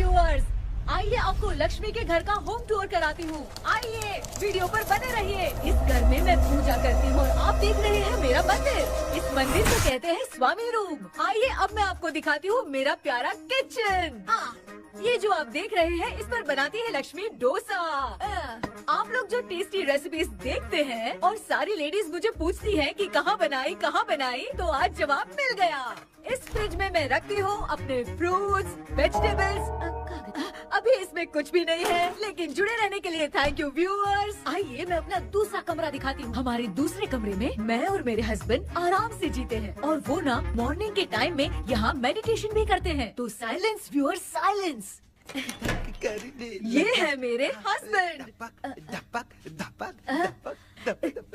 Viewers, आइए आपको लक्ष्मी के घर का होम टूर कराती हूँ। आइए वीडियो पर बने रहिए। इस घर में मैं पूजा करती हूँ और आप देख रहे हैं मेरा मंदिर। इस मंदिर को कहते हैं स्वामी रूम। आइए अब मैं आपको दिखाती हूँ मेरा प्यारा किचन। ये जो आप देख रहे हैं इस पर बनाती है लक्ष्मी डोसा। आप लोग जो टेस्टी रेसिपीज देखते हैं और सारी लेडीज मुझे पूछती हैं कि कहाँ बनाई, तो आज जवाब मिल गया। इस फ्रिज में मैं रखती हूँ अपने फ्रूट्स, वेजिटेबल्स। अभी इसमें कुछ भी नहीं है, लेकिन जुड़े रहने के लिए थैंक यू व्यूअर्स। आइए मैं अपना दूसरा कमरा दिखाती हूँ। हमारे दूसरे कमरे में मैं और मेरे हस्बैंड आराम से जीते हैं और वो ना मॉर्निंग के टाइम में यहाँ मेडिटेशन भी करते हैं। तो साइलेंस व्यूअर्स, साइलेंस। ये है मेरे हस्बैंड।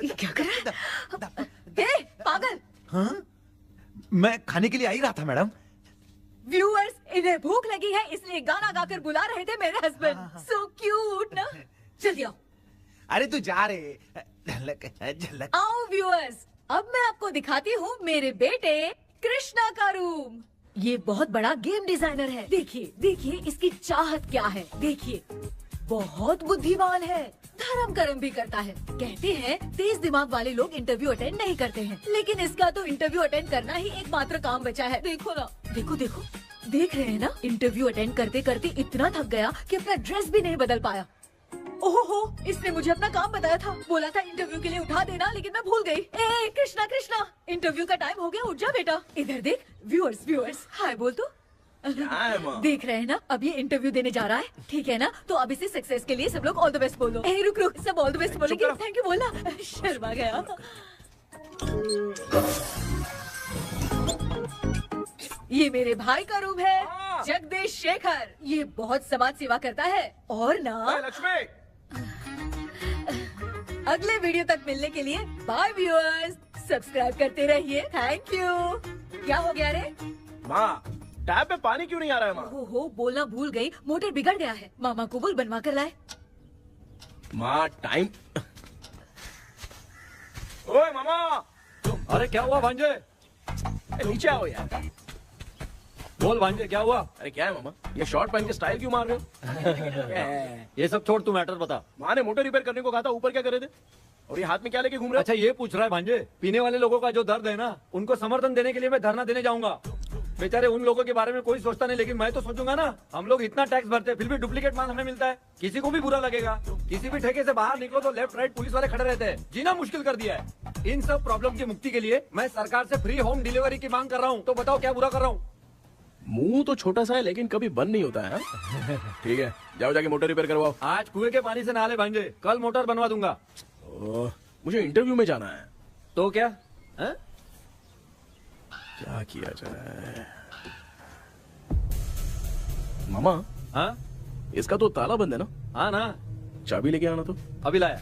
क्या कर रहा है? पागल। हाँ? मैं खाने के लिए आ ही रहा था मैडम। व्यूअर्स, इन्हें भूख लगी है इसलिए गाना गाकर बुला रहे थे मेरे हस्बैंड। सो क्यूट ना। चलिए आओ। अरे तू जा रे। झलक। आओ व्यूअर्स, अब मैं आपको दिखाती हूँ मेरे बेटे कृष्णा का रूम। ये बहुत बड़ा गेम डिजाइनर है। देखिए देखिए इसकी चाहत क्या है। देखिए बहुत बुद्धिमान है, धर्म कर्म भी करता है। कहते हैं तेज दिमाग वाले लोग इंटरव्यू अटेंड नहीं करते हैं, लेकिन इसका तो इंटरव्यू अटेंड करना ही एकमात्र काम बचा है। देखो ना, देखो देखो, देख रहे हैं ना। इंटरव्यू अटेंड करते करते इतना थक गया कि अपना ड्रेस भी नहीं बदल पाया। ओहो, इसने मुझे अपना काम बताया था। बोला था इंटरव्यू के लिए उठा देना, लेकिन मैं भूल गई। ए कृष्णा कृष्णा, इंटरव्यू का टाइम हो गया, उठ जा बेटा। इधर देख। व्यूअर्स हाय बोल तो। देख रहे हैं ना, अब ये इंटरव्यू देने जा रहा है, ठीक है ना। तो अब इसे सक्सेस के लिए सब लोग ऑल द बेस्ट बोलो। ए रुक रुक, सब ऑल द बेस्ट बोलेंगे। थैंक यू बोलना। शर्मा गया। ये मेरे भाई का रूम है, जगदीश शेखर। ये बहुत समाज सेवा करता है और ना लक्ष्मी। अगले वीडियो तक मिलने के लिए बाय व्यूअर्स। सब्सक्राइब करते रहिए। Thank you. क्या हो गया रे? माँ, टैप में पानी क्यों नहीं आ रहा है माँ? हो बोलना भूल गई, मोटर बिगड़ गया है। मामा को बोल बनवा कर लाए। माँ टाइम। ओए मामा। अरे क्या हुआ भांजे? नीचे आओ यार। बोल भांजे क्या हुआ? अरे क्या है मामा, ये शॉर्ट पहन के स्टाइल क्यों मार रहे हो? ये सब छोड़, तू मैटर बता। माँ ने मोटर रिपेयर करने को कहा था, ऊपर क्या करे थे? और ये हाथ में क्या लेके घूम रहे हो? अच्छा ये पूछ रहा है भांजे, पीने वाले लोगों का जो दर्द है ना, उनको समर्थन देने के लिए मैं धरना देने जाऊंगा। बेचारे उन लोगों के बारे में कोई सोचता नहीं, लेकिन मैं तो सोचूंगा ना। हम लोग इतना टैक्स भरते हैं, फिर भी डुप्लीकेट माल हमें मिलता है। किसी को भी बुरा लगेगा। किसी भी ठेके से बाहर निकलो तो लेफ्ट राइट पुलिस वाले खड़े रहते हैं। जीना मुश्किल कर दिया है। इन सब प्रॉब्लम की मुक्ति के लिए मैं सरकार से फ्री होम डिलीवरी की मांग कर रहा हूँ। तो बताओ क्या बुरा कर रहा हूँ? मुंह तो छोटा सा है लेकिन कभी बंद नहीं होता है। ठीक है, जाओ जाके मोटर रिपेयर करवाओ। आज कुएं के पानी से नहा ले भांजे, कल मोटर बनवा दूंगा। मुझे इंटरव्यू में जाना है। तो क्या है? क्या किया जाए? मामा। हाँ इसका तो ताला बंद है ना? हाँ ना। चाबी लेके आना तो। अभी लाया।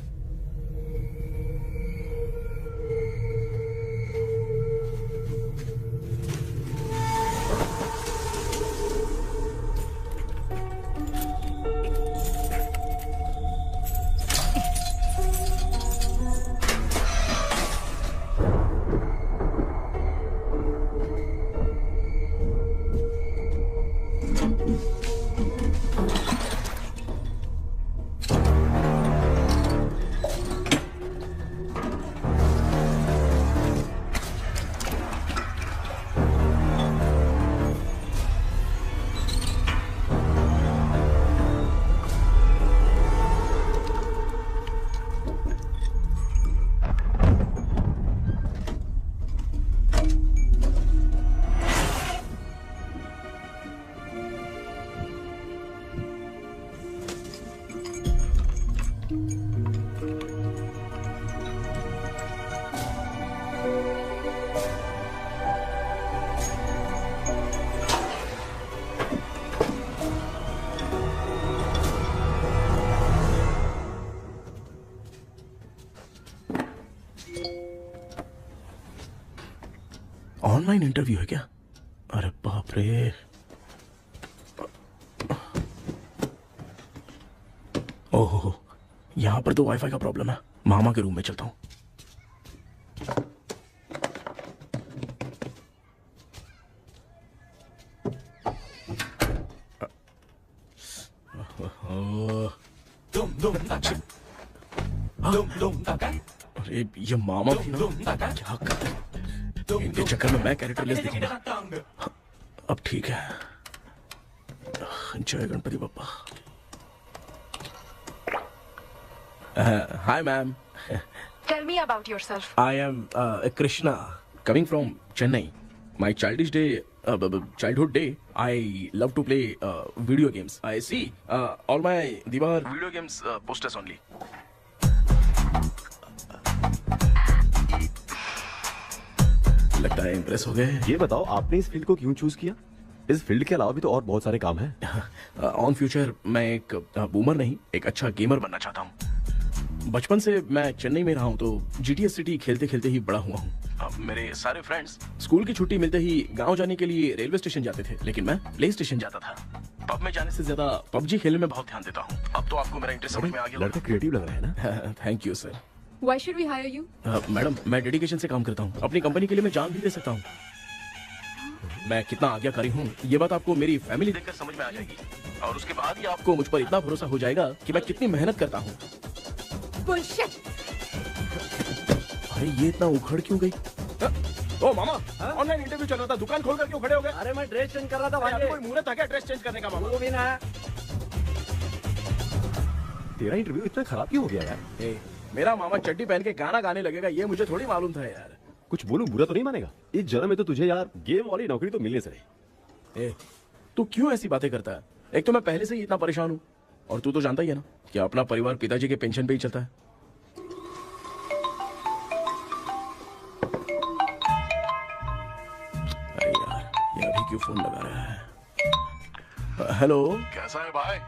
ऑनलाइन इंटरव्यू है क्या? अरे बाप रे। ओहो, यहाँ पर तो वाईफाई का प्रॉब्लम है। मामा के रूम में चलता हूँ। अरे ये मामा भी ना क्या कर, इनके चक्कर में मैं कैरेक्टरलेस दिखूंगा। अब ठीक है। जय Ganpati Bappa. Hi ma'am. Tell me about yourself. I am Krishna, coming from Chennai. My childhood day, I love to play video games. I see all my Diwar video games posters only. लगता है impress हो गए। ये बताओ आपने इस field को क्यों चूज किया? इस फील्ड के अलावा भी तो और बहुत सारे काम हैं। ऑन फ्यूचर मैं एक बूमर नहीं, एक अच्छा गेमर बनना चाहता हूँ। बचपन से मैं चेन्नई में रहा हूँ तो जीटीएस सिटी खेलते खेलते ही बड़ा हुआ हूँ। मेरे सारे फ्रेंड्स स्कूल की छुट्टी मिलते ही गांव जाने के लिए रेलवे स्टेशन जाते थे, लेकिन मैं प्ले स्टेशन जाता था। पब में जाने से ज्यादा पबजी खेलने में बहुत ध्यान देता हूँ। अब तो आपको मेरा इंटरेस्ट समझ में आ गया। लड़का क्रिएटिव लग रहा है ना। Thank you sir. Why should we hire you? Madam मैं डेडिकेशन से काम करता हूँ, अपनी कंपनी के लिए मैं जान भी दे सकता हूँ। मैं कितना आज्ञाकारी हूँ ये बात आपको मेरी फैमिली देखकर समझ में आ जाएगी, और उसके बाद ही आपको मुझ पर इतना भरोसा हो जाएगा कि मैं कितनी मेहनत करता हूँ। Bullshit! अरे ये इतना उखड़ क्यों गई? ओ मामा, ऑनलाइन इंटरव्यू चल रहा था, दुकान खोलकर क्यों खड़े हो गए? अरे मैं ड्रेस चेंज कर रहा था भाई भाई। कोई मुहूर्त था क्या ड्रेस चेंज करने का मामा? वो भी ना। तेरा इंटरव्यू इतना खराब क्यों हो गया यार? ए, मेरा मामा चड्डी पहन के गाना गाने लगेगा ये मुझे थोड़ी मालूम था यार। कुछ बोलूं बुरा तो नहीं मानेगा? इस जन्म में तो तुझे यार गेम वाली नौकरी तो मिलने से रही। ए, तू क्यों ऐसी बातें करता है? एक तो मैं पहले से ही इतना परेशान हूँ, और तू तो जानता ही है ना कि अपना परिवार पिताजी के पेंशन पे ही चलता है। अरे यार ये अभी क्यों फोन लगा रहा है? हेलो कैसा है भाई?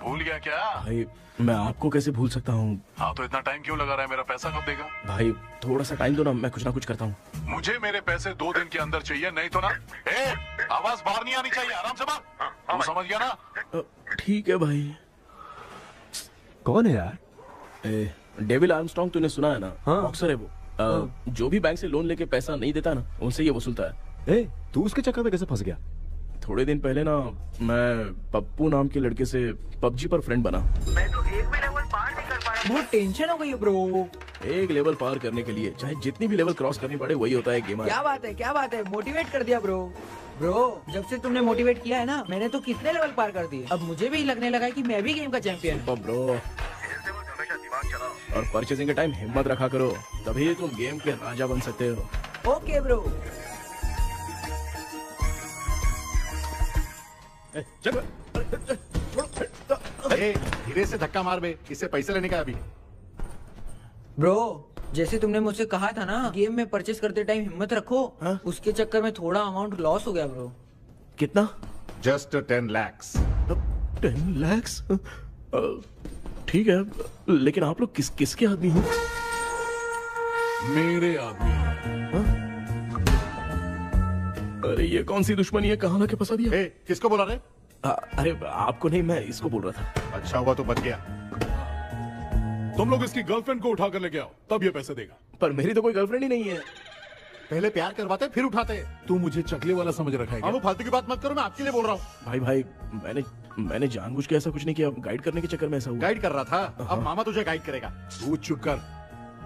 भूल गया क्या? भाई, मैं आपको कैसे भूल सकता हूँ? हाँ तो इतना टाइम क्यों लगा रहा है? मेरा पैसा कब देगा? भाई थोड़ा सा टाइम दो ना, मैं कुछ ना कुछ करता हूँ। मुझे मेरे पैसे 2 दिन के अंदर चाहिए, नहीं तो ना आवाज बाहर नहीं आनी चाहिए। आराम से बात, तू समझ गया ना? ठीक है भाई। कौन है यार? डेविल आर्मस्ट्रॉन्ग तूने सुना है ना? हाँ। बॉक्सर है वो। जो भी बैंक से लोन लेके पैसा नहीं देता ना, उनसे ये वसूलता है। तू उसके चक्कर में कैसे फंस गया? थोड़े दिन पहले ना मैं पप्पू नाम के लड़के से पबजी पर फ्रेंड बना। मैं तो एक भी लेवल पार नहीं कर पा रहा। बहुत टेंशन हो गई है ब्रो। एक लेवल पार करने के लिए चाहे जितनी भी लेवल क्रॉस करनी पड़े, वही होता है गेमर। क्या बात है, मोटिवेट कर दिया ब्रो। जब से तुमने मोटिवेट किया है ना, मैंने तो कितने लेवल पार कर दिए। अब मुझे भी लगने लगा है कि मैं भी गेम का चैंपियन हूँ। ब्रो, और परचेसिंग के टाइम हिम्मत रखा करो, तभी तुम गेम के राजा बन सकते हो। Okay bro. धीरे से धक्का मार बे, इससे पैसे लेने का अभी। ब्रो जैसे तुमने मुझसे कहा था ना, गेम में परचेस करते टाइम हिम्मत रखो। हाँ? उसके चक्कर में थोड़ा अमाउंट लॉस हो गया ब्रो। कितना? Just 10 lakhs। 10 lakhs? ठीक है, लेकिन आप लोग किसके आदमी हो? मेरे आदमी। अरे ये कौन सी दुश्मनी है, कहाँ लाके फंसा दिया? किसको बोला रे? अरे आपको नहीं, मैं इसको बोल रहा था। अच्छा हुआ तो बच गया। तुम लोग इसकी गर्लफ्रेंड को उठा कर लेके आओ, तब ये पैसे देगा। पर मेरी तो कोई गर्लफ्रेंड ही नहीं है। पहले प्यार करवाते फिर उठाते। तू मुझे चकले वाला समझ रखा है क्या? वो फालतू की बात मत करो, मैं आपके लिए बोल रहा हूँ। भाई मैंने जानबूझ के ऐसा कुछ नहीं किया, गाइड करने के चक्कर में ऐसा हुआ। गाइड कर रहा था, अब मामा तुझे गाइड करेगा। तू चुप कर।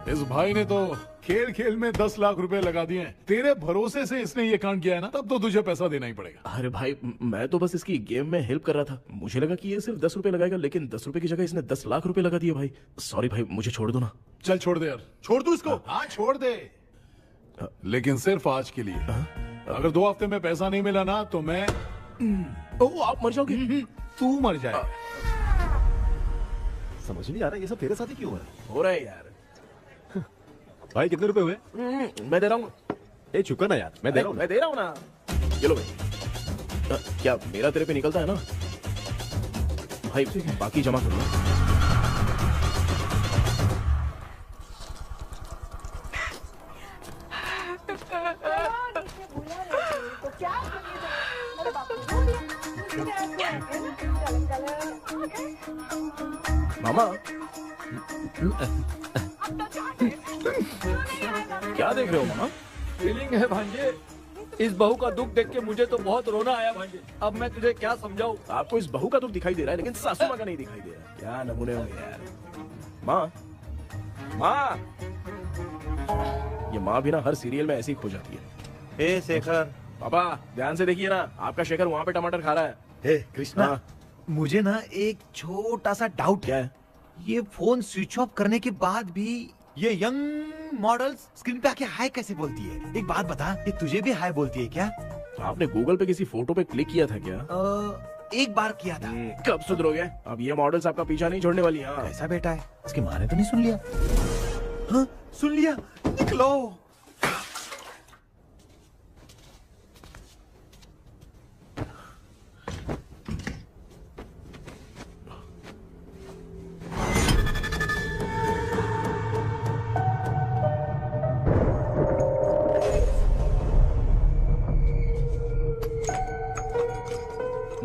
इस भाई ने तो खेल खेल में 10 लाख रुपए लगा दिए हैं। तेरे भरोसे से इसने ये कांड किया है ना, तब तो तुझे पैसा देना ही पड़ेगा। अरे भाई, मैं तो बस इसकी गेम में हेल्प कर रहा था। मुझे लगा कि ये सिर्फ 10 रुपए लगाएगा, लेकिन 10 रुपए की जगह इसने 10 लाख रुपए लगा दिए। भाई सॉरी भाई, मुझे छोड़ दो ना। चल छोड़ दे यार। छोड़ दू इसको? हाँ छोड़ दे, लेकिन सिर्फ आज के लिए। अगर 2 हफ्ते में पैसा नहीं मिला ना तो मैं आप मर जाओगे। तू मर जाए। समझ नहीं आ रहा ये सब तेरे साथ ही क्यों हो रहा है यार? भाई कितने रुपए हुए? मैं दे रहा हूँ। चुका ना यार, मैं दे रहा हूँ ना। चलो भाई, क्या मेरा तेरे पे निकलता है ना भाई? बाकी जमा कर लो। मामा क्या देख रहे हो मामा? फीलिंग है भांजे। इस बहू का दुख देख के मुझे तो बहुत रोना आया भाई। अब मैं तुझे क्या समझाऊं? आपको इस बहू का तो दिखाई दे रहा है, लेकिन सासू माँ का नहीं दिखाई दे रहा है। क्या नमूने होंगे यार। माँ, माँ, ये माँ भी ना हर सीरियल में ऐसी ही खो जाती है। ए शेखर, पापा ध्यान से देखिए ना, आपका शेखर वहाँ पे टमाटर खा रहा है। हे कृष्णा, हाँ। मुझे ना एक छोटा सा डाउट क्या है। है? ये फोन स्विच ऑफ करने के बाद भी ये यंग मॉडल्स स्क्रीन पे आके हाय कैसे बोलती है? एक बात बता, ये तुझे भी हाय बोलती है क्या? आपने गूगल पे किसी फोटो पे क्लिक किया था क्या? एक बार किया था। कब सुधरोगे? अब ये मॉडल्स आपका पीछा नहीं छोड़ने वाली। हाँ। कैसा बेटा है? इसकी माँ ने तो नहीं सुन लिया? हाँ, सुन लिया। निकलो।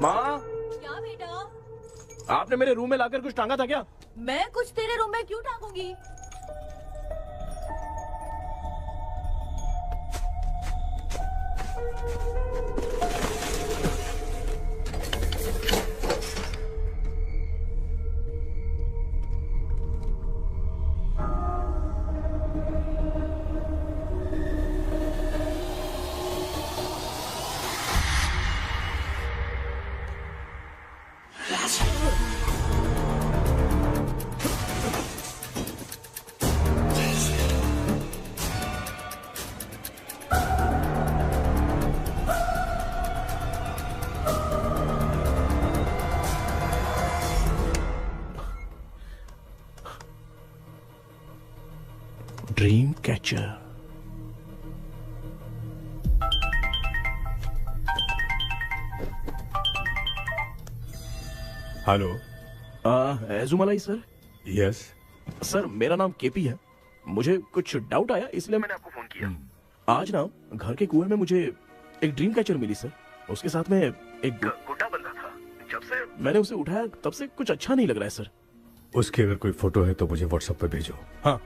माँ, क्या बेटा? आपने मेरे रूम में लाकर कुछ टांगा था क्या? मैं कुछ तेरे रूम में क्यों टांगूंगी? Dream catcher. Hello. Ezhumalai sir. Yes. Sir मेरा नाम केपी है। मुझे कुछ डाउट आया इसलिए मैंने आपको फोन किया। आज ना घर के कुएं में मुझे एक ड्रीम कैचर मिली सर। उसके साथ में एक गुड्डा बंधा था। जब से मैंने उसे उठाया तब से कुछ अच्छा नहीं लग रहा है सर। उसकी अगर कोई फोटो है तो मुझे व्हाट्सएप पे भेजो। हाँ।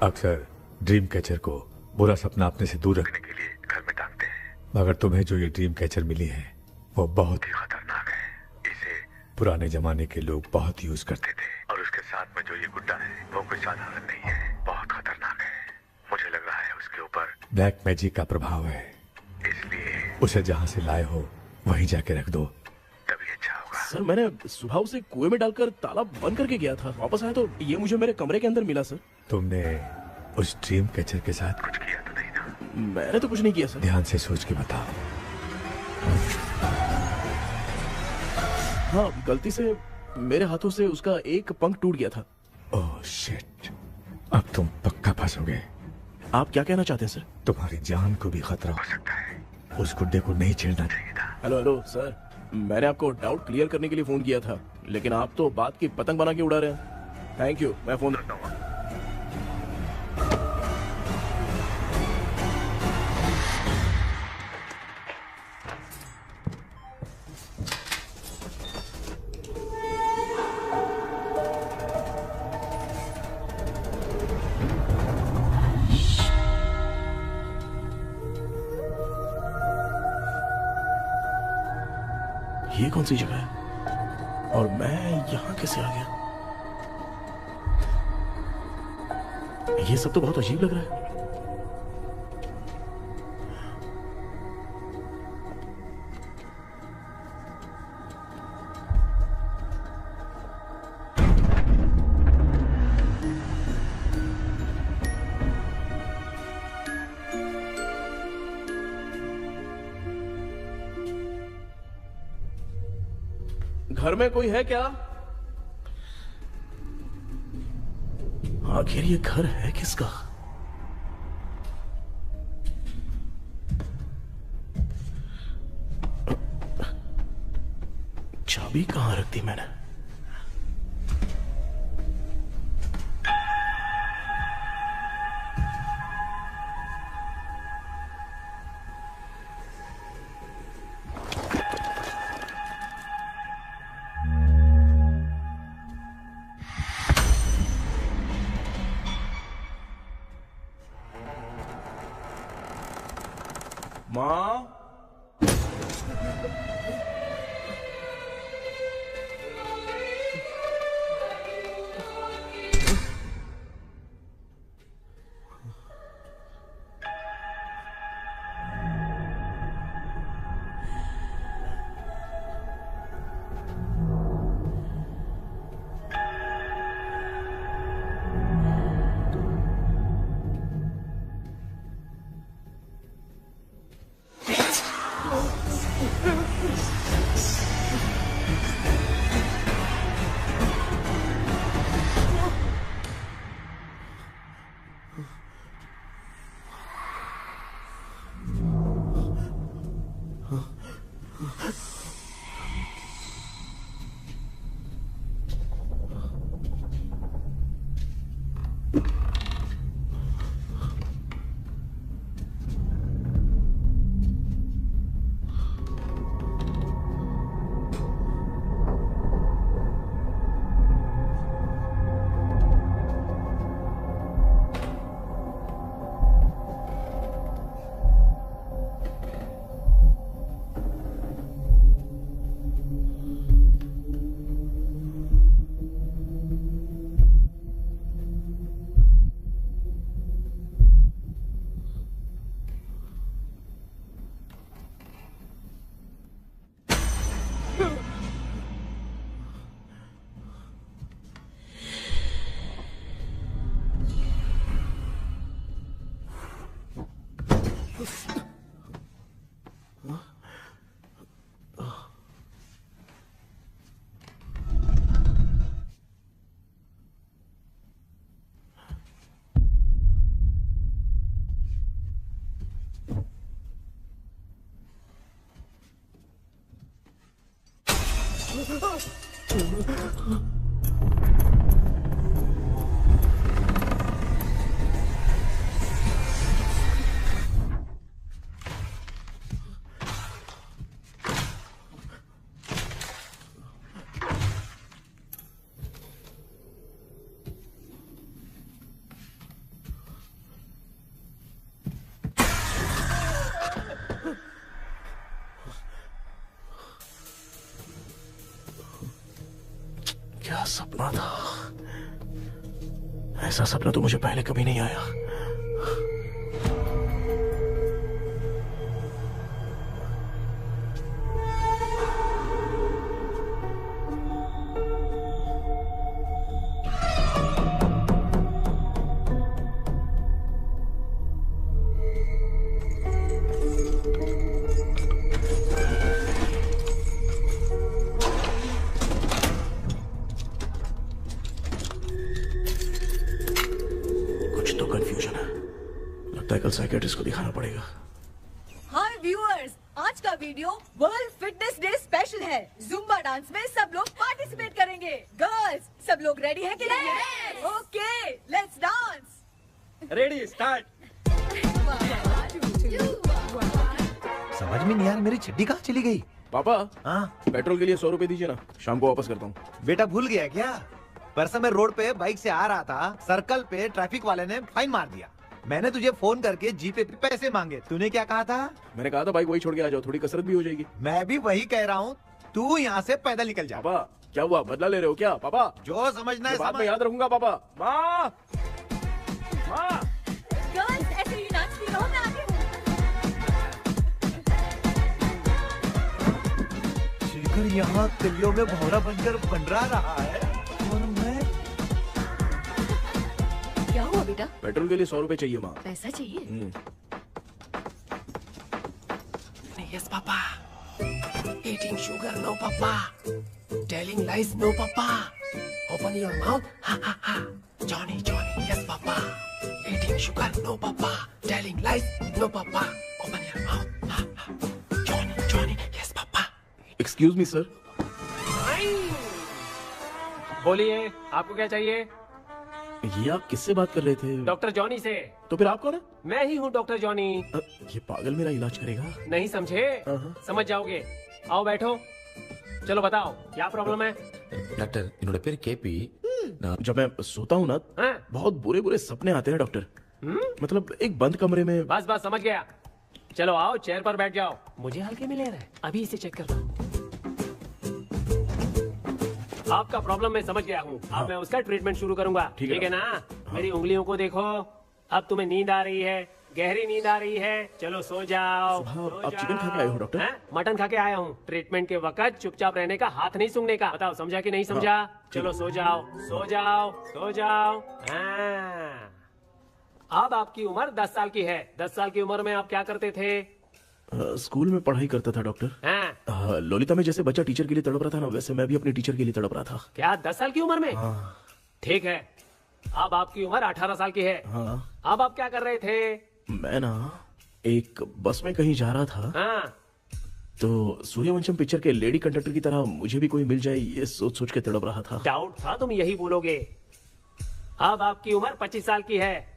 अक्सर ड्रीम कैचर को बुरा सपना अपने से दूर रखने के लिए घर में टांगते हैं, मगर तुम्हें जो ये ड्रीम कैचर मिली है वो बहुत ही खतरनाक है। इसे पुराने जमाने के लोग बहुत यूज करते थे, और उसके साथ में जो ये गुड्डा है वो कोई साधारण नहीं है, बहुत खतरनाक है। मुझे लग रहा है उसके ऊपर ब्लैक मैजिक का प्रभाव है, इसलिए उसे जहाँ से लाए हो वहीं जाके रख दो, तभी अच्छा होगा। सर मैंने सुबह उसे कुएं में डालकर ताला बंद करके गया था। वापस आया तो ये मुझे मेरे कमरे के अंदर मिला सर। तुमने उस ड्रीम कैचर के साथ कुछ किया तो नहीं ना? मैंने तो कुछ नहीं किया सर। ध्यान से सोच के बताओ। हाँ, गलती से मेरे हाथों से उसका एक पंख टूट गया था। ओह शिट, अब तुम पक्का फंसोगे। आप क्या कहना चाहते हैं सर? तुम्हारी जान को भी खतरा हो सकता है। उस गुड्डे को नहीं छेड़ना चाहिए था। हेलो हेलो सर, मैंने आपको डाउट क्लियर करने के लिए फोन किया था, लेकिन आप तो बात की पतंग बना के उड़ा रहे हैं। थैंक यू, मैं फोन रखता हूँ। ये कौन सी जगह है और मैं यहाँ कैसे आ गया? ये सब तो बहुत अजीब लग रहा है। घर में कोई है क्या? आखिर ये घर है किसका? चाबी कहां रख दी मैंने? माँ। क्या सपना था? ऐसा सपना तो मुझे पहले कभी नहीं आया। कल साइकियाट्रिस्ट को दिखाना पड़ेगा। हाय व्यूअर्स, आज का video world fitness day special है। जुम्बा डांस में सब लोग पार्टिसिपेट करेंगे। गर्ल्स, सब लोग रेडी हैं कि नहीं? Okay, let's dance. Ready, start. समझ में नहीं यार, मेरी चड्डी कहाँ चली गई? पापा, हाँ पेट्रोल के लिए 100 रुपए दीजिए ना, शाम को वापस करता हूँ। बेटा भूल गया क्या? परसों मैं रोड पे बाइक से आ रहा था, सर्कल पे ट्रैफिक वाले ने फाइन मार दिया। मैंने तुझे फोन करके जीपे पे पैसे मांगे, तूने क्या कहा था? मैंने कहा था बाइक वही छोड़ के आ जाओ, थोड़ी कसरत भी हो जाएगी। मैं भी वही कह रहा हूँ, तू यहाँ से पैदल निकल जा। पापा क्या हुआ, बदला ले रहे हो क्या? पापा जो समझना है बाद में समझ। याद रखूंगा। पापा, माँ, माँ। गर्ल्स, ऐसे ही नाचती रहो, मैं आती हूँ। शेखर यहाँ कलियों में भौरा बनकर बंडरा रहा है और मैं। क्या हुआ बेटा? पेट्रोल के लिए 100 रुपए चाहिए माँ। पैसा चाहिए? Yes, Papa. Eating sugar, no, Papa. Telling lies, no, Papa. Open your mouth, ha ha ha. Johnny, Johnny, yes, Papa. Eating sugar, no, Papa. Telling lies, no, Papa. Open your mouth, ha ha. Johnny, Johnny, yes, Papa. Excuse me sir. बोलिए, आपको क्या चाहिए? ये आप किससे बात कर रहे थे? डॉक्टर जॉनी से। तो फिर आप कौन है? मैं ही हूँ डॉक्टर जॉनी। ये पागल मेरा इलाज करेगा? नहीं समझे? समझ जाओगे। आओ बैठो। चलो बताओ क्या प्रॉब्लम है? डॉक्टर इन्होंने पेर केपी जब मैं सोता हूँ ना, बहुत बुरे बुरे सपने आते हैं डॉक्टर। मतलब एक बंद कमरे में। बस बस समझ गया। चलो आओ, चेयर पर बैठ जाओ। मुझे हल्के में ले रहा है, अभी इसे चेक करता हूँ। आपका प्रॉब्लम मैं समझ गया हूँ। अब मैं उसका ट्रीटमेंट शुरू करूंगा, ठीक है ना? मेरी उंगलियों को देखो, अब तुम्हें नींद आ रही है, गहरी नींद आ रही है। चलो सो जाओ। आप चिकन खा के आए हो डॉक्टर? मटन खा के आया हूँ। ट्रीटमेंट के वक्त चुपचाप रहने का, हाथ नहीं सूंघने का। बताओ समझा कि नहीं समझा? चलो सो जाओ, सो जाओ, सो जाओ। हाँ। अब आपकी उम्र 10 साल की है। 10 साल की उम्र में आप क्या करते थे? स्कूल में पढ़ाई करता था डॉक्टर। लोलिता में जैसे बच्चा टीचर के लिए तड़प रहा था ना, वैसे मैं भी अपने टीचर के लिए तड़प रहा था। क्या 10 साल की उम्र में? ठीक है, अब आपकी उम्र 18 साल की है। अब आप क्या कर रहे थे? मैं ना एक बस में कहीं जा रहा था, तो सूर्यवंशम पिक्चर के लेडी कंडक्टर की तरह मुझे भी कोई मिल जाए, ये सोच सोच के तड़प रहा था। डाउट था तुम यही बोलोगे। अब आपकी उम्र 25 साल की है।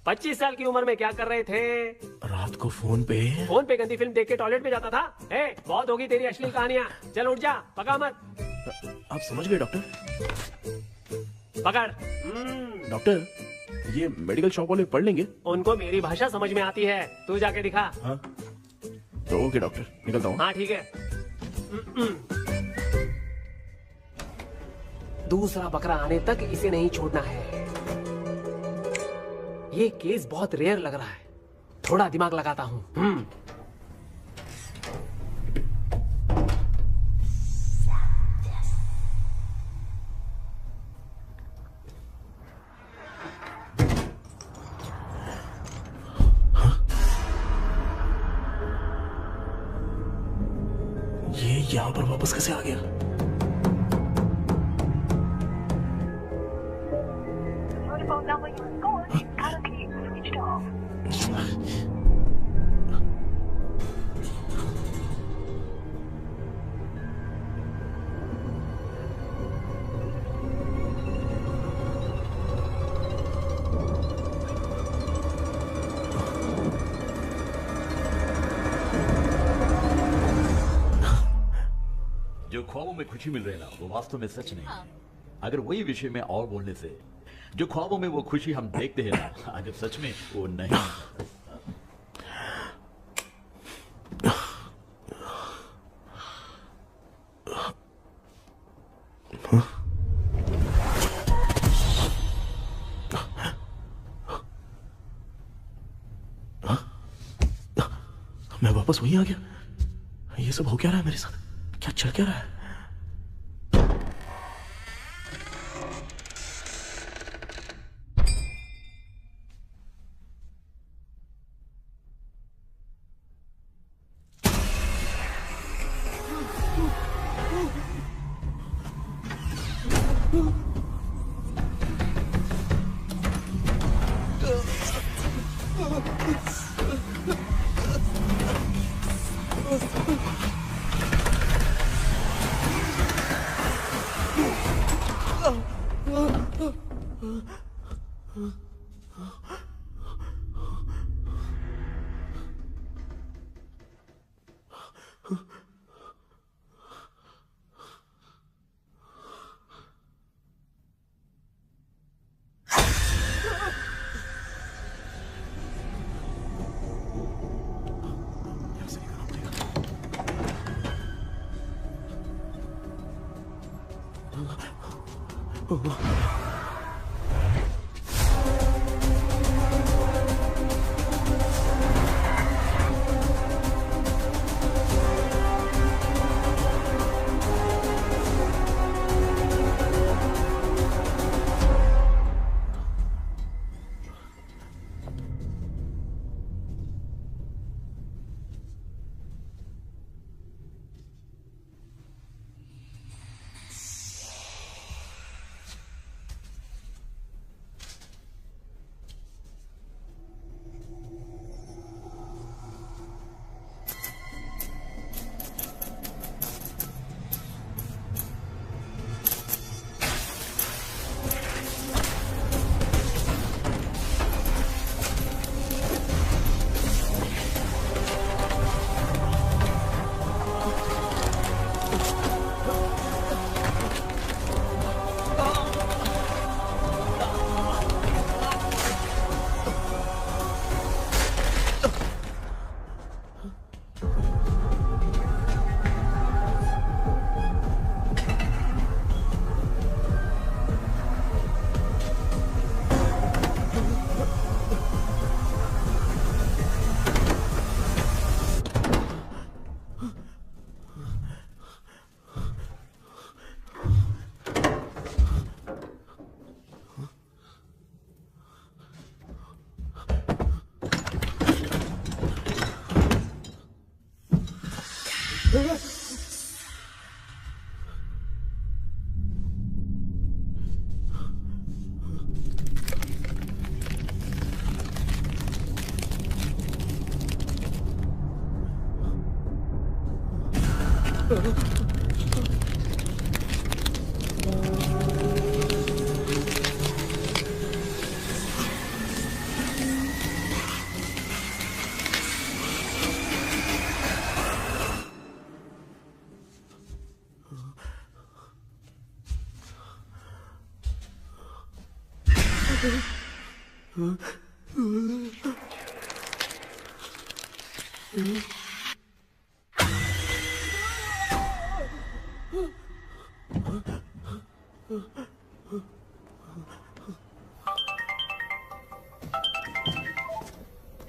25 साल की उम्र में क्या कर रहे थे? रात को फोन पे गंदी फिल्म देख के टॉयलेट में जाता था। बहुत होगी तेरी अश्लील कहानियां। चल उठ जा, पका मत। आप समझ गए डॉक्टर? पकड़। डॉक्टर, ये मेडिकल शॉप वाले पढ़ लेंगे? उनको मेरी भाषा समझ में आती है, तू जाके दिखा। तो ओके डॉक्टर, निकलता हूँ। हाँ ठीक है। दूसरा बकरा आने तक इसे नहीं छोड़ना है। ये केस बहुत रेयर लग रहा है, थोड़ा दिमाग लगाता हूँ। ये यहाँ पर वापस कैसे आ गया? जो ख्वाबों में खुशी मिल रही है ना, वो वास्तव में सच नहीं है। अगर वही विषय में और बोलने से, जो ख्वाबों में वो खुशी हम देखते हैं ना, अगर सच में वो नहीं। मैं वापस वहीं आ गया। ये सब हो क्या रहा है मेरे साथ? क्या चल क्या रहा है?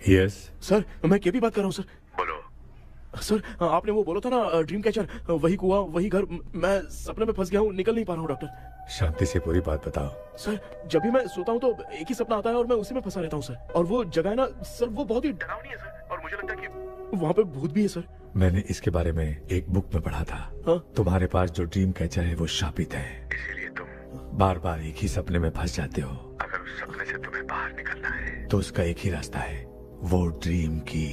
यस सर मैं केपी बात कर रहा हूँ सर। बोलो सर, आपने वो बोला था ना ड्रीम कैचर, वही कुआं वही घर, मैं सपने में फंस गया हूँ, निकल नहीं पा रहा हूँ डॉक्टर। शांति से पूरी बात बताओ। सर जब भी मैं सोता हूँ तो एक ही सपना आता है और मैं उसी में फंसा रहता हूँ सर। और वो जगह है ना सर, वो बहुत ही डरावनी है सर, और मुझे लगता है कि वहाँ पे भूत भी है सर। मैंने इसके बारे में एक बुक में पढ़ा था। हाँ? तुम्हारे पास जो ड्रीम कैचर है वो शापित है, इसीलिए तुम बार बार एक ही सपने में फंस जाते हो। अगर उस सपने से तुम्हें बाहर निकलना है तो उसका एक ही रास्ता है, वो ड्रीम की,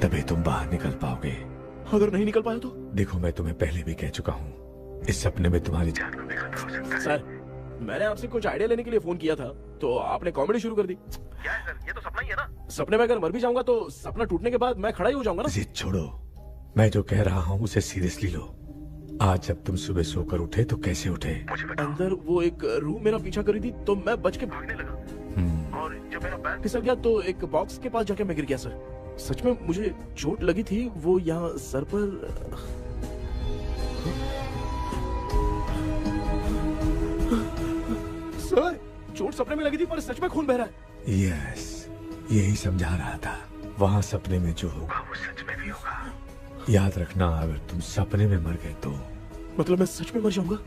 तभी तुम बाहर निकल पाओगे। अगर नहीं निकल पाया तो? देखो मैं तुम्हें पहले भी कह चुका हूँ, इस सपने में तुम्हारी जान को भी खतरा हो सकता है। सर मैंने आपसे कुछ आइडिया लेने के लिए फोन किया था तो आपने कॉमेडी शुरू कर दी। क्या है सर, ये तो सपना ही है ना। सपने में अगर मर भी जाऊंगा तो सपना टूटने के बाद मैं खड़ा ही हो जाऊंगा ना। जिद छोड़ो, मैं जो कह रहा हूँ उसे सीरियसली लो। आज जब तुम सुबह सोकर उठे तो कैसे उठे? अंदर वो एक रूह मेरा पीछा करी थी तो मैं बच के भागने लगा, और जब मेरा पैर फिसल गया तो एक बॉक्स के पास जाके मैं गिर गया सर। सच में मुझे चोट लगी थी, वो यहाँ सर पर। सर चोट सपने में लगी थी पर सच में खून बह रहा है। यस, यही समझा रहा था, वहाँ सपने में जो होगा वो सच में भी होगा। याद रखना, अगर तुम सपने में मर गए तो मतलब मैं सच में मर जाऊंगा।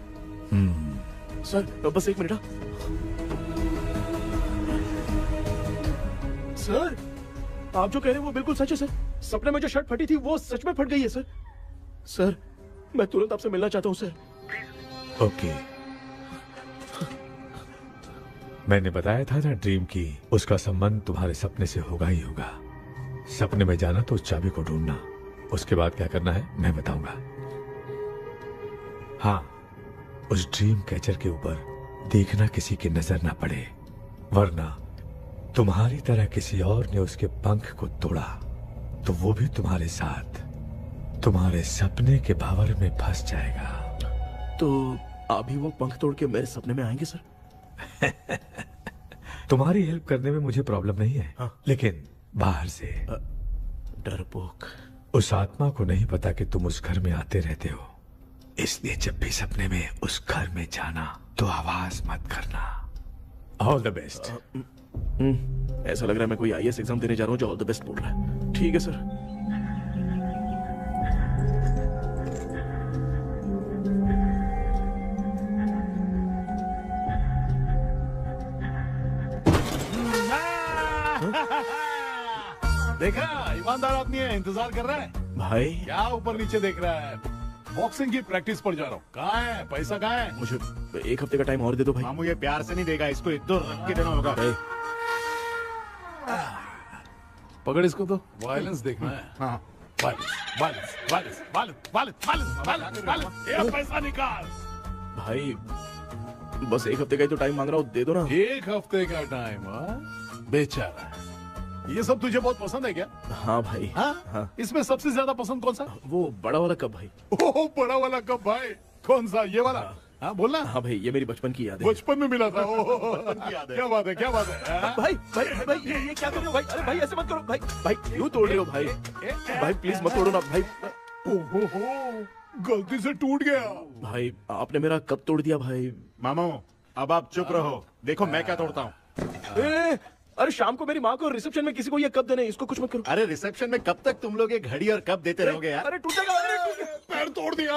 सर बस एक मिनट। सर आप जो कह रहे हैं वो बिल्कुल सच है सर। सपने में जो शर्ट फटी थी वो सच में फट गई है सर। सर मैं तुरंत आपसे मिलना चाहता हूँ सर। ओके, मैंने बताया था ना ड्रीम की, उसका संबंध तुम्हारे सपने से होगा ही होगा। सपने में जाना तो उस चाबी को ढूंढना, उसके बाद क्या करना है मैं बताऊंगा। हाँ, उस ड्रीम कैचर के ऊपर देखना किसी की नजर ना पड़े, वरना तुम्हारी तरह किसी और ने उसके पंख को तोड़ा तो वो भी तुम्हारे साथ तुम्हारे सपने के भावर में फंस जाएगा। तो अभी वो पंख तोड़ के मेरे सपने में आएंगे सर? तुम्हारी हेल्प करने में मुझे प्रॉब्लम नहीं है। हाँ। लेकिन बाहर से डरपोक, उस आत्मा को नहीं पता कि तुम उस घर में आते रहते हो, इसलिए जब भी सपने में उस घर में जाना तो आवाज मत करना। All the best. ऐसा लग रहा है मैं कोई आईएएस एग्जाम देने जा रहा हूँ जो ऑल द बेस्ट बोल रहा है। ठीक है सर। देखा, ईमानदार आदमी है, इंतजार कर रहा है। भाई क्या ऊपर नीचे देख रहा है? बॉक्सिंग की प्रैक्टिस पर जा रहा हूँ। कहाँ है पैसा, कहाँ है? मुझे एक हफ्ते का टाइम और दे दो भाई। मामू ये प्यार से नहीं देगा, इसको एक दो रख के देना होगा। पकड़ इसको तो। वायलेंस देखना है। हाँ, violence violence violence violence violence violence violence violence. ये पैसा निकाल। भाई बस एक हफ्ते का ही तो टाइम मांग रहा हूँ, दे दो ना। एक हफ्ते का टाइम? बेचारा, ये सब तुझे बहुत पसंद है क्या? हाँ भाई। हाँ? इसमें सबसे ज्यादा पसंद कौन सा? वो बड़ा वाला कप भाई। ओह बड़ा वाला कप भाई, कौन सा? ये वाला? हाँ बोलना। हाँ भाई, ये मेरी बचपन की याद है। बचपन में मिला था। क्या बात है, क्या बात है। भाई भाई भाई ये क्या कर रहे हो भाई? अरे भाई ऐसे मत करो भाई। भाई क्यों तोड़ रहे हो भाई? भाई प्लीज मत तोड़ो ना भाई। ओहो, गलती से टूट गया। भाई आपने मेरा कप तोड़ दिया भाई। मामू अब आप चुप रहो, देखो मैं क्या तोड़ता हूँ। अरे शाम को मेरी माँ को रिसेप्शन में किसी को ये कप देने, इसको कुछ मत करो। अरे रिसेप्शन में कब तक तुम लोग ये घड़ी और कप देते रहोगे यार? अरे टूटेगा, अरे टूट गया। पैर तोड़ दिया।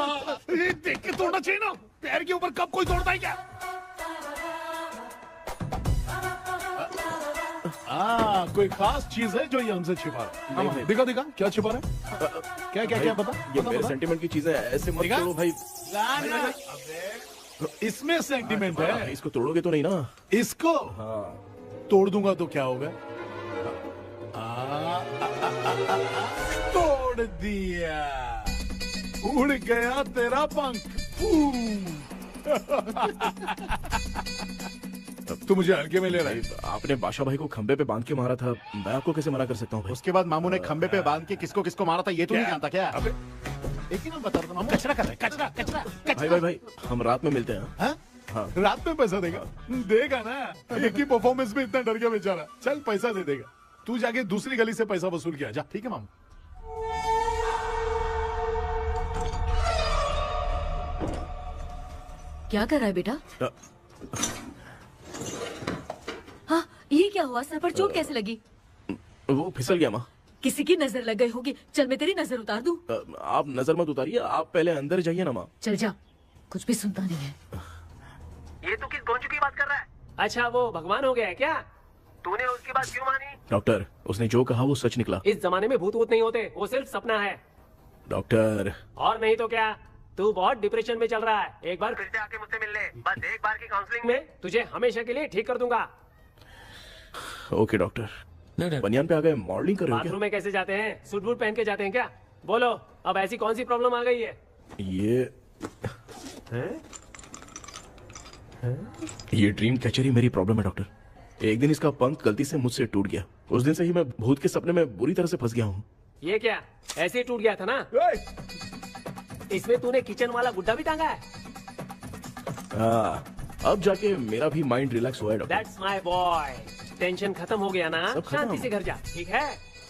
ये देख के तोड़ना चाहिए ना, पैर के ऊपर कप कोई तोड़ता है क्या? कोई खास चीज है जो ये हमसे छिपा रहा है? दिखा दिखा, क्या छिपा रहा है? क्या क्या क्या बता? ये मेरे सेंटिमेंट की चीजें ऐसे मत करो भाई। इसमें सेंटिमेंट है। इसको तोड़ोगे तो नहीं ना? इसको तोड़ दूंगा तो क्या होगा? तोड़ दिया। उड़ गया तेरा पंख। तू मुझे हल्के में ले रहा है। आपने बादशाह भाई को खंबे पे बांध के मारा था, मैं आपको कैसे मना कर सकता हूँ भाई? उसके बाद मामू ने खंबे पे बांध के किसको किसको मारा था ये तो नहीं जानता क्या? एक ही नाम बता रहा था मामू। कचरा कर रहा है, कचरा कचरा भाई भाई भाई, हम रात में मिलते हैं। हाँ? रात में पैसा देगा? देगा ना, एक ही परफॉर्मेंस में इतना डर गया बेचारा। चल पैसा दे देगा, तू जाके दूसरी गली से पैसा वसूल किया जा। ठीक है मामू। क्या कर रहा है बेटा? हाँ, ये क्या हुआ? सर पर चोट कैसे लगी? वो फिसल गया माँ। किसी की नजर लग गई होगी। चल मैं तेरी नजर उतार दूं। आप नजर मत उतारिए, आप पहले अंदर जाइए ना माँ। चल जा, कुछ भी सुनता नहीं है। ये तू किस गोंचू की बात कर रहा है? अच्छा वो भगवान हो गया है क्या? तूने उसकी बात क्यों मानी? डॉक्टर, उसने जो कहा वो सच निकला। इस जमाने में भूत वूत नहीं होते, वो सिर्फ सपना है। डॉक्टर। और नहीं तो क्या, तू बहुत डिप्रेशन में चल रहा है। एक बार फिर से आके मुझसे मिल ले, बस एक बार की काउंसलिंग में तुझे हमेशा के लिए ठीक कर दूंगा। Okay doctor. बनियान पे आ गए, मॉडलिंग कर रहे हो बाथरूम में कैसे जाते हैं? सूट बूट पहन के जाते हैं क्या? बोलो, अब ऐसी कौन सी प्रॉब्लम आ गई है? ये ड्रीम कैचर ही मेरी प्रॉब्लम है डॉक्टर। एक दिन इसका पंख गलती से मुझसे टूट गया। उस दिन से ही मैं भूत के सपने में बुरी तरह से फंस गया हूँ। ये क्या ऐसे ही टूट गया था ना? इसमें तूने किचन वाला गुड्डा भी टांगा है? अब जाके मेरा भी माइंड रिलैक्स हुआ है doctor. That's my boy. Tension खत्म हो गया ना? शांति से घर जा, ठीक है?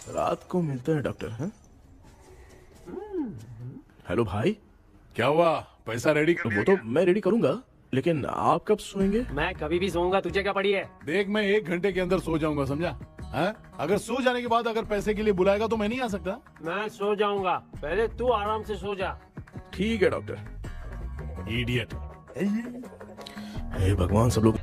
रात को मिलते हैं डॉक्टर। हैं? हेलो भाई, क्या हुआ? पैसा रेडी कर? वो तो मैं रेडी करूंगा, लेकिन आप कब सोएंगे? मैं कभी भी सोऊंगा, तुझे क्या पड़ी है? देख, मैं 1 घंटे के अंदर सो जाऊंगा, समझा? अगर सो जाने के बाद अगर पैसे के लिए बुलाएगा तो मैं नहीं आ सकता। मैं सो जाऊंगा, पहले तू आराम से सो जा। ठीक है डॉक्टर। इडियट। हे भगवान, सब लोग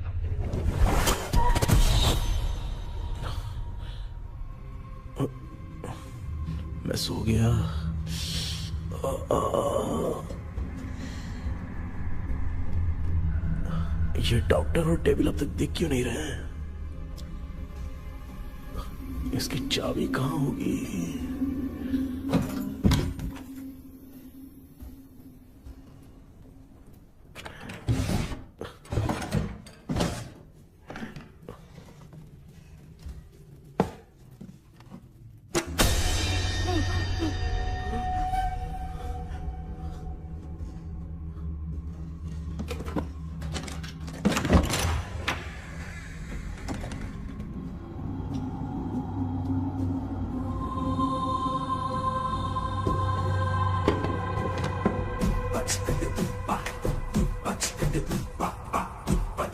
मैं सो गया। ये डॉक्टर और टेबल अब तक दिख क्यों नहीं रहे हैं? इसकी चाबी कहाँ होगी?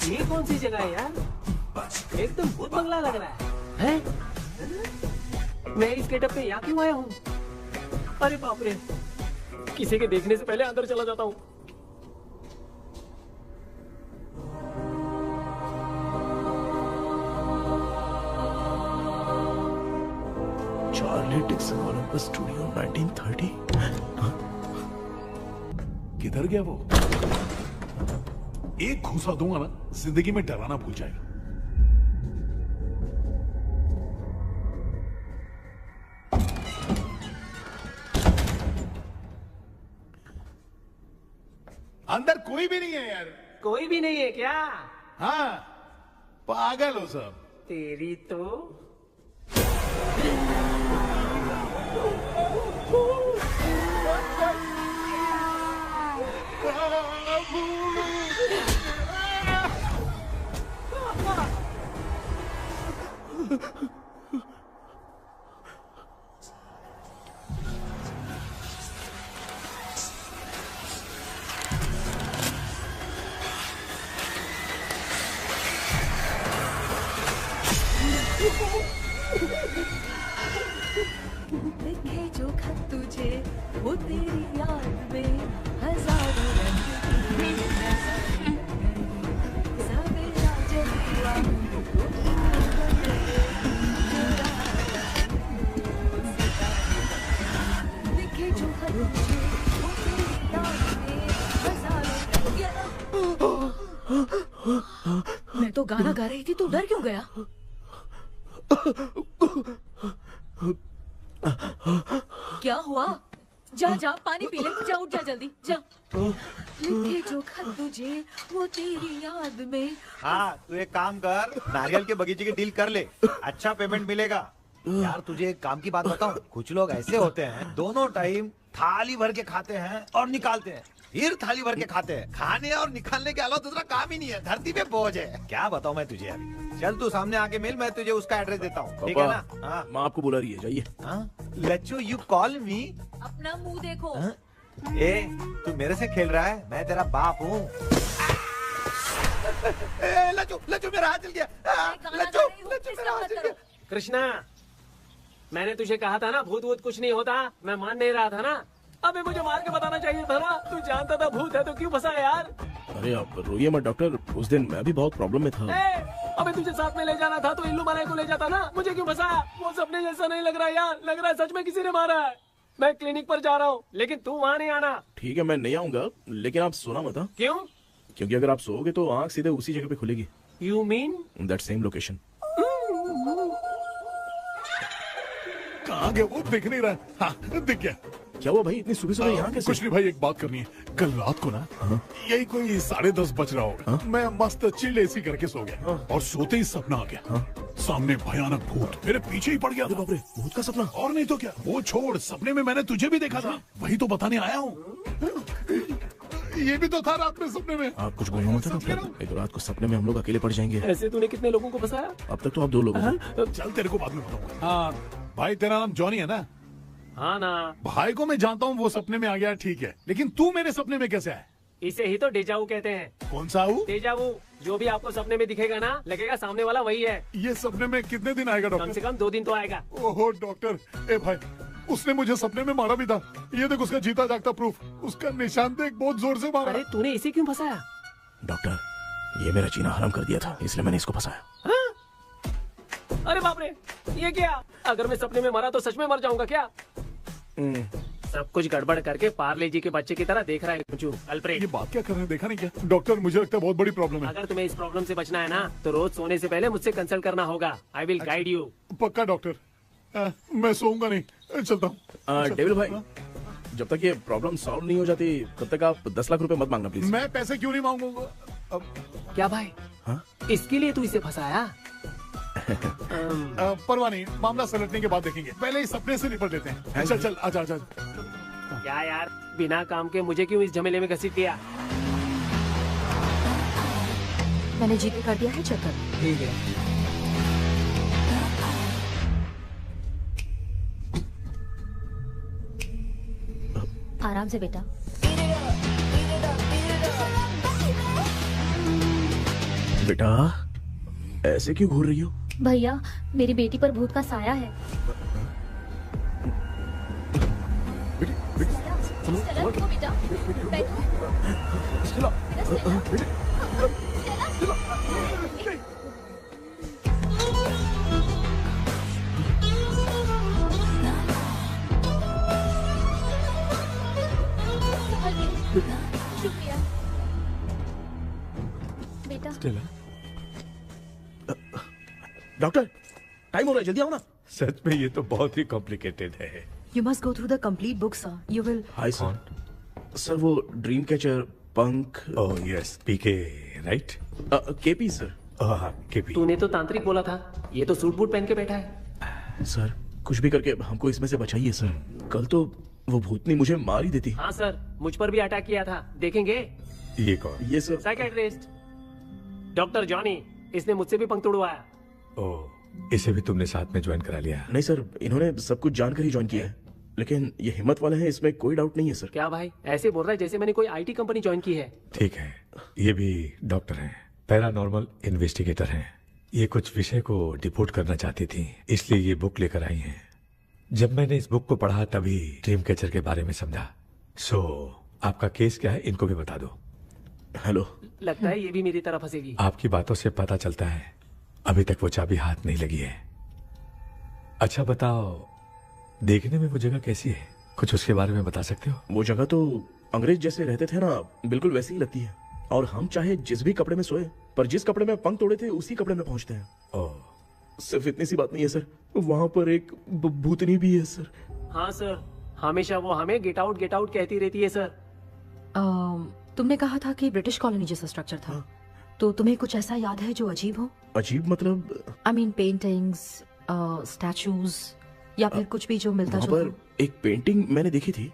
ये कौन सी जगह है यार? एकदम भूत बंगला लग रहा है। हैं? मैं इस गेटअप पे यहाँ क्यों आया हूँ? अरे बाप रे, किसी के देखने से पहले अंदर चला जाता हूँ। Charlie Dixon Olympus studio 1930। किधर गया वो? एक घूसा दूंगा ना, जिंदगी में डराना भूल जाएगा। अंदर कोई भी नहीं है यार। कोई भी नहीं है क्या? हाँ, पागल हो सब। तेरी तो लिखे जो खत तुझे वो तेरी याद में हजारों रंग की सवेरा जब हुआ लिखे जो खत तुझे वो तेरी याद में हजारों रंग। मैं तो गाना गा रही थी, तू डर क्यों गया? क्या हुआ? जा जा पानी पी ले, जा उठ जा जल्दी जा। लिखे जो खत तुझे वो तेरी याद में। हाँ तू एक काम कर, नारियल के बगीचे की डील कर ले, अच्छा पेमेंट मिलेगा। यार तुझे एक काम की बात बताऊं, कुछ लोग ऐसे होते हैं दोनों टाइम थाली भर के खाते हैं और निकालते हैं, फिर थाली भर के खाते हैं। खाने और निकालने के अलावा दूसरा काम ही नहीं है, धरती पे बोझ है। क्या बताऊं मैं तुझे अभी। चल तू सामने आके मिल, मैं तुझे उसका एड्रेस देता हूँ, ठीक है ना? हाँ माँ आपको बुला रही है, जाइए। लच्चू यू कॉल मी। अपना मुंह देखो। ए तू मेरे से खेल रहा है, मैं तेरा बाप हूँ। लच्चू लच्चू मेरा हाथ जल गया। लच्चू लच्चू मेरा हाथ जल गया। कृष्णा, मैंने तुझे कहा था ना भूत वूत कुछ नहीं होता, मैं मान नहीं रहा था ना। अबे मुझे मार के बताना चाहिए था ना, तू जानता था भूत है तो क्यों फंसा यार। अरे आप रोइए मत डॉक्टर, उस दिन मैं भी बहुत प्रॉब्लम में था। अबे तुझे साथ में ले जाना था तो इल्लू मनाई को ले जाता ना, मुझे क्यों फंसाया? वो सपने जैसा नहीं लग रहा यार, लग रहा है सच में किसी ने मारा है। मैं क्लिनिक पर जा रहा हूँ, लेकिन तू वहाँ नहीं आना। ठीक है मैं नहीं आऊंगा, लेकिन आप सोना मत। क्यों? क्योंकि अगर आप सोओगे तो आंख सीधे उसी जगह पे खुलेगी। You mean that same location. कहाँ गया वो, दिख नहीं रहा। हाँ दिख गया। क्या हुआ भाई, इतनी सुबह सुबह यहाँ कैसे? कुछ नहीं भाई, एक बात करनी है। कल रात को ना यही कोई 10:30 बज रहा होगा, मैं मस्त चिल एसी करके सो गया और सोते ही सपना आ गया। सामने भयानक भूत मेरे पीछे ही पड़ गया। बाप रे, भूत का सपना? और नहीं तो क्या, वो छोड़, सपने में मैंने तुझे भी देखा था, वही तो बताने आया हूँ। ये भी तो था रात में सपने में। आप कुछ बोलो मत डॉक्टर, एक रात को सपने में हम लोग अकेले पड़ जाएंगे। ऐसे तूने कितने लोगों को फंसाया? अब तक तो आप 2 लोग हैं। चल तेरे को बाद में बताऊंगा। हाँ भाई, तेरा नाम जॉनी है ना? हाँ ना। भाई को मैं जानता हूँ, वो सपने में आ गया, ठीक है, लेकिन तू मेरे सपने में कैसे आया? इसे ही तो डेजावू कहते हैं। कौन सा हूँ? डेजावू, जो भी आपको सपने में दिखेगा ना, लगेगा सामने वाला वही है। ये सपने में कितने दिन आएगा डॉक्टर? कम से कम 2 दिन तो आएगा। ओहो डॉक्टर, ए भाई उसने मुझे सपने में मारा भी था, ये देख उसका जीता जागता प्रूफ, उसका निशान देख, बहुत जोर से मारा। अरे तूने इसे क्यों फंसाया? डॉक्टर, ये मेरा जीना हराम कर दिया था, इसलिए मैंने इसको फंसाया। अरे बाप रे, ये क्या? अगर मैं सपने में मरा तो सच में मर जाऊंगा क्या? सब कुछ गड़बड़ करके पार्ले जी के बच्चे की तरह देख रहा है अल्फ्रेड। ये बात क्या कर रहे हैं, देखा नहीं क्या? डॉक्टर मुझे लगता है बहुत बड़ी प्रॉब्लम है। अगर तुम्हें इस प्रॉब्लम से बचना है ना, तो रोज सोने से पहले मुझसे कंसल्ट करना होगा। I will guide you. पक्का डॉक्टर, मैं सोऊंगा नहीं, चलता हूँ। डेविल भाई, जब तक ये प्रॉब्लम सॉल्व नहीं हो जाती तब तक आप 10 लाख रुपए मत मांगना प्लीज। मैं पैसे क्यों नहीं मांगूंगा? क्या भाई? हाँ? इसके लिए तू इसे फंसाया? परवाह नहीं, मामला सलटने के बाद देखेंगे, पहले इस सपने से निपट लेते हैं। चल चल, आजा आजा। क्या यार, बिना काम के मुझे क्यों इस झमेले में घसीट दिया? मैंने जीपे कर दिया है, चेक कर। ठीक है। आराम से बेटा। बेटा ऐसे क्यों घूर रही हो? भैया मेरी बेटी पर भूत का साया है। बेटा शुक्रिया बेटा। डॉक्टर टाइम हो रहा है, जल्दी आओ ना। सच में ये तो बहुत ही कॉम्प्लिकेटेड है। You must go through the complete book, sir. You will. Hi sir. Sir वो ड्रीम कैचर, पंख। ओह यस, पीके राइट? KP sir. हाँ केपी। तूने तो तांत्रिक बोला था, ये तो सूट बूट पहन के बैठा है। सर कुछ भी करके हमको इसमें से बचाइए सर, कल तो वो भूतनी मुझे मार ही देती। हाँ सर, मुझ पर भी अटैक किया था, देखेंगे? ये कौन? ये सर साइकियाट्रिस्ट डॉक्टर जॉनी, इसने मुझसे भी पंख तोड़वाया। ओह, इसे भी तुमने साथ में ज्वाइन करा लिया? नहीं सर, इन्होंने सब कुछ जानकर ही ज्वाइन किया है, लेकिन ये हिम्मत वाले हैं, इसमें कोई डाउट नहीं है सर। क्या भाई, ऐसे बोल रहा है जैसे मैंने कोई आईटी कंपनी ज्वाइन की है। ठीक है, ये भी डॉक्टर हैं, पैरानॉर्मल इन्वेस्टिगेटर हैं। ये कुछ विषय को डिपोर्ट करना चाहती थी, इसलिए ये बुक लेकर आई हैं। जब मैंने इस बुक को पढ़ा तभी ड्रीम कैचर के बारे में समझा। सो आपका केस क्या है, इनको भी बता दो। हेलो। लगता है ये भी मेरी तरह फंसेगी। आपकी बातों से पता चलता है अभी तक वो चाबी हाथ नहीं लगी है। अच्छा बताओ, देखने में वो जगह कैसी है, कुछ उसके बारे में बता सकते हो? वो जगह तो अंग्रेज जैसे रहते थे ना, बिल्कुल वैसी ही लगती है। और हम चाहे जिस भी कपड़े में सोए, पर जिस कपड़े में पंख तोड़े थे उसी कपड़े में पहुंचते हैं। ओह, सिर्फ इतनी सी बात नहीं है सर, वहाँ पर एक भूतनी भी है सर। हाँ सर, हमेशा वो हमें गेट आउट कहती रहती है सर। तुमने कहा था कि ब्रिटिश कॉलोनी जैसा स्ट्रक्चर था, तो तुम्हें कुछ ऐसा याद है जो अजीब हो? अजीब मतलब? आई मीन पेंटिंग्स, स्टैचूज या फिर कुछ भी जो मिलता वहाँ जुलता पर एक पेंटिंग मैंने देखी थी,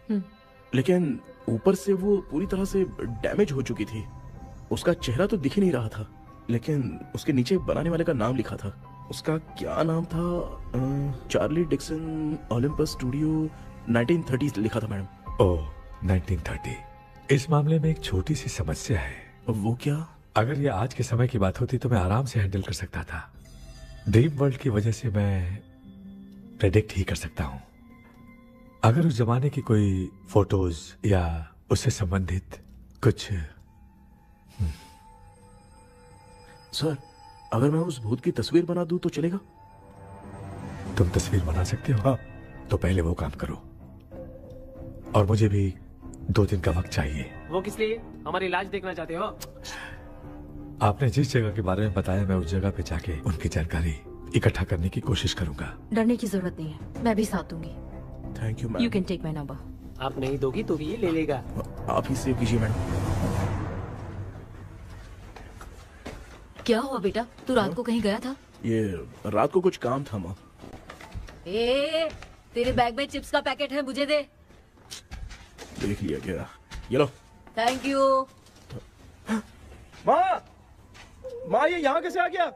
लेकिन ऊपर से वो पूरी तरह से डैमेज हो चुकी थी। उसका चेहरा तो दिख ही नहीं रहा था, लेकिन उसके नीचे बनाने वाले का नाम लिखा था। उसका क्या नाम था? चार्ली डिक्सन ओलंपस स्टूडियो 1930 लिखा था मैडम। ओह 1930। इस मामले में एक छोटी सी समस्या है। वो क्या? अगर ये आज के समय की बात होती तो मैं आराम से हैंडल कर सकता था। ड्रीम वर्ल्ड की वजह से मैं प्रेडिक्ट ही कर सकता हूँ। अगर उस जमाने की कोई फोटोज या उससे संबंधित कुछ। सर, अगर मैं उस भूत की तस्वीर बना दूं तो चलेगा? तुम तस्वीर बना सकते हो? हाँ। तो पहले वो काम करो, और मुझे भी 2 दिन का वक्त चाहिए। वो किस लिए? हमारी इलाज देखना चाहते हो? आपने जिस जगह के बारे में बताया, मैं उस जगह पे जाके उनकी जानकारी इकट्ठा करने की कोशिश करूंगा। डरने की जरूरत नहीं है, मैं भी साथ दूंगी। Thank you ma'am. You can take my number. आप नहीं दोगी तो भी ये ले लेगा। आप ही सेव कीजिए मैडम। क्या हुआ बेटा, तू रात को कहीं गया था? ये रात को कुछ काम था माँ। ए, तेरे बैग में चिप्स का पैकेट है, मुझे दे। देख लिया क्या? ये लो। Thank you. माँ ये यहाँ कैसे आ गया?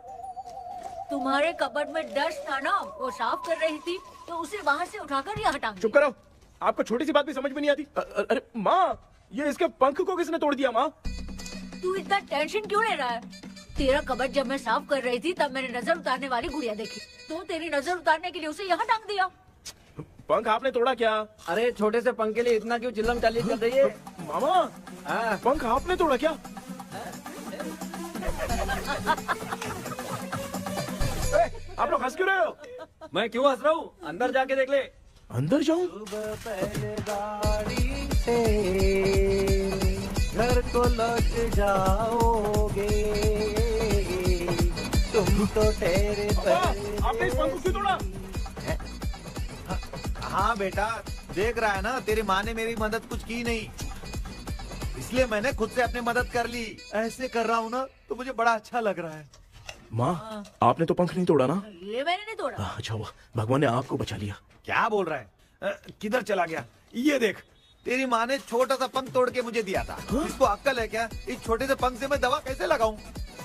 तुम्हारे कबर्ड में डस्ट था ना, वो साफ कर रही थी तो उसे वहाँ से उठाकर यहाँ टांग दिया। चुप करो, आपको छोटी सी बात भी समझ में नहीं आती। अरे माँ, ये इसके पंख को किसने तोड़ दिया? माँ तू इतना टेंशन क्यों ले रहा है? तेरा कबर्ड जब मैं साफ कर रही थी तब मैंने नजर उतारने वाली गुड़िया देखी, तो तेरी नजर उतारने के लिए उसे यहाँ टांग दिया। पंख आपने तोड़ा क्या? अरे छोटे से पंख के लिए इतना क्यों चिल्लम चाली कर रही है? मामा, पंख आपने तोड़ा क्या? आप लोग हंस क्यों रहे हो? मैं क्यों हंस रहा हूँ? अंदर जाके देख ले। अंदर जाऊं? घर को लौट जाओगे तुम तो ठहरे। आपने इस पंख को क्यों तोड़ा? हाँ बेटा, देख रहा है ना, तेरी माँ ने मेरी मदद कुछ की नहीं, इसलिए मैंने खुद से अपनी मदद कर ली। ऐसे कर रहा हूँ ना तो मुझे बड़ा अच्छा लग रहा है। माँ, आपने तो पंख नहीं तोड़ा ना? ये मैंने नहीं तोड़ा। अच्छा हुआ, भगवान ने आपको बचा लिया। क्या बोल रहा है? किधर चला गया? ये देख, तेरी माँ ने छोटा सा पंख तोड़ के मुझे दिया था। इसको अक्ल है क्या? इस छोटे से पंख से मैं दवा कैसे लगाऊं?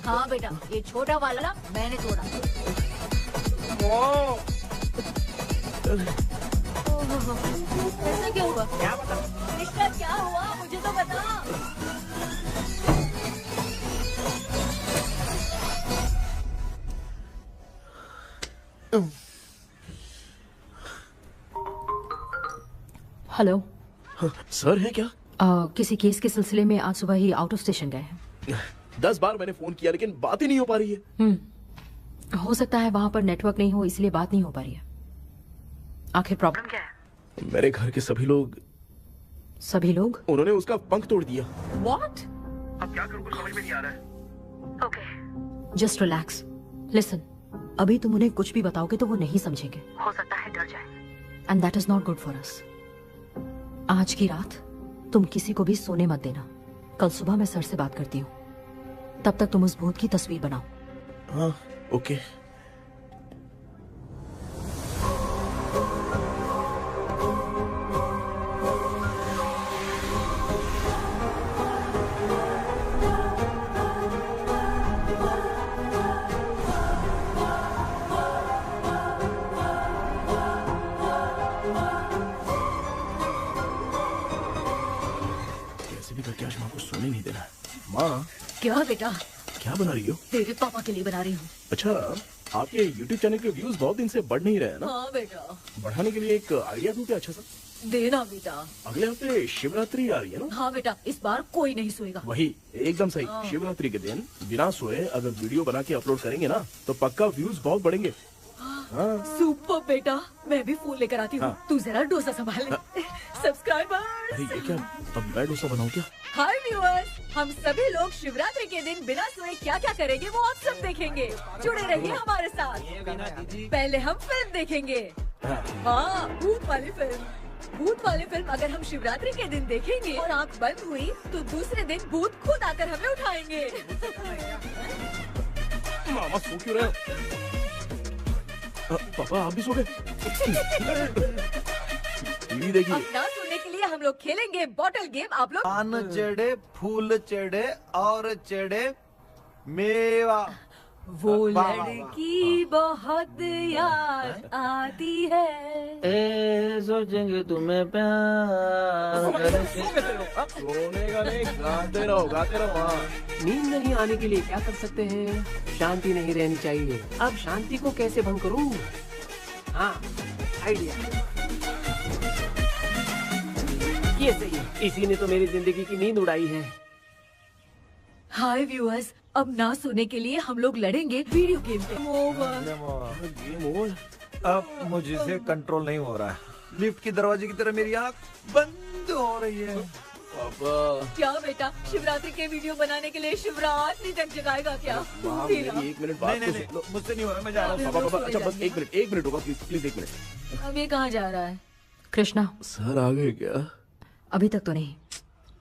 हाँ बेटा, ये छोटा वाला मैंने तोड़ा। ऐसा क्या हुआ? क्या बता? रिश्ता क्या हुआ, मुझे तो बता। हेलो सर, है क्या? किसी केस के सिलसिले में आज सुबह ही आउट ऑफ स्टेशन गए हैं। 10 बार मैंने फोन किया लेकिन बात ही नहीं हो पा रही है। हो सकता है वहाँ पर नेटवर्क नहीं हो, इसलिए बात नहीं हो पा रही है। आखिर प्रॉब्लम क्या है? मेरे घर के सभी लोग उन्होंने उसका पंख तोड़ दिया। What? अब क्या करूँ, कुछ समझ में नहीं आ रहा है। Okay. Just relax. Listen. अभी तुम उन्हें कुछ भी बताओगे तो वो नहीं समझेंगे। हो सकता है डर जाए। And that is not good for us. आज की रात तुम किसी को भी सोने मत देना। कल सुबह मैं सर से बात करती हूँ। तब तक तुम उस भूत की तस्वीर बनाओ। हाँ, ओके। करके आज माँ को सोने नहीं देना। माँ, क्या बेटा? क्या बना रही हो? तेरे पापा के लिए बना रही हूँ। अच्छा, आपके YouTube चैनल के व्यूज बहुत दिन से बढ़ नहीं रहे हैं ना? हाँ बेटा। बढ़ाने के लिए एक आइडिया दूं क्या अच्छा सा? देना बेटा। अगले हफ्ते शिवरात्रि आ रही है ना? हाँ बेटा, इस बार कोई नहीं सोएगा। वही, एकदम सही। हाँ। शिवरात्रि के दिन बिना सोए अगर वीडियो बना के अपलोड करेंगे ना तो पक्का व्यूज बहुत बढ़ेंगे। हाँ। सुपर बेटा, मैं भी फोन लेकर आती हूँ। हाँ। तू जरा डोसा संभाल ले। सब्सक्राइबर्स। अरे ये क्या, अब मैं डोसा बनाऊं क्या? हाय व्यूअर्स, हम सभी लोग शिवरात्रि के दिन बिना सोए क्या क्या करेंगे वो आप सब देखेंगे। जुड़े रहिए हमारे साथ। पहले हम फिल्म देखेंगे। हाँ, भूत वाली फिल्म। भूत वाली फिल्म अगर हम शिवरात्रि के दिन देखेंगे और आँख बंद हुई तो दूसरे दिन भूत खुद आकर हमें उठाएंगे। मामा सो क्यों रहे हो? पापा आप भी सो गए? टीवी देखिए। अब ना सोने के लिए हम लोग खेलेंगे बॉटल गेम। आप लोग पान चढ़े, फूल चढ़े और चढ़े मेवा। वो लड़की बहुत याद आती है। सोचेंगे तुम्हें प्यार। सोने का नहीं, गाते रहो हाँ। नींद नहीं आने के लिए क्या कर सकते हैं? शांति नहीं रहनी चाहिए। अब शांति को कैसे भंग करूं? हाँ, आइडिया। ये सही है। इसी ने तो मेरी जिंदगी की नींद उड़ाई है। हाय व्यूअर्स, अब ना सोने के लिए हम लोग लड़ेंगे वीडियो गेम पे। अब मुझसे कंट्रोल नहीं हो रहा है। लिफ्ट की दरवाजे की तरह मेरी आँख बंद हो रही है। क्या बेटा, शिवरात्रि के वीडियो बनाने के लिए शिवरात्रि तक जगाएगा क्या? एक मिनट बात तो सुन लो। मुझसे नहीं हो रहा, मैं जा रहा हूँ। पापा अच्छा बस एक मिनट होगा प्लीज 1 मिनट। अब ये कहाँ जा रहा है? कृष्णा, सर आ गए क्या? अभी तक तो नहीं।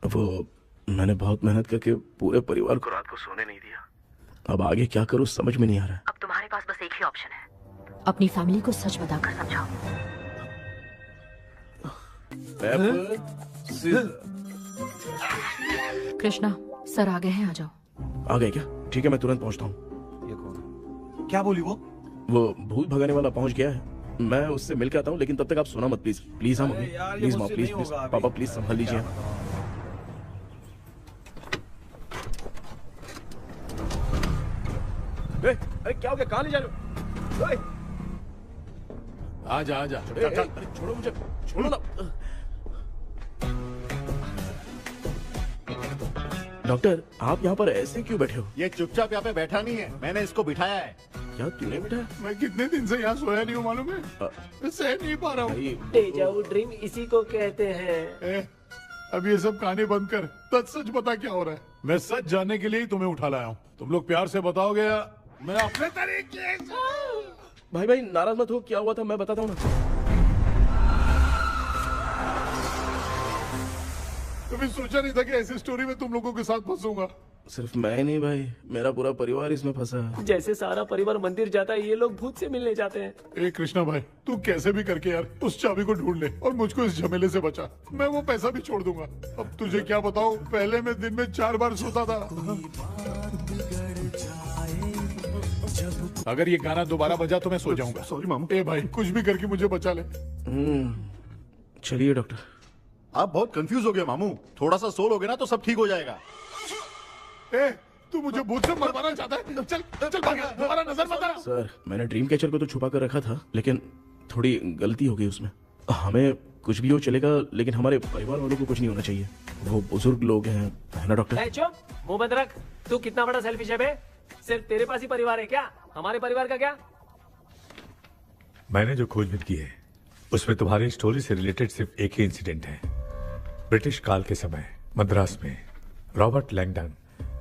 वो मैंने बहुत मेहनत करके पूरे परिवार को रात को सोने नहीं दिया। अब आगे क्या करूँ समझ में नहीं आ रहा। अब तुम्हारे पास बस एक ही ऑप्शन है। अपनी फैमिली को सच बताकर समझाओ। कृष्णा, सर आ गए हैं, आ जाओ। आ गए क्या? ठीक है, मैं तुरंत पहुंचता हूँ। ये कौन? क्या बोली वो? वो भूत भगाने वाला पहुंच गया है। मैं उससे मिल के आता हूँ, लेकिन तब तक आप सोना मत प्लीज। प्लीज हाँ मम्मी, प्लीज माँ, प्लीज पापा, प्लीज संभाल लीजिए। अरे क्या हो गया? कहाँ ले जा रहे हो? आजा आजा। अरे छोड़ो मुझे, छोड़ो ना। डॉक्टर, आप यहाँ पर ऐसे क्यों बैठे हो? ये चुपचाप यहाँ पे बैठा नहीं है, मैंने इसको बिठाया है। क्या तूने बिठाया? मैं कितने दिन से यहाँ सोया नहीं हूँ मालूम है? मैं सह नहीं पा रहा हूँ। डेजा वू ड्रीम इसी को कहते हैं। अब ये सब कहानी बंद कर। सच बता क्या हो रहा है? मैं सच जानने के लिए ही तुम्हें उठा लाया हूँ। तुम लोग प्यार से बताओगे या मैं अपने तरीके से? भाई नाराज मत हो, क्या हुआ था मैं बताता हूँ ना। कभी सोचा नहीं था कि ऐसी स्टोरी में तुम लोगों के साथ फंसूंगा। सिर्फ मैं नहीं भाई, मेरा पूरा परिवार इसमें फंसा है। जैसे सारा परिवार मंदिर जाता है, ये लोग भूत से मिलने जाते हैं। ए कृष्णा भाई, तू कैसे भी करके यार उस चाबी को ढूंढ ले और मुझको इस झमेले से बचा। मैं वो पैसा भी छोड़ दूंगा। अब तुझे क्या बताऊं, पहले मैं दिन में 4 बार सोता था। अगर ये गाना दोबारा बजा तो मैं सो जाऊंगा। सॉरी मामू। ए भाई, कुछ भी करके मुझे बचा ले। चलिए डॉक्टर। आप बहुत कंफ्यूज हो गए मामू, थोड़ा सा सो लोगे ना तो सब ठीक हो जाएगा। ए, तू मुझे भूत से मरवाना चाहता है? चल चल भाग, दोबारा नजर मत आना। सर, मैंने ड्रीम कैचर को तो छुपा कर रखा था, लेकिन थोड़ी गलती हो गई उसमें। हमें कुछ भी हो चलेगा, लेकिन हमारे परिवार वालों को कुछ नहीं होना चाहिए। वो बुजुर्ग लोग हैं, है ना डॉक्टर? चुप, मुंह बंद रख। तू कितना बड़ा सेल्फिश है बे? सिर्फ तेरे पास ही परिवार है क्या? हमारे परिवार का क्या? मैंने जो खोजबीन की है उसमें तुम्हारी स्टोरी से रिलेटेड सिर्फ एक ही इंसिडेंट है। ब्रिटिश काल के समय मद्रास में रॉबर्ट लैंगडन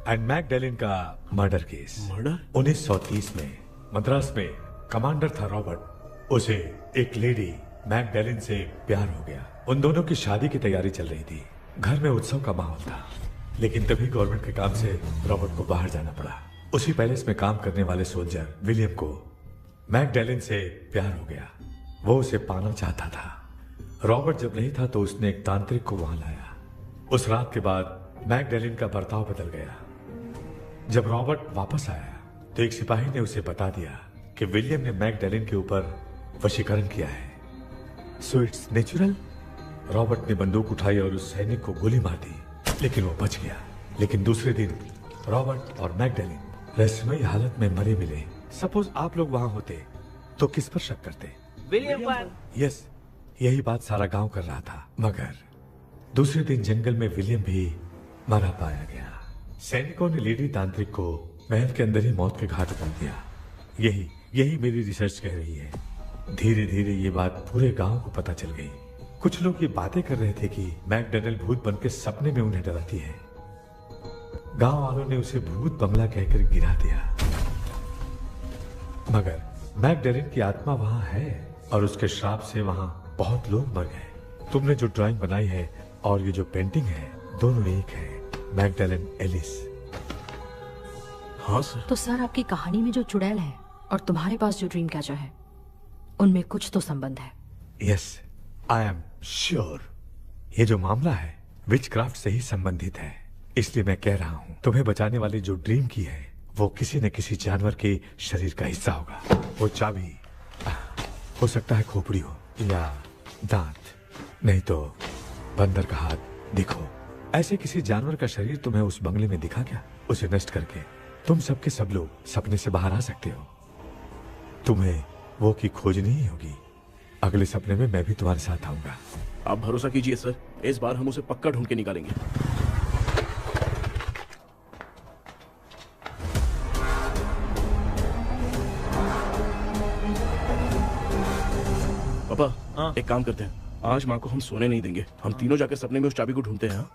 एंड मैकडैलिन का मर्डर केस। मर्डर? 1930 में मद्रास में कमांडर था रॉबर्ट। उसे एक लेडी मैकडैलिन से प्यार हो गया। उन दोनों की शादी की तैयारी चल रही थी। घर में उत्सव का माहौल था, लेकिन तभी गवर्नमेंट के काम से रॉबर्ट को बाहर जाना पड़ा। उसी पैलेस में काम करने वाले सोल्जर विलियम को मैकडैलिन से प्यार हो गया। वो उसे पाना चाहता था। रॉबर्ट जब नहीं था तो उसने एक तांत्रिक को वहां लाया। उस रात के बाद मैकडैलिन का बर्ताव बदल गया। जब रॉबर्ट वापस आया तो एक सिपाही ने उसे बता दिया कि विलियम ने मैकडैलिन के ऊपर वशीकरण किया है। So it's natural. रॉबर्ट ने बंदूक उठाई और उस सैनिक को गोली मार दी, लेकिन वो बच गया। लेकिन दूसरे दिन रॉबर्ट और मैकडैलिन रहस्यमयी हालत में मरे मिले। सपोज आप लोग वहां होते तो किस पर शक करते? विलियम पर। यस, यही बात सारा गांव कर रहा था। मगर दूसरे दिन जंगल में विलियम भी मरा पाया गया। सैनिकों ने लेडी तांत्रिक को महल के अंदर ही मौत के घाट उतार दिया। यही मेरी रिसर्च कह रही है। धीरे धीरे ये बात पूरे गांव को पता चल गई। कुछ लोग ये बातें कर रहे थे कि मैकडैलिन भूत बनकर सपने में उन्हें डराती है। गांव वालों ने उसे भूत बंगला कहकर गिरा दिया। मगर मैकडैलिन की आत्मा वहां है और उसके श्राप से वहां बहुत लोग मर गए। तुमने जो ड्राइंग बनाई है और ये जो पेंटिंग है दोनों एक है, मैगडेलन एलिस। हाँ सर। तो सर आपकी कहानी में जो चुड़ैल है और तुम्हारे पास जो ड्रीम कैचर है उनमें कुछ तो संबंध है। Yes, I am sure. ये जो मामला है विचक्राफ्ट से ही संबंधित है, इसलिए मैं कह रहा हूँ तुम्हें बचाने वाली जो ड्रीम की है वो किसी न किसी जानवर के शरीर का हिस्सा होगा। वो चाबी हो सकता है खोपड़ी हो या दांत, नहीं तो बंदर का हाथ। देखो, ऐसे किसी जानवर का शरीर तुम्हें उस बंगले में दिखा क्या? उसे नष्ट करके तुम सबके सब लोग सपने से बाहर आ सकते हो। तुम्हें वो की खोजनी ही होगी। अगले सपने में मैं भी तुम्हारे साथ आऊंगा। आप भरोसा कीजिए सर, इस बार हम उसे पक्का ढूंढ के निकालेंगे। पापा, एक काम करते हैं, आज माँ को हम सोने नहीं देंगे। हम तीनों जाकर सपने में उस चाबी को ढूंढते हैं।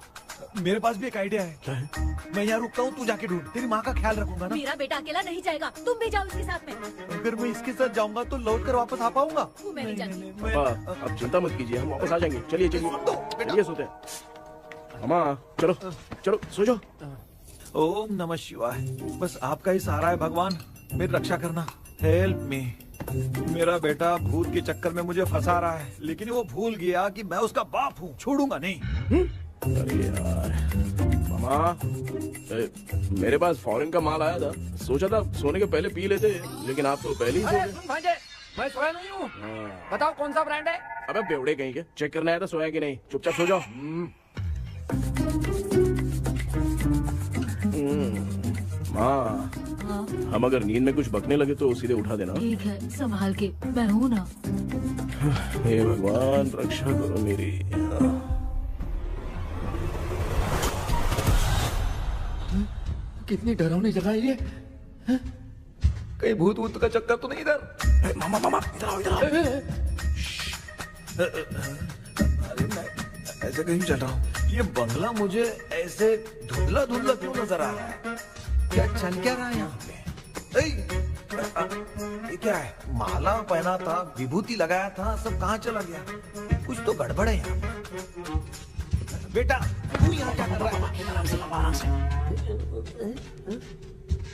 मेरे पास भी एक आइडिया है। क्या है? मैं यहाँ रुकता हूँ, तू जाके ढूंढ। तेरी माँ का ख्याल रखूंगा ना। मेरा बेटा अकेला नहीं जाएगा, तुम भी जाओ इसके साथ में। अगर मैं इसके साथ जाऊंगा तो लौट कर वापस आ पाऊंगा? वो मैं नहीं जानती। पापा, अब चिंता मत कीजिए, हम वापस आ जाएंगे। चलिए चलिए चलिए, सोते हैं। अम्मा चलो चलो सो जाओ। ओम नमः शिवाय। बस आपका ही सहारा है भगवान, मेरी रक्षा करना। Help me. मेरा बेटा भूत के चक्कर में मुझे फंसा रहा है, लेकिन वो भूल गया कि मैं उसका बाप हूँ। छोड़ूंगा नहीं। अरे यार मामा, मेरे पास फॉरेन का माल आया था, सोचा था सोने के पहले पी लेते, लेकिन आप तो पहले ही सो गए। भांजे, मैं सोया नहीं हूँ। बताओ कौन सा ब्रांड है? अबे बेवड़े कहीं के, चेक करना है तो सोया कि नहीं। चुपचाप सो जाओ। माँ, हम अगर नींद में कुछ बकने लगे तो सीधे उठा देना। ठीक है, संभाल के, मैं हूँ ना। हे भगवान, रक्षा करो मेरी। कितनी डरावनी जगह है ये। कहीं भूत भूत का चक्कर तो नहीं इधर? मामा मामा, इधर आओ इधर आओ। अरे मैं ऐसे कहीं चल रहा हूँ। ये बंगला मुझे ऐसे धुंधला धुंधला क्यों नजर आ रहा है? क्या चल क्या रहा है यहाँ पे? ये क्या है? माला पहना था, विभूति लगाया था, सब कहाँ चला गया? कुछ तो गड़बड़ है यहाँ पे। बेटा तू यहाँ क्या कर रहा है? आराम से।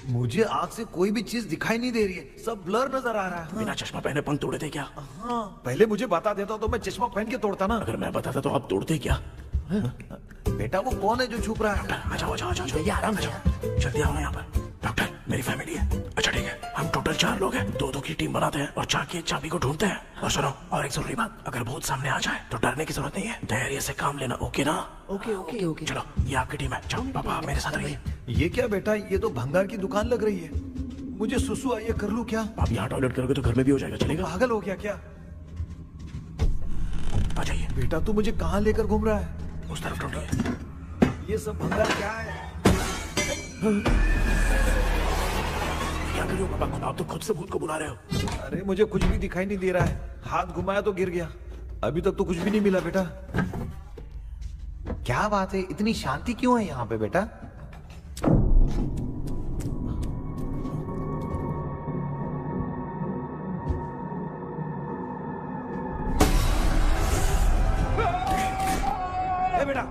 मुझे आँख से कोई भी चीज दिखाई नहीं दे रही है, सब ब्लर नजर आ रहा है। बिना चश्मा पहने पंख तोड़े थे क्या? हाँ, पहले मुझे बता देता तो मैं चश्मा पहन के तोड़ता ना। अगर मैं बताता तो आप तोड़ते क्या? बेटा वो कौन है जो छुप रहा है? आ जाओ जाओ जाओ, ये आराम से जल्दी आओ यहाँ पर। डॉक्टर, मेरी फैमिली है। अच्छा ठीक है, हम टोटल 4 लोग हैं, 2-2 की टीम बनाते हैं और जाके चाबी को ढूंढते हैं। और सुनो, और एक जरूरी बात, अगर भूत सामने आ जाए तो डरने की जरूरत नहीं है, धैर्य से काम लेना। ओके ना? Okay okay okay. चलो, ये आपकी टीम है। जाओ पापा, मेरे साथ रहिए। ये क्या बेटा, ये तो भंगार की दुकान लग रही है। मुझे सुसु आई है, कर लूं क्या? आप यहाँ टॉयलेट करोगे तो घर में भी हो जाएगा, चलेगा? पागल हो गया क्या? आ जाइए। बेटा तू मुझे कहाँ लेकर घूम रहा है? उस तरफ ढूंढिए। ये सब भंगार क्या है? क्या कर रहे हो पापा? आप तो खुद से भूत को बुला रहे हो। अरे मुझे कुछ भी दिखाई नहीं दे रहा है, हाथ घुमाया तो गिर गया। अभी तक तो कुछ भी नहीं मिला बेटा। क्या बात है, इतनी शांति क्यों है यहाँ पे बेटा? बेटा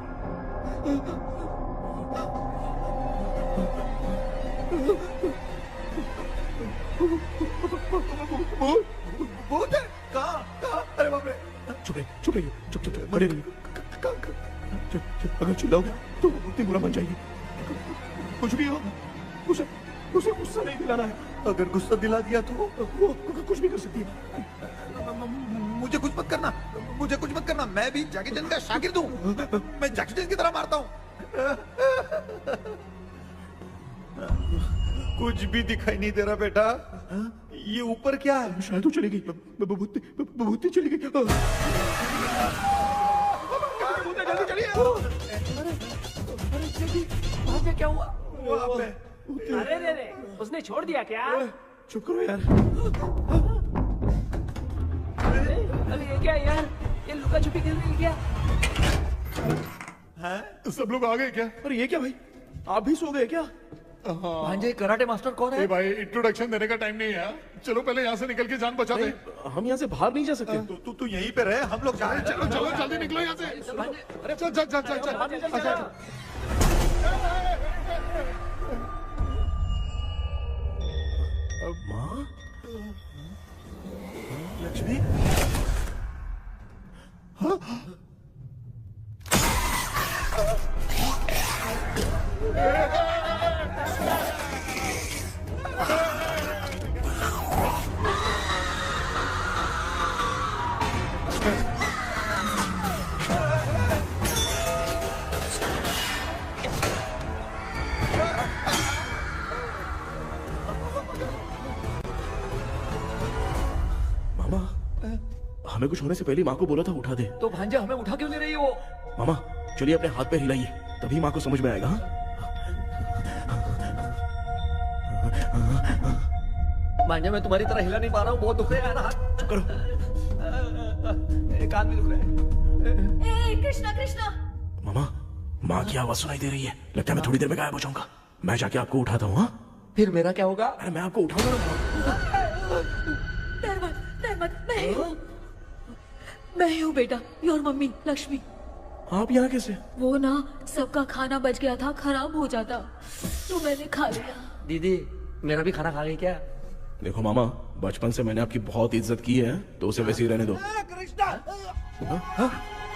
भूत है? कहाँ? अरे बाप रे! चुप रहिए, चुप रहिए, चुप चुप खड़े रहिए। अगर चिल्लाओगे तो इतनी बुरा बन जाएगी। कुछ भी हो, उसे गुस्सा नहीं दिलाना है। अगर गुस्सा दिला दिया तो वो कुछ भी कर सकती है। मुझे कुछ मत करना, मुझे कुछ मत करना। मैं भी जैकी चैन का शागिर्द हूँ। मैं जैकी चैन की तरह मारता हूँ। कुछ भी दिखाई नहीं दे रहा बेटा। ये ऊपर क्या है? शायद वो चली गई, भूती चली गई। जल्दी चलिए। भाग्य क्या हुआ? अरे रे रे, उसने छोड़ दिया क्या? चुप करो यार। अरे ये क्या यार, ये लुका छुपी खेल रही है क्या? हैं? सब लोग आ गए क्या? अरे ये क्या भाई, आप भी सो गए क्या? भांजे कराटे मास्टर कौन है? ए भाई इंट्रोडक्शन देने का टाइम नहीं है। चलो पहले यहाँ से निकल के जान बचा दे। हम यहाँ से बाहर नहीं जा सकते। तू यहीं पे रहे, हम लोग जा रहे हैं। चलो चलो जल्दी निकलो यहाँ से। चल चल चल चल चल। माँ? लक्ष्मी? हमें कुछ होने से पहले माँ को बोला था उठा दे। तो भांजे हमें उठा क्यों ले रही हो? मामा चलिए अपने हाथ पे हिलाइए, तभी माँ को समझ में आएगा। भांजे मैं तुम्हारी तरह हिला नहीं पा रहा हूँ, बहुत दुख रहा है ना हाथ। चुप करो। एक हाथ भी दुख रहा है। ए कृष्णा कृष्णा। मामा माँ की आवाज सुनाई दे रही है, लगता है मैं थोड़ी देर में गायब हो जाऊंगा। मैं जाके आपको उठाता हूँ। फिर मेरा क्या होगा? अरे मैं आपको उठाऊंगा। डर मत, मैं हूँ बेटा, योर मम्मी लक्ष्मी। आप यहाँ कैसे? वो ना सबका खाना बच गया था, खराब हो जाता तो मैंने खा लिया। दीदी मेरा भी खाना खा गई क्या? देखो मामा, बचपन से मैंने आपकी बहुत इज्जत की है, तो उसे वैसे ही रहने दो।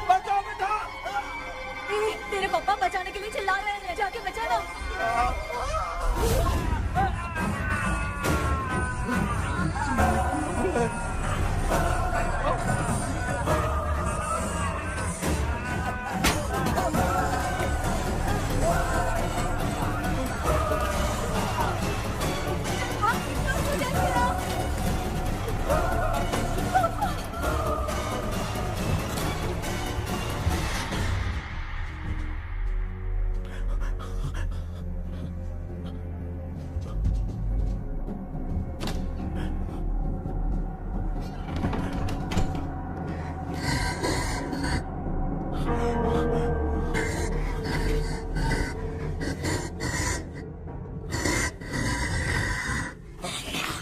बचाओ बेटा। तेरे पापा बचाने के लिए चिल्ला रहे हैं, जाके बचा लो।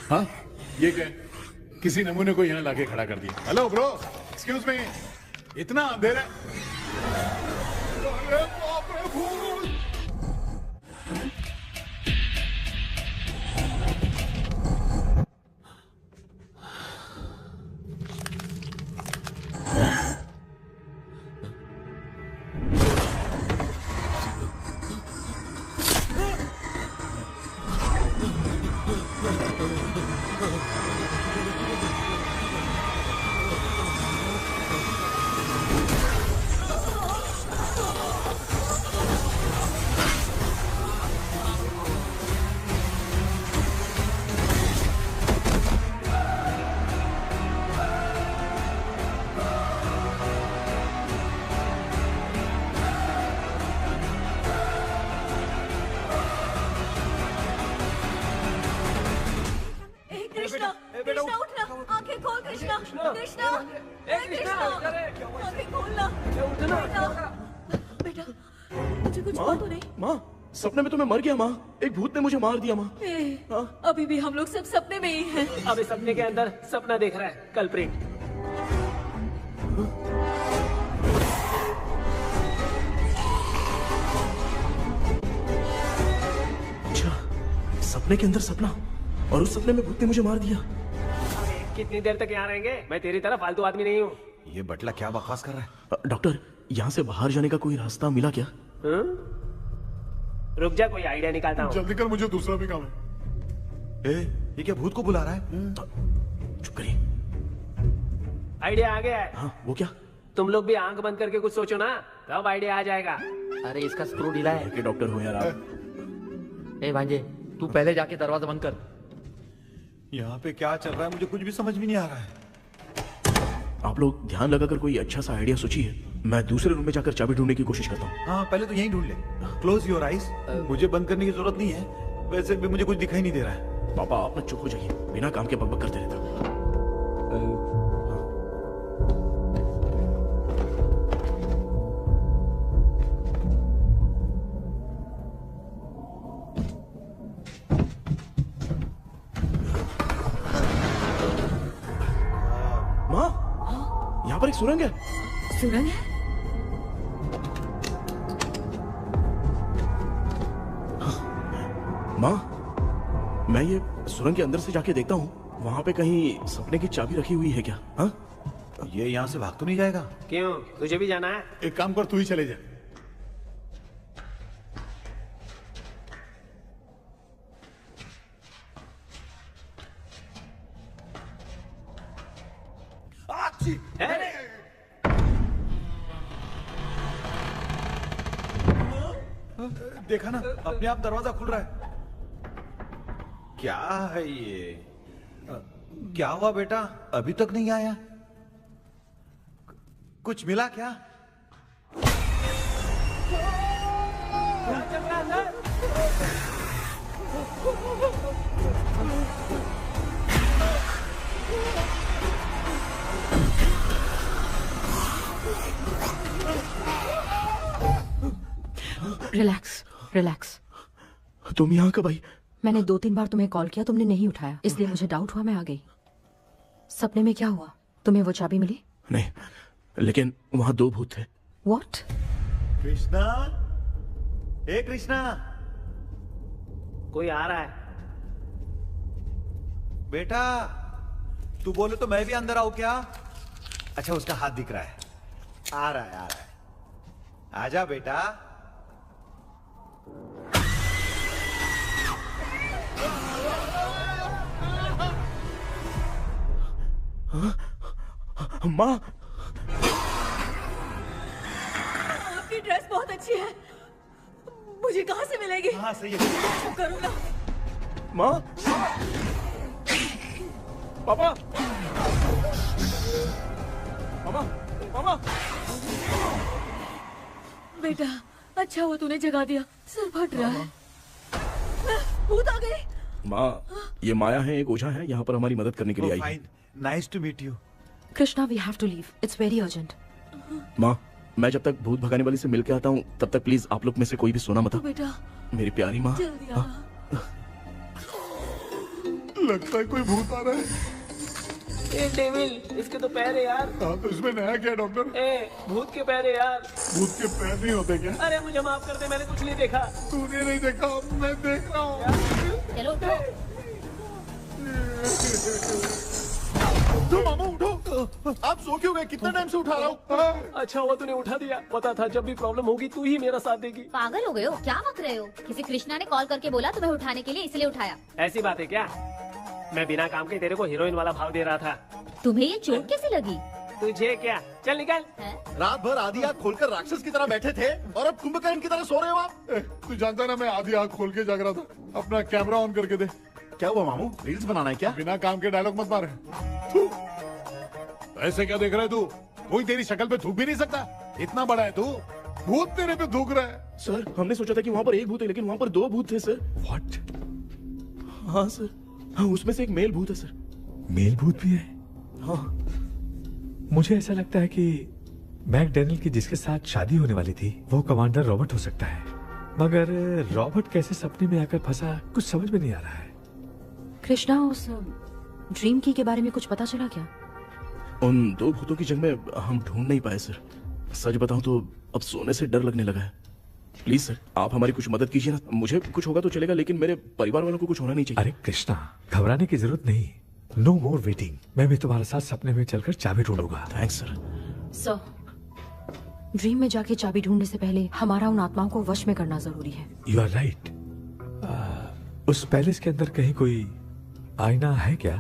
हाँ ये क्या? किसी नमूने को यहाँ लाके खड़ा कर दिया। हेलो ब्रो, एक्सक्यूज मी, इतना अंधेरा। अरे बाप रे भूत। कृष्णा उठना, आंखें खोल कृष्णा, कृष्णा, आंखें खोलना। बेटा मुझे कुछ हुआ तो नहीं? माँ सपने में तो मैं मर गया माँ, एक भूत ने मुझे मार दिया माँ। अभी भी हम लोग सब सपने में ही हैं। अभी सपने के अंदर सपना देख रहा है कल्प्रिट। अच्छा सपने के अंदर सपना, और उस सपने में भूत ने मुझे मार दिया। कितनी देर तक यहाँ रहेंगे? मैं तेरी तरह फालतू आदमी नहीं हूँ। ये बटला क्या बकवास कर रहा है? डॉक्टर यहाँ से बाहर जाने का कोई रास्ता मिला क्या? रुक जा, कोई आइडिया निकालता हूँ। जल्दी कर, मुझे दूसरा भी काम है। ये क्या भूत को बुला रहा है? चुप करिए। आइडिया आ गया है। हाँ वो क्या? तुम लोग भी आंख बंद करके कुछ सोचो ना, तब आइडिया आ जाएगा। अरे इसका स्क्रू ढीला है। कि डॉक्टर हो यार आप। ए भांजे तू पहले जाके दरवाजा बंद कर। यहाँ पे क्या चल रहा है मुझे कुछ भी समझ में नहीं आ रहा है। आप लोग ध्यान लगाकर कोई अच्छा सा आइडिया सोचिए, मैं दूसरे रूम में जाकर चाबी ढूंढने की कोशिश करता हूँ। हाँ पहले तो यहीं ढूंढ ले। Close your eyes. मुझे बंद करने की जरूरत नहीं है, वैसे भी मुझे कुछ दिखाई नहीं दे रहा है। पापा आप ना चुप हो जाइए, बिना काम के बकबक करते रहते हो। पर एक सुरंग है। सुरंग है? माँ, मैं ये सुरंग के अंदर से जाके देखता हूँ, वहाँ पे कहीं सपने की चाबी रखी हुई है क्या? हाँ? ये यहाँ से भाग तो नहीं जाएगा? क्यों, तुझे भी जाना है? एक काम कर, तू ही चले जा। देखा ना, अपने आप दरवाजा खुल रहा है। क्या है ये? क्या हुआ बेटा, अभी तक नहीं आया? कुछ मिला क्या? Relax relax. तुम यहाँ कब आई? मैंने 2-3 बार तुम्हें कॉल किया, तुमने नहीं उठाया, इसलिए मुझे डाउट हुआ, मैं आ गई। सपने में क्या हुआ? तुम्हें वो चाबी मिली? नहीं, लेकिन वहाँ 2 भूत थे। What? कृष्णा, हे कृष्णा, कोई आ रहा है। बेटा तू बोले तो मैं भी अंदर आऊं क्या? अच्छा, उसका हाथ दिख रहा है, आ रहा है, आ रहा है। आजा बेटा। माँ, आपकी ड्रेस बहुत अच्छी है, मुझे कहाँ से मिलेगी? हाँ सही है। करूँ ना? माँ, पापा, मामा, मामा। बेटा अच्छा हुआ तूने जगा दिया, सर फट रहा है। भूत आ गई। माँ, ये माया है, एक ओझा है, यहाँ पर हमारी मदद करने के लिए आई है। Nice to meet you. Krishna, we have to leave, it's very urgent. माँ, मैं जब तक भूत भगाने वाली से मिल के आता हूँ, तब तक प्लीज आप लोग में से कोई भी सोना मत। बेटा मेरी प्यारी माँ। जल्दी आना। लगता है कोई भूत आ रहा है। ए डेविल, इसके तो पैर है यार। हाँ, तो इसमें नया क्या डॉक्टर? ए, भूत के पैर है यार। भूत के पैर नहीं होते क्या? अरे मुझे माफ कर दे, मैंने कुछ नहीं देखा। तूने नहीं देखा, मैं देख रहा हूँ। चलो उठो। तो मामा उठो, आप सो क्यों गए? कितना टाइम से उठा रहा हूँ। अच्छा हुआ तूने उठा दिया, पता था जब भी प्रॉब्लम होगी तू ही मेरा साथ देगी। पागल हो गए हो क्या? बक रहे हो? किसी कृष्णा ने कॉल करके बोला तुम्हें उठाने के लिए, इसलिए उठाया। ऐसी बात है क्या? मैं बिना काम के तेरे को हीरोइन वाला भाव दे रहा था। तुम्हें ये चोट कैसे लगी? तुझे क्या, चल निकल। रात भर आधी आँख खोलकर राक्षस की तरह बैठे थे और अब कुंभकर्ण की तरह सो रहे हो आप। तू जानता है ना, मैं आधी आँख खोल के जाग रहा था। अपना कैमरा ऑन करके दे। क्या हुआ मामू, रील्स बनाना है क्या? बिना काम के डायलॉग मत मार। ऐसे क्या देख रहा है तू? कोई तेरी शक्ल पे थूक भी नहीं सकता, इतना बड़ा है तू। भूत तेरे पे थूक रहा है। सर, हमने सोचा था कि वहाँ पर एक भूत है, लेकिन वहाँ पर 2 भूत थे सर। व्हाट? हाँ सर, हाँ, उसमें से एक मेल भूत है सर। मेल भूत भी है? हाँ। मुझे ऐसा लगता है कि मैकडैनियल की जिसके साथ शादी होने वाली थी वो कमांडर रॉबर्ट हो सकता है, मगर रॉबर्ट कैसे सपने में आकर फंसा, कुछ समझ में नहीं आ रहा है। कृष्णा, उस ड्रीम की के बारे में कुछ पता चला क्या? उन 2 भूतों की जंग में हम ढूंढ नहीं पाए सर। सच बताऊं तो अब सोने से डर लगने लगा है। प्लीज सर, आप हमारी कुछ मदद कीजिए ना। मुझे कुछ होगा तो चलेगा, लेकिन मेरे परिवार वालों को कुछ होना नहीं चाहिए। अरे कृष्णा, घबराने की जरूरत नहीं, नो मोर वेटिंग। मैं भी तुम्हारे साथ सपने में चलकर चाबी ढूंढूंगा। Thanks sir. सर, ड्रीम में जाके चाबी ढूंढने से पहले हमारा उन आत्माओं को वश में करना जरूरी है। You are right. उस पैलेस के अंदर कहीं कोई आईना है क्या?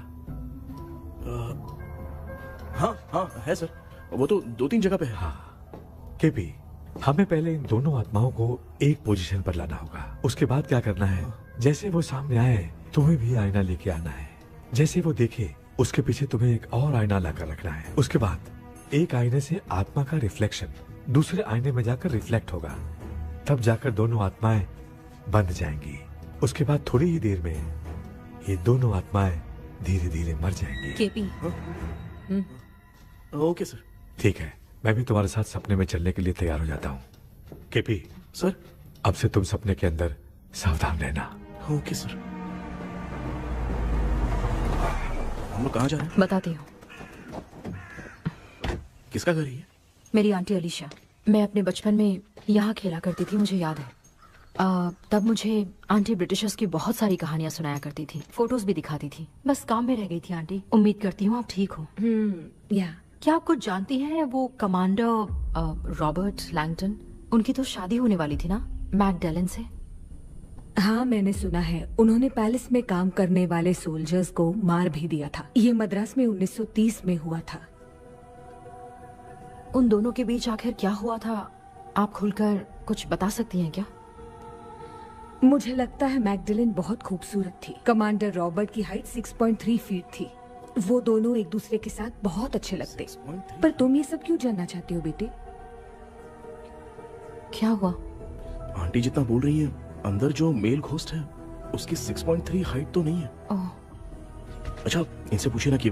हाँ हाँ है सर, वो तो 2-3 जगह पे है। हाँ केपी, हमें पहले इन दोनों आत्माओं को एक पोजीशन पर लाना होगा। उसके बाद क्या करना है, जैसे वो सामने आए तुम्हें भी आईना लेके आना है। जैसे वो देखे उसके पीछे तुम्हें एक और आईना लाकर रखना है। उसके बाद एक आईने से आत्मा का रिफ्लेक्शन दूसरे आईने में जाकर रिफ्लेक्ट होगा, तब जाकर दोनों आत्माएं बंद जाएंगी। उसके बाद थोड़ी ही देर में ये दोनों आत्माएं धीरे धीरे मर जाएंगी। KP, okay sir. ठीक है, मैं भी तुम्हारे साथ सपने में चलने के लिए तैयार हो जाता हूँ। केपी सर, अब से तुम सपने के अंदर सावधान रहना। Okay sir. हम लोग कहाँ जा रहे हैं? बताती हूँ। किसका घर है ये? मेरी आंटी अलीशा। मैं अपने बचपन में यहाँ खेला करती थी, मुझे याद है। तब मुझे आंटी ब्रिटिशर्स की बहुत सारी कहानियां सुनाया करती थी, फोटोज भी दिखाती थी। बस काम में रह गई थी आंटी। उम्मीद करती हूँ आप ठीक हो। क्या आप कुछ जानती हैं वो कमांडर रॉबर्ट लैंगटन? उनकी तो शादी होने वाली थी ना मैकडेलन से। हाँ, मैंने सुना है उन्होंने पैलेस में काम करने वाले सोल्जर्स को मार भी दिया था। ये मद्रास में 1930 में हुआ था। उन दोनों के बीच आखिर क्या हुआ था, आप खुलकर कुछ बता सकती हैं क्या? मुझे लगता है मैकडेलन बहुत खूबसूरत थी। कमांडर रॉबर्ट की हाइट 6.3 फीट थी। वो दोनों एक दूसरे के साथ बहुत अच्छे लगते। पर तुम ये सब क्यों जानना चाहती हो बेटे? क्या हुआ? आंटी जितना बोल रही है, अंदर जो मेल घोस्ट है उसकी 6.3 हाइट तो नहीं है। अच्छा, इनसे पूछिए ना कि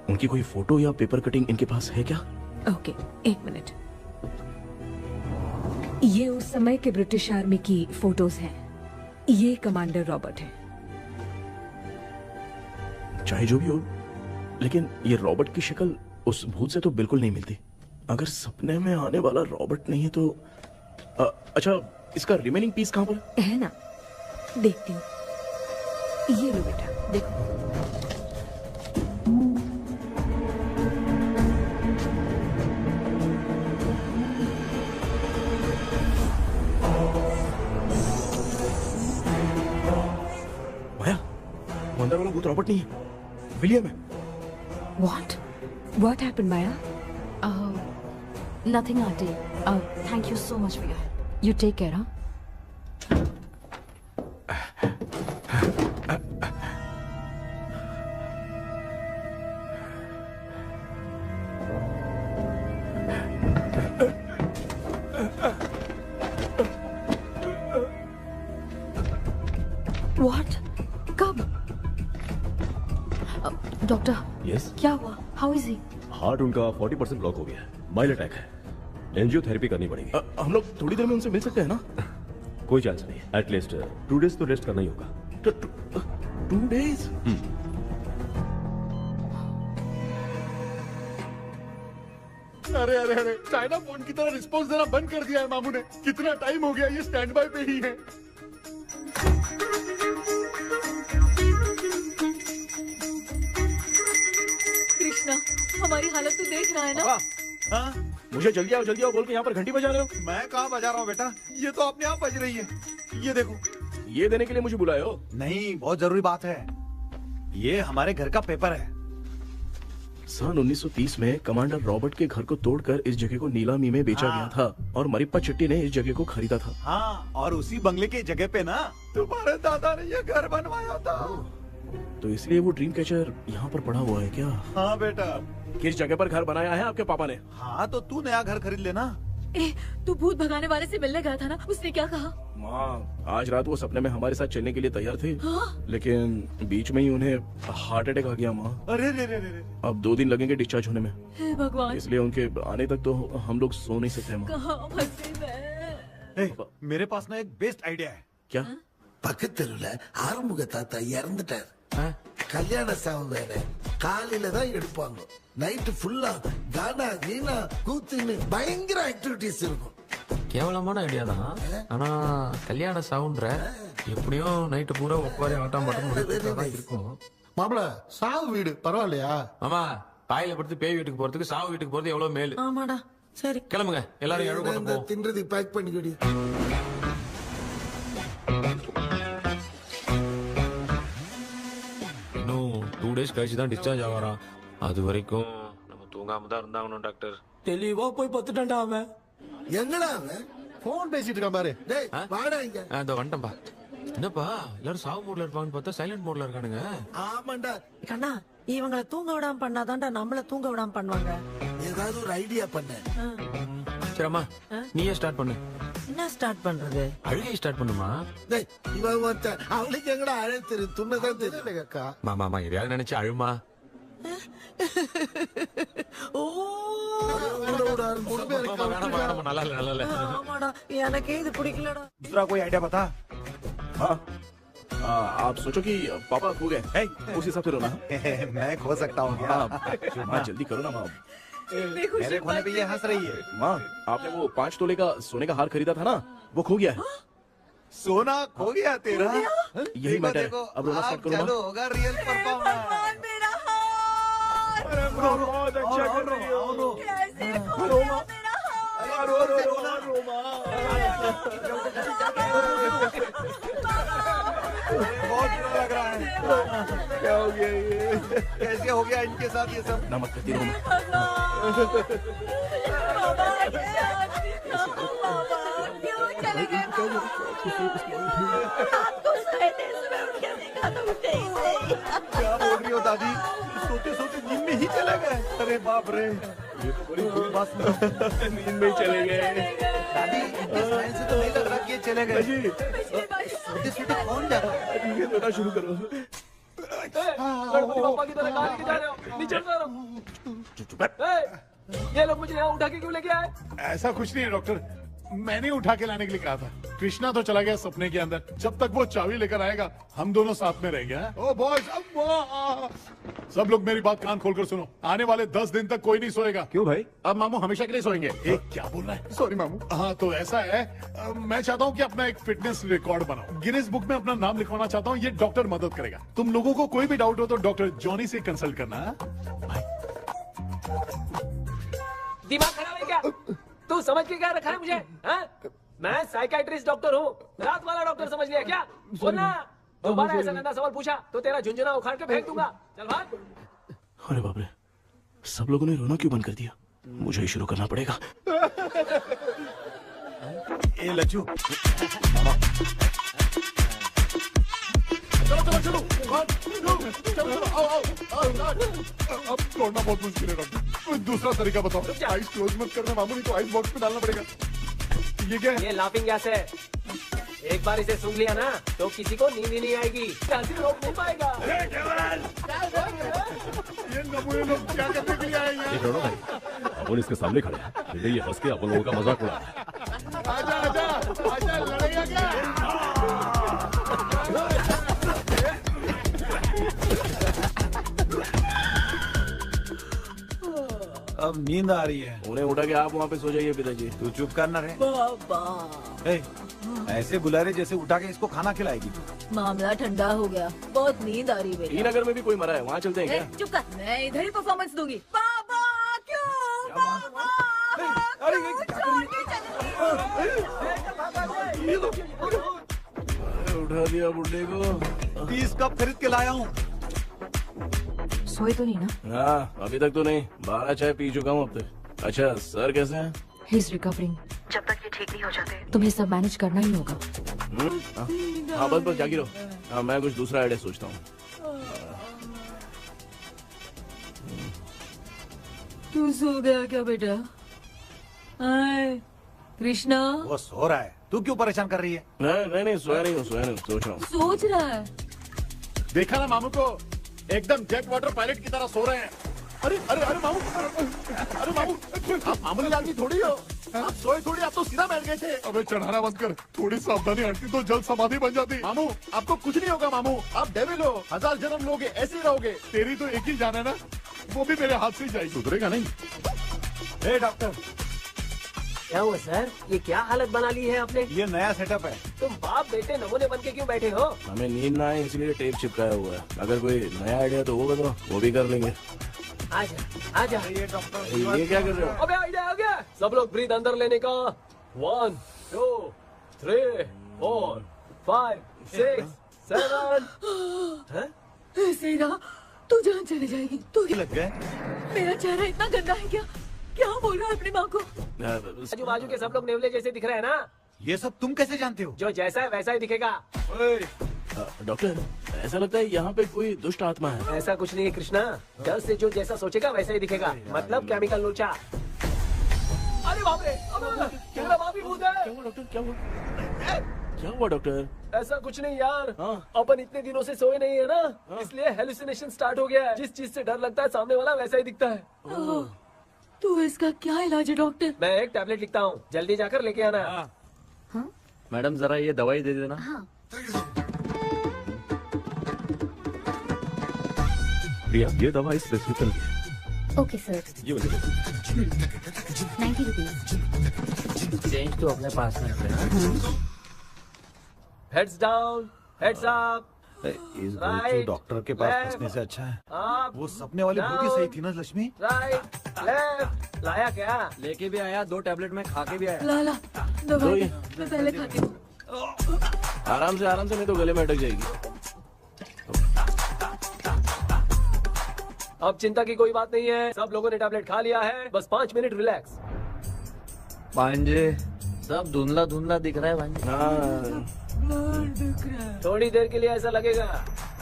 उनकी कोई फोटो या पेपर कटिंग इनके पास है क्या? ओके, एक मिनट। ये उस समय के ब्रिटिश आर्मी की फोटोज हैं। ये कमांडर रॉबर्ट है। चाहे जो भी हो, लेकिन ये रॉबर्ट की शक्ल उस भूत से तो बिल्कुल नहीं मिलती। अगर सपने में आने वाला रॉबर्ट नहीं है तो अच्छा, इसका रिमेनिंग पीस कहाँ पर है? ना, देखती हूँ। ये लो बेटा, देखो। माया, अंदर वाला भूत रॉबर्ट नहीं है, विलियम है। What happened, Maya? Nothing, auntie. Thank you so much for your help. You take care, huh? What? कब? डॉक्टर। यस। क्या हुआ? How is he? हार्ट उनका 40% ब्लॉक हो गया है। माइल्ड अटैक है। एंजियोथेरेपी करनी पड़ेगी। हम लोग थोड़ी देर में उनसे मिल सकते हैं ना? कोई चांस नहीं। एटलीस्ट 2 डेज तो रेस्ट करना ही होगा। 2 डेज? अरे अरे अरे, चाइना फोन की तरह रिस्पॉन्स देना बंद कर दिया है मामू ने। कितना टाइम हो गया ये स्टैंड बाय पे ही है। कृष्णा, हमारी हालत तो देख रहा है ना? हाँ? मुझे जल्दी आओ बोल के यहाँ पर घंटी बजा रहे हो। मैं कहाँ बजा रहा हूँ बेटा, ये तो अपने आप बज रही है। ये देखो। ये देने के लिए मुझे बुलाए हो? नहीं, बहुत जरूरी बात है। ये हमारे घर का पेपर है। सन 1930 में कमांडर रॉबर्ट के घर को तोड़कर इस जगह को नीलामी में बेचा गया था और मरिप्पा चिट्टी ने इस जगह को खरीदा था। हाँ, और उसी बंगले की जगह पे ना तुम्हारे दादा ने ये घर बनवाया था। तो इसलिए वो ड्रीम कैचर यहाँ पर पड़ा हुआ है क्या? हाँ बेटा। किस जगह पर घर बनाया है आपके पापा ने? हाँ, तो तू नया घर खरीद लेना। तू भूत भगाने वाले से मिलने गया था ना, उसने क्या कहा? माँ, आज रात वो सपने में हमारे साथ चलने के लिए तैयार थे। हाँ? लेकिन बीच में ही उन्हें हार्ट अटैक आ गया माँ। अरे रे रे रे। अब 2 दिन लगेंगे डिस्चार्ज होने में। हे भगवान। इसलिए उनके आने तक तो हम लोग सो नहीं सकते माँ। कहाँ फंसे मैं? मेरे पास ना एक बेस्ट आइडिया है। क्या? பக்கத்தெருவுல ஆறுமுக தாத்தா இறந்துட்டார். கல்யாண சாவு வேற. காலையில தான் எடுப்பாங்க. நைட் ஃபுல்லா கானா கீனா கூத்துன்னு பயங்கர ஆக்டிவிட்டிஸ் இருக்கும். கேவலமான ஐடியா தான். ஆனா கல்யாண சாவுன்ற எப்படியும் நைட்டு பூரா உட்காரி ஆட்டம் பாட்டம் முடிச்சுதான் இருக்கும். மாப்ள, சாவு வீடு பரவாயில்லையா? மாமா, பாயில படுத்து பேய் வீட்டுக்கு போறதுக்கு சாவு வீட்டுக்கு போறது எவ்வளவு மேலு. ஆமாடா. சரி, கிளம்புங்க. எல்லாரும் எழு கொண்டு போ. தின்றதை பேக் பண்ணிக்கடி. இன்னும் 2 டேஸ் கழிச்சு தான் டிஸ்சார்ஜ் ஆவாராம். அது வரைக்கும் நம்ம தூங்காம தான் இருந்தாகணும் டாக்டர். தெளிவா போய் பத்துட்டான்டா அவன். எங்கடா அவன்? போன் பேசிட்டு இருக்கான் பாரு. டேய், வாடா இங்க. இதோ வந்துட்டேன்பா. என்னப்பா எல்லாரும் சாவு மோட்ல இருப்பாங்கன்னு பார்த்தா சைலண்ட் மோட்ல இருக்கானுங்க. ஆமாண்டா. கண்ணா, இவங்களை தூங்க விடாம பண்ணாதான்டா நம்மள தூங்க விடாம பண்ணுவாங்க. ஏதாவது ஒரு ஐடியா பண்ண. சரிம்மா, நீயே ஸ்டார்ட் பண்ணு. என்ன ஸ்டார்ட் பண்றது? அழுகை ஸ்டார்ட் பண்ணுமா? டேய், இவன் ஒருத்தன் அவளுக்கு எங்கடா அழ தெரியும்? துண்ணதான் தெரியல அக்கா. மாமா எதையாவது நினைச்சு அழுமா. நல்லா இல்ல. ஆமாடா, எனக்கே இது பிடிக்கலடா. दूसरा कोई आइडिया बता। हाँ, आप सोचो कि पापा खो गए, उस हिसाब से रोना। मैं खो सकता हूँ क्या? हाँ, जल्दी करो ना माँ। मेरे खोने पे ये हंस रही है। माँ, आपने वो 5 तोले का सोने का हार खरीदा था ना, वो खो गया है। सोना खो गया तेरा? यही मैटर है। अब रोना स्टार्ट करो। चलो होगा रियल परफॉर्मेंस। बहुत अच्छा कर रही हो। बहुत बुरा लग रहा है। क्या हो गया ये? कैसे हो गया इनके साथ ये सब? नमक करती रहो। क्या बोल रही हो दादी? सोते सोते नींद में ही चले गए? अरे बाप रे, ये तो बड़ी बुरी बात सुना। नींद में ही चले गए। दादी इस लाइन से तो नहीं लग रहा कि ये चले गए। सोते सोते कौन जाता है? ये रोना शुरू करो। गणपति बापा की तरह कहाँ लेके जा रहे हो? नीचे उतारो। ये लोग मुझे यहाँ उठा के क्यों लेके आए? ऐसा कुछ नहीं है डॉक्टर, मैंने उठा के लाने के लिए कहा था। कृष्णा तो चला गया सपने के अंदर, जब तक वो चाबी लेकर आएगा हम दोनों साथ में रहेंगे। ओ बॉयज, सब लोग मेरी बात कान खोलकर सुनो, आने वाले 10 दिन तक कोई नहीं सोएगा। क्यों भाई? अब मामू हमेशा के लिए सोएंगे। एक क्या बोल रहा है? सॉरी मामू। हाँ तो ऐसा है, मैं चाहता हूँ कि अपना एक फिटनेस रिकॉर्ड बनाओ, गिनीज बुक में अपना नाम लिखवाना चाहता हूँ। ये डॉक्टर मदद करेगा। तुम लोगों को कोई भी डाउट हो तो डॉक्टर जॉनी से कंसल्ट करना। दिमाग खराब है क्या? तू समझ के क्या रखा है मुझे? हाँ? मैं साइकाइट्रिस्ट डॉक्टर हूँ, रात वाला डॉक्टर समझ लिया क्या? बोलना, दोबारा ऐसा गंदा सवाल पूछा तो तेरा झुंझुना उखाड़ के फेंक दूंगा। चल भाग। अरे बाप रे, सब लोगों ने रोना क्यों बंद कर दिया? मुझे ही शुरू करना पड़ेगा। ए लज्जू, चलो चलो चलो चलो आओ। अब तोड़ना बहुत मुश्किल है डॉक्टर, कोई दूसरा तरीका बताओ। आइस क्लोज मत करना मामू, नहीं तो आइस बॉक्स में डालना पड़ेगा। ये क्या है? ये लाफिंग गैस है। एक बार इसे सूंघ लिया ना तो किसी को नींद ही नहीं आएगी, सांसें रोक नहीं पाएगा। ये नमूने लोग क्या करने के लिए आए हैं? छोड़ो भाई, अपन इसके सामने खड़े हैं, फिर ये हंस के अपन लोगों का मजाक उड़ा रहा है। आजा आजा आजा, लड़ेगा क्या? अब नींद आ रही है। उन्हें उठा के आप वहाँ पे सो जाइए पिताजी। तू चुप करना रे। ऐसे बुला रहे जैसे उठा के इसको खाना खिलाएगी। मामला ठंडा हो गया, बहुत नींद आ रही है। श्रीनगर में भी कोई मरा है, वहाँ चलते हैं क्या? चुप कर, मैं इधर ही परफॉर्मेंस दूंगी। बाबा क्यों? बाबा उठा दिया बुड्ढे को। 30 कप खरीद के लाया हूँ। सोए तो नहीं ना? हाँ, अभी तक तो नहीं, 12 चाय पी चुका हूँ अब तक। अच्छा, सर कैसे हैं? He is recovering. जब तक ये ठीक नहीं हो जाते तुम्हें सब मैनेज करना ही होगा। हाँ बस जागी रहो। हाँ, मैं कुछ दूसरा आइडिया सोचता हूँ। तू सो गया क्या बेटा? कृष्णा वो सो रहा है, तू क्यों परेशान कर रही है? नहीं सोया नहीं हूँ, सोच रहा हूँ। सोच रहा है। देखा ना मामू को, एकदम जेट वाटर पायलट की तरह सो रहे हैं। अरे अरे अरे मामू, अरे मामू, आप मामूली आदमी थोड़ी हो, आप सोए थोड़ी, आप तो सीधा बैठ गए थे। अबे चढ़ाना बंद कर, थोड़ी सावधानी हटती तो जल्द समाधि बन जाती। मामू आपको कुछ नहीं होगा मामू, आप डेविल हो, 1000 जन्म लोगे ऐसे ही रहोगे। तेरी तो एक ही जान है ना, वो भी मेरे हाथ से ही जाएगी। सुधरेगा नहीं। ए डॉक्टर, क्या हुआ सर? ये क्या हालत बना ली है आपने? ये नया सेटअप है। तुम बाप बेटे नमूने बन के क्यों बैठे हो? हमें नींद ना आए इसलिए टेप चिपकाया हुआ है। अगर कोई नया आइडिया तो वो बताओ, वो भी कर लेंगे। आजा आजा। ये डॉक्टर, ये क्या कर रहे हो? अबे आइडिया आ गया। सब लोग ब्रीथ अंदर लेने का। 1 2 3 4 5 6 7। सेना, तू जान चली जाएगी। तू लग गए? मेरा चेहरा इतना गंदा है क्या? क्या बोल रहा है अपनी माँ को? आजू बाजू के सब लोग नेवले जैसे दिख रहे हैं ना? ये सब तुम कैसे जानते हो? जो जैसा है वैसा ही दिखेगा। डॉक्टर, ऐसा लगता है यहाँ पे कोई दुष्ट आत्मा है। ऐसा कुछ नहीं है कृष्णा, डर से जो जैसा सोचेगा वैसा ही दिखेगा, मतलब केमिकल लोचा। अरे बाप रे, मेरा बाप ही भूत है। क्या हुआ डॉक्टर, क्या हुआ? क्या हुआ डॉक्टर? ऐसा कुछ नहीं यार, अपन इतने दिनों से सोए नहीं है ना, इसलिए हेलुसिनेशन स्टार्ट हो गया है। जिस चीज से डर लगता है सामने वाला वैसा ही दिखता है। तो इसका क्या इलाज है डॉक्टर? मैं एक टैबलेट लिखता हूँ, जल्दी जाकर लेके आना। मैडम जरा ये दवाई दे देना। प्रिया, ये दवा इस प्रिस्क्रिप्शन की है। Okay sir. ये वाली 90 रुपीज। चेंज तो अपने पास में है। Heads down, heads up. इस भोचू डॉक्टर के पास फंसने से अच्छा है वो सपने वाली बूटी सही थी ना लक्ष्मी। Right left. लाया क्या? लेके भी आया, 2 टैबलेट में खा के भी आया। ला दवाई मैं पहले खाती हूँ। आराम से नहीं तो गले में अटक जाएगी। अब चिंता की कोई बात नहीं है, सब लोगों ने टैबलेट खा लिया है, बस 5 मिनट रिलैक्स। भांजे सब धुंधला धुंधला दिख रहा है भांजे। थोड़ी देर के लिए ऐसा लगेगा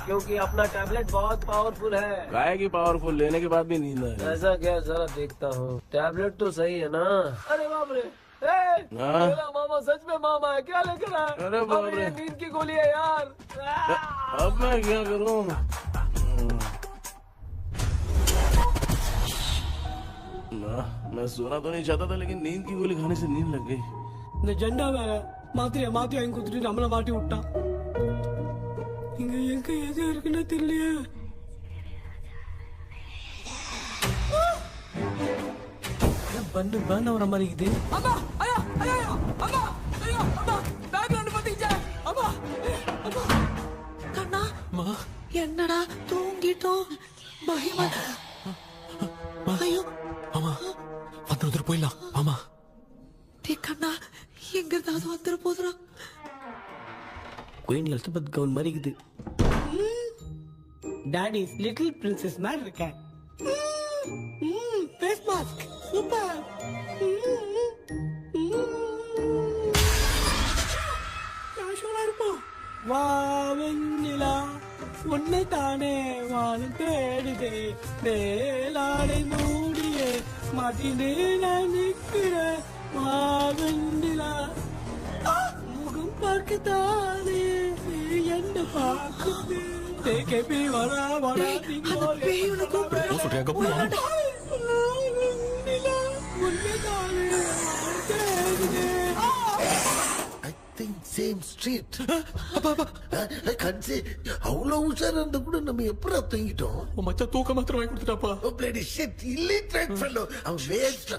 क्योंकि अपना टैबलेट बहुत पावरफुल है। गाय की पावरफुल लेने के बाद भी नींद है। ऐसा क्या, जरा देखता हूँ। टैबलेट तो सही है ना? अरे बाप रे, मेरा मामा सच में मामा है, क्या लेकर आया? अरे बाप रे, नींद की गोली है यार। अब मैं क्या करूँ? मैं सोना तो नहीं चाहता था, लेकिन नींद की गोली खाने से नींद लग गई। நிஜண்டா வேற மாத்திரையா மாத்தி வாங்கி கொடுத்துட்டு நம்மள மாட்டி விட்டான். இங்க எங்க எது இருக்குன்னு தெரியலையே. பண்ண வர மாதிரி இருக்குது. அம்மா ஐயா ஐயா அம்மா ஐயா அம்மா பேக்ரவுண்ட் பத்திச்சே அம்மா அம்மா கண்ணா மா என்னடா தூங்கிட்டோம் மகிமா ஐயோ அம்மா வந்துரு போயிடலாம் ஆமா கண்ணா எங்க இருந்தாவது வந்துரு போதுரா குயின் எலிசபெத் கவுன் மாதிரி இருக்குது டாடி லிட்டில் பிரின்சஸ் மாதிரி இருக்கேன் ஃபேஸ் மாஸ்க் சூப்பர் கேஷுவலா இருப்போம் வா வெண்ணிலா உன்னை தானே வானம் தேடுதே மேலாடை மூடியே மாட்டினே நான் நிற்கிறேன் வா வெண்ணிலா முகம் பார்க்கத்தானே என்ன பார்க்குது தேக்கே வரா வரா சேம் ஸ்ட்ரீட் கன்சி அவ்வளவு உஷாரா இருந்தா கூட நம்ம எப்படா தூங்கிட்டோம் மச்சா தூக்க மாத்திரம் வாங்கி கொடுத்துட்டாப்பா பிளடி ஷிட் இல்லிட்ரேட் ஃபெல்லோ அவன் வேஸ்ட்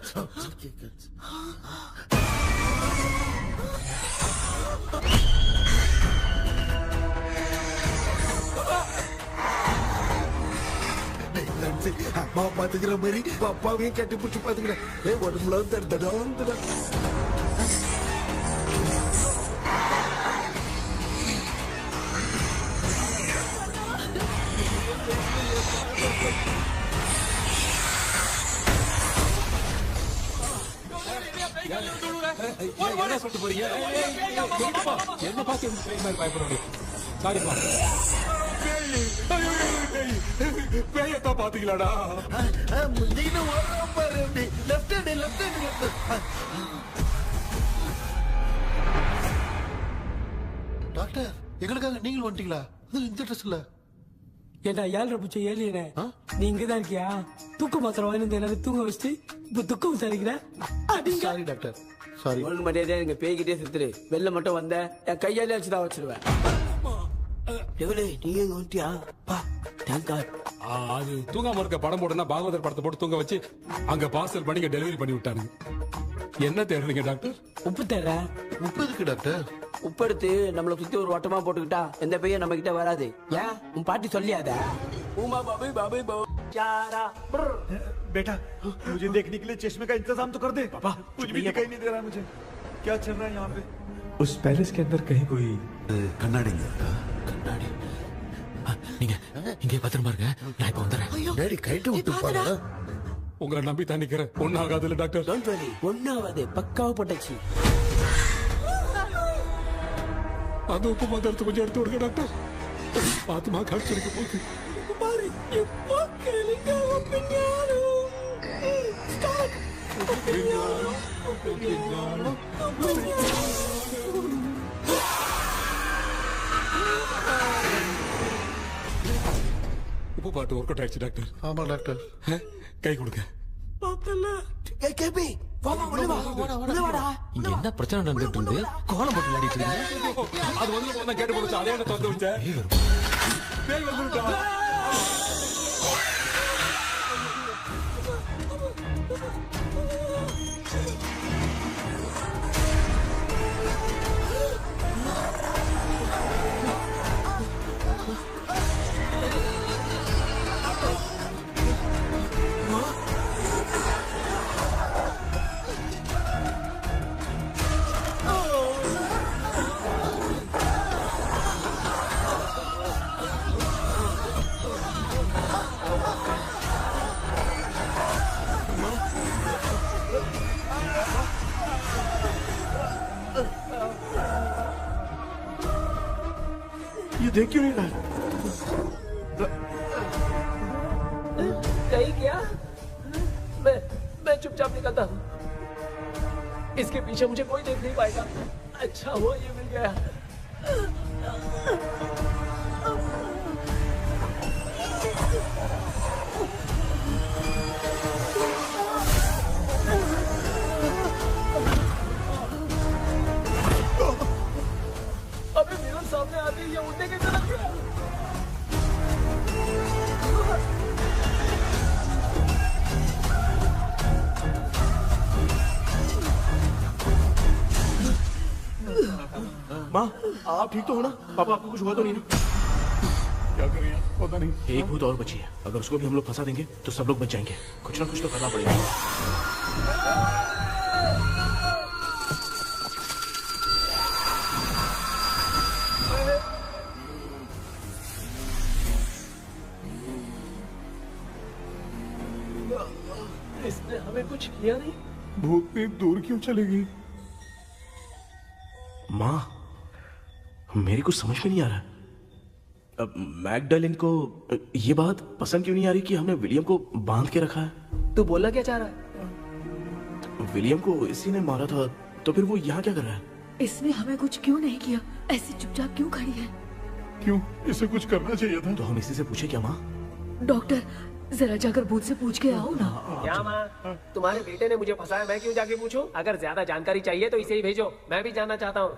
அம்மா பாத்துக்கிற மாதிரி அப்பாவையும் கட்டி பிடிச்சி பாத்துக்கிறேன் உடம்புல தடா என்ன சொல்லிட்டு போறீங்க என்ன பார்த்து பயப்படுறீங்க சாரிப்பா பேயத்தான் பாத்தீங்களாடா டாக்டர் எங்களுக்காக நீங்கள் வந்துட்டீங்களா இந்த ட்ரெஸ் இல்ல ஏண்டா 7 பூச்சி ஏலியனே நீ இங்கதான் இருக்கியா தூக்க மாத்திரம் வாங்கி எல்லாரும் தூங்க வச்சுட்டு இப்ப துக்கம் விசாரிக்கிற சாரி டாக்டர் சாரி ஒழுங்கு மரியாதையா எங்க பேய்கிட்டே செத்துரு வெளில மட்டும் வந்த என் கையாலே வச்சுதான் வச்சிருவேன் எவ்வளவு நீங்க எங்க வந்துட்டியா பா தேங்க் அது தூங்காம இருக்க படம் போடுனா பாகவதர் படத்தை போட்டு தூங்க வச்சு அங்க பார்சல் பண்ணி டெலிவரி பண்ணி விட்டானுங்க என்ன தேடுறீங்க டாக்டர் உப்பு தேடுற உப்பு இருக்கு டாக்டர் உப்பு எடுத்து நம்மள சுத்தி ஒரு வட்டமா போட்டுக்கிட்டா எந்த பையன் நம்ம கிட்ட வராது ஏன் உன் பாட்டி சொல்லியாத உமா பாபு பாபு चारा बेटा मुझे देखने के लिए चश्मे का इंतजाम तो कर दे पापा कुछ भी दिखाई नहीं दे रहा है मुझे क्या चल रहा है यहाँ पे उस पैलेस के अंदर कहीं कोई கண்ணாடி கண்ணாடி நீங்க இங்கே பத்திரமா இருங்க நான் இப்ப வந்துடுறேன் டேடி கைட்டு விட்டு பாரு உங்களை நம்பி தான் நிக்கிறேன் ஒன்னாகாதுல டாக்டர் டோன்ட் வரி ஒன்னாவது பக்காவா போட்டாச்சு அது உப்பு மாத்திரத்தை கொஞ்சம் எடுத்து விடுங்க டாக்டர் பாத்துமா கழிச்சிருக்க போகுது பாரு இப்போ கேளுங்க ஒப்பினியானோ ஸ்டார்ட் ஒப்பினியானோ உப்பு பாட்டு ஒர்க் அவுட் ஆயிடுச்சு டாக்டர் ஆமா டாக்டர் கை கொடுங்க பார்த்தல ஏய் கேபி வாமா உள்ள வாடா இங்க என்ன பிரச்சனை நடந்துட்டு இருந்து கோலம் போட்டு விளையாடிட்டு இருக்கீங்க அது வந்து போனா கேட்டு போச்சு அதே என்ன தந்து வச்சேன் பேய் வந்துட்டா ये देख क्यों नहीं रहा है? नहीं क्या? मैं चुपचाप निकलता हूँ। इसके पीछे मुझे कोई देख नहीं पाएगा। अच्छा हुआ ये मिल गया। अबे मिरर सामने आते ही ये उड़ने की तरफ गया। माँ, आप ठीक तो हो ना? पापा आपको कुछ हुआ तो नहीं ना? क्या करें पता नहीं। एक भूत और बची है, अगर उसको भी हम लोग फंसा देंगे तो सब लोग बच जाएंगे। कुछ ना कुछ तो करना पड़ेगा। इसने हमें कुछ किया नहीं। भूतनी दूर क्यों चली गई? माँ, मेरी कुछ समझ में नहीं आ रहा। अब मैगडालिन को ये बात पसंद क्यों नहीं आ रही कि हमने विलियम को बांध के रखा है? तू बोलना क्या चाह रहा है? विलियम को इसी ने मारा था, तो फिर वो यहाँ क्या कर रहा है? इसने हमें कुछ क्यों नहीं किया? ऐसी चुपचाप क्यों खड़ी है? क्यों? इसे कुछ करना चाहिए था। तो हम इसी से पूछे क्या माँ? डॉक्टर, जरा जाकर भूत से पूछ के आओ ना। क्या माँ? तुम्हारे बेटे ने मुझे फंसाया, मैं क्यों जाके पूछूं? अगर ज्यादा जानकारी चाहिए तो इसे ही भेजो, मैं भी जानना चाहता हूँ।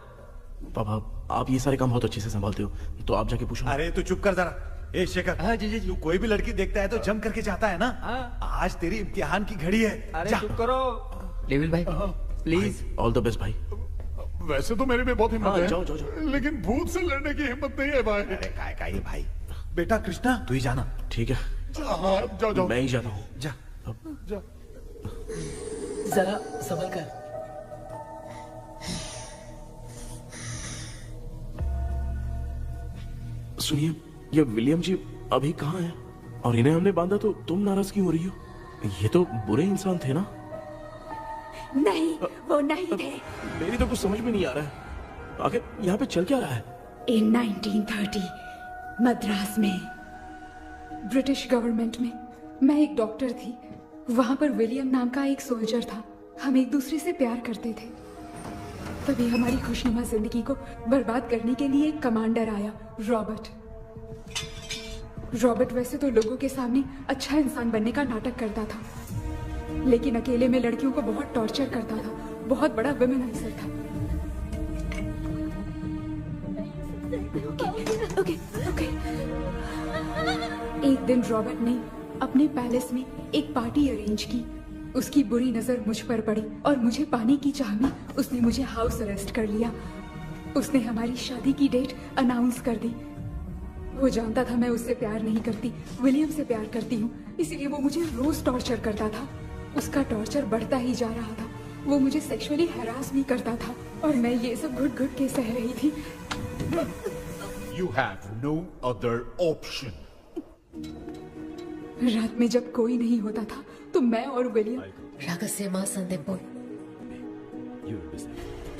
पापा, आप ये सारे काम बहुत अच्छे से संभालते हो, तो आप जाके पूछो। अरे तू चुप कर जरा। ए शेखर, हाँ जी जी, तू कोई भी लड़की देखता है तो जम करके जाता है ना? आज तेरी इम्तिहान की घड़ी है। अरे चुप करो। लेविल भाई, प्लीज। ऑल द बेस्ट भाई। वैसे तो मेरे में बहुत हिम्मत है, जाओ, जाओ, जाओ। लेकिन भूत से लड़ने की हिम्मत नहीं है भाई। अरे काय काय भाई। बेटा कृष्णा, तू ही जाना। ठीक है, हाँ, जाओ जाओ। मैं ही जाता हूँ। जा जा। जरा संभल कर। सुनिए, ये विलियम जी अभी कहाँ हैं? और इन्हें हमने बांधा तो तुम नाराज क्यों हो रही हो? ये तो बुरे इंसान थे ना? नहीं, वो नहीं थे। मेरी तो कुछ समझ में नहीं आ रहा है। आखिर यहाँ पे चल क्या रहा है? इन 1930 मद्रास में ब्रिटिश गवर्नमेंट में मैं एक डॉक्टर थी। वहां पर विलियम नाम का एक सोल्जर था। हम एक दूसरे से प्यार करते थे। तभी हमारी खुशनुमा जिंदगी को बर्बाद करने के लिए एक कमांडर आया, रॉबर्ट। रॉबर्ट वैसे तो लोगों के सामने अच्छा इंसान बनने का नाटक करता था, लेकिन अकेले में लड़कियों को बहुत टॉर्चर करता था। बहुत बड़ा वुमेनाइजर था। ओके। एक दिन रॉबर्ट ने अपने पैलेस में एक पार्टी अरेंज की। उसकी बुरी नजर मुझ पर पड़ी और मुझे पाने की चाह में उसने मुझे हाउस अरेस्ट कर लिया। उसने हमारी शादी की डेट अनाउंस कर दी। वो जानता था मैं उससे प्यार नहीं करती, विलियम से प्यार करती हूँ, इसीलिए वो मुझे रोज टॉर्चर करता था। उसका टॉर्चर बढ़ता ही जा रहा था। वो मुझे सेक्सुअली हैरास भी करता था और मैं ये सब घुट घुट के सह रही थी। You have no other option. रात में जब कोई नहीं होता था तो मैं और विलियम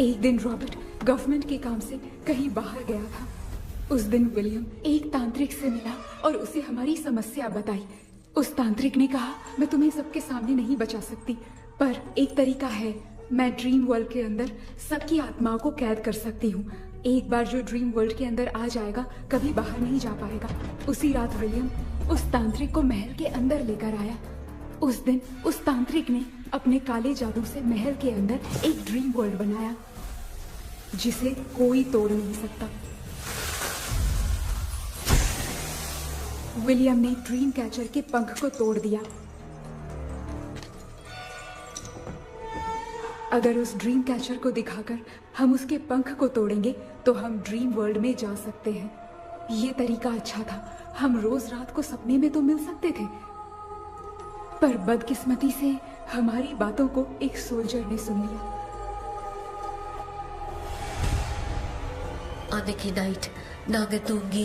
एक दिन रॉबर्ट गवर्नमेंट के काम से कहीं बाहर गया था। उस दिन विलियम एक तांत्रिक से मिला और उसे हमारी समस्या बताई। उस तांत्रिक ने कहा, मैं तुम्हें सबके सामने नहीं बचा सकती, पर एक तरीका है। मैं ड्रीम वर्ल्ड के अंदर सबकी आत्माओं को कैद कर सकती हूँ। एक बार जो ड्रीम वर्ल्ड के अंदर आ जाएगा कभी बाहर नहीं जा पाएगा। उसी रात विलियम उस तांत्रिक को महल के अंदर लेकर आया। उस दिन उस तांत्रिक ने अपने काले जादू से महल के अंदर एक ड्रीम वर्ल्ड बनाया जिसे कोई तोड़ नहीं सकता। विलियम ने ड्रीम कैचर के पंख को तोड़ दिया। अगर उस ड्रीम कैचर को दिखाकर हम उसके पंख को तोड़ेंगे तो हम ड्रीम वर्ल्ड में जा सकते हैं। ये तरीका अच्छा था, हम रोज रात को सपने में तो मिल सकते थे, पर बदकिस्मती से हमारी बातों को एक सोल्जर ने सुन लिया। அன்னைக்கு நைட் நாங்க தூங்கி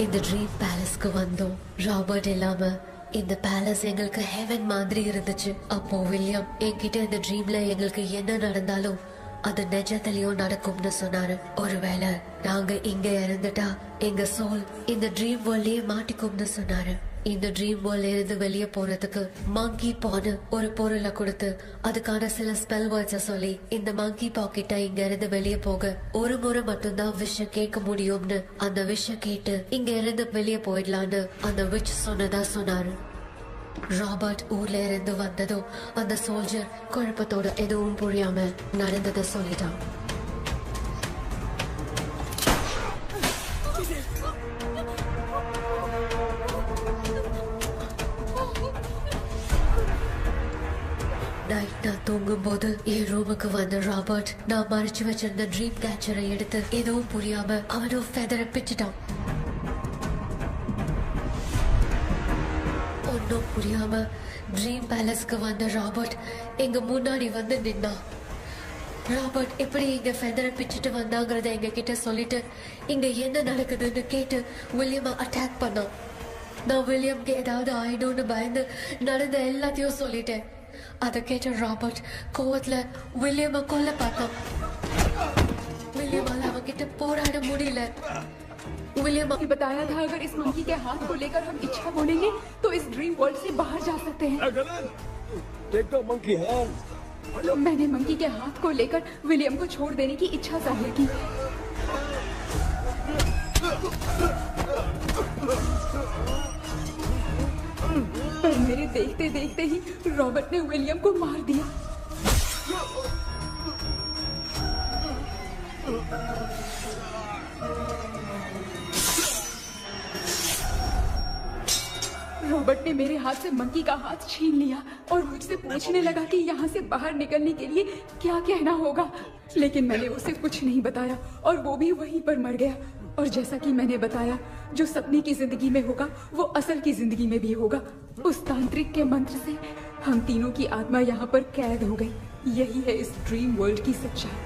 இந்த ட்ரீம் பேலஸ்க்கு வந்தோம். ராபர்ட் இல்லாம இந்த பேலஸ் எங்களுக்கு ஹெவன் மாதிரி இருந்துச்சு. அப்போ வில்லியம் என்கிட்ட இந்த ட்ரீம்ல எங்களுக்கு என்ன நடந்தாலும் அது நிஜத்திலயும் நடக்கும்னு சொன்னாரு. ஒருவேளை நாங்க இங்க இறந்துட்டா எங்க சோல் இந்த ட்ரீம் வேர்ல்ட்லயே மாட்டிக்கும்னு சொன்னாரு. இந்த ட்ரீம் வேர்ல்ட்ல இருந்து வெளியே போறதுக்கு மங்கி பான்னு ஒரு பொருளை கொடுத்து அதுக்கான சில ஸ்பெல் வேர்ட்ஸ சொல்லி இந்த மங்கி பாக்கெட்டை இங்க இருந்து வெளியே போக ஒரு முறை மட்டும்தான் விஷயம் கேட்க முடியும்னு அந்த விஷயம் கேட்டு இங்க இருந்து வெளியே போயிடலான்னு அந்த விச் சொன்னதா சொன்னாரு. ராபர்ட் ஊர்ல இருந்து வந்ததும் அந்த சோல்ஜர் குழப்பத்தோட எதுவும் புரியாம நடந்ததை சொல்லிட்டான். நைட் நான் தூங்கும் போது என் ரூமுக்கு வந்த ராபர்ட் நான் மறைச்சு வச்சிருந்த ட்ரீம் கேச்சரை எடுத்து எதுவும் புரியாம அவனும் ஃபெதரை பிச்சுட்டான். ஒன்னும் புரியாம ட்ரீம் பேலஸ்க்கு வந்த ராபர்ட் எங்க முன்னாடி வந்து நின்னான். ராபர்ட் எப்படி இங்க ஃபெதரை பிச்சுட்டு வந்தாங்கிறத எங்க கிட்ட சொல்லிட்டு இங்க என்ன நடக்குதுன்னு கேட்டு வில்லியமை அட்டாக் பண்ணான். நான் வில்லியம்க்கு ஏதாவது ஆயிடும்னு பயந்து நடந்த எல்லாத்தையும் சொல்லிட்டேன். அதை கேட்ட ராபர்ட் கோவத்துல வில்லியமை கொல்ல பார்த்தான். विलियम किटे पोराड़ मुड़ीले विलियम ने बताया था अगर इस मंकी के हाथ को लेकर हम इच्छा बोलेंगे तो इस ड्रीम वर्ल्ड से बाहर जा सकते हैं। Take the monkey hand. मैंने मंकी के हाथ को लेकर विलियम को छोड़ देने की इच्छा जाहिर की। पर मेरे देखते देखते ही रॉबर्ट ने विलियम को मार दिया। रॉबर्ट ने मेरे हाथ से मंकी का हाथ छीन लिया और मुझसे पूछने लगा कि यहाँ से बाहर निकलने के लिए क्या कहना होगा, लेकिन मैंने उसे कुछ नहीं बताया और वो भी वहीं पर मर गया। और जैसा कि मैंने बताया, जो सपने की जिंदगी में होगा वो असल की जिंदगी में भी होगा। उस तांत्रिक के मंत्र से हम तीनों की आत्मा यहाँ पर कैद हो गई। यही है इस ड्रीम वर्ल्ड की सच्चाई।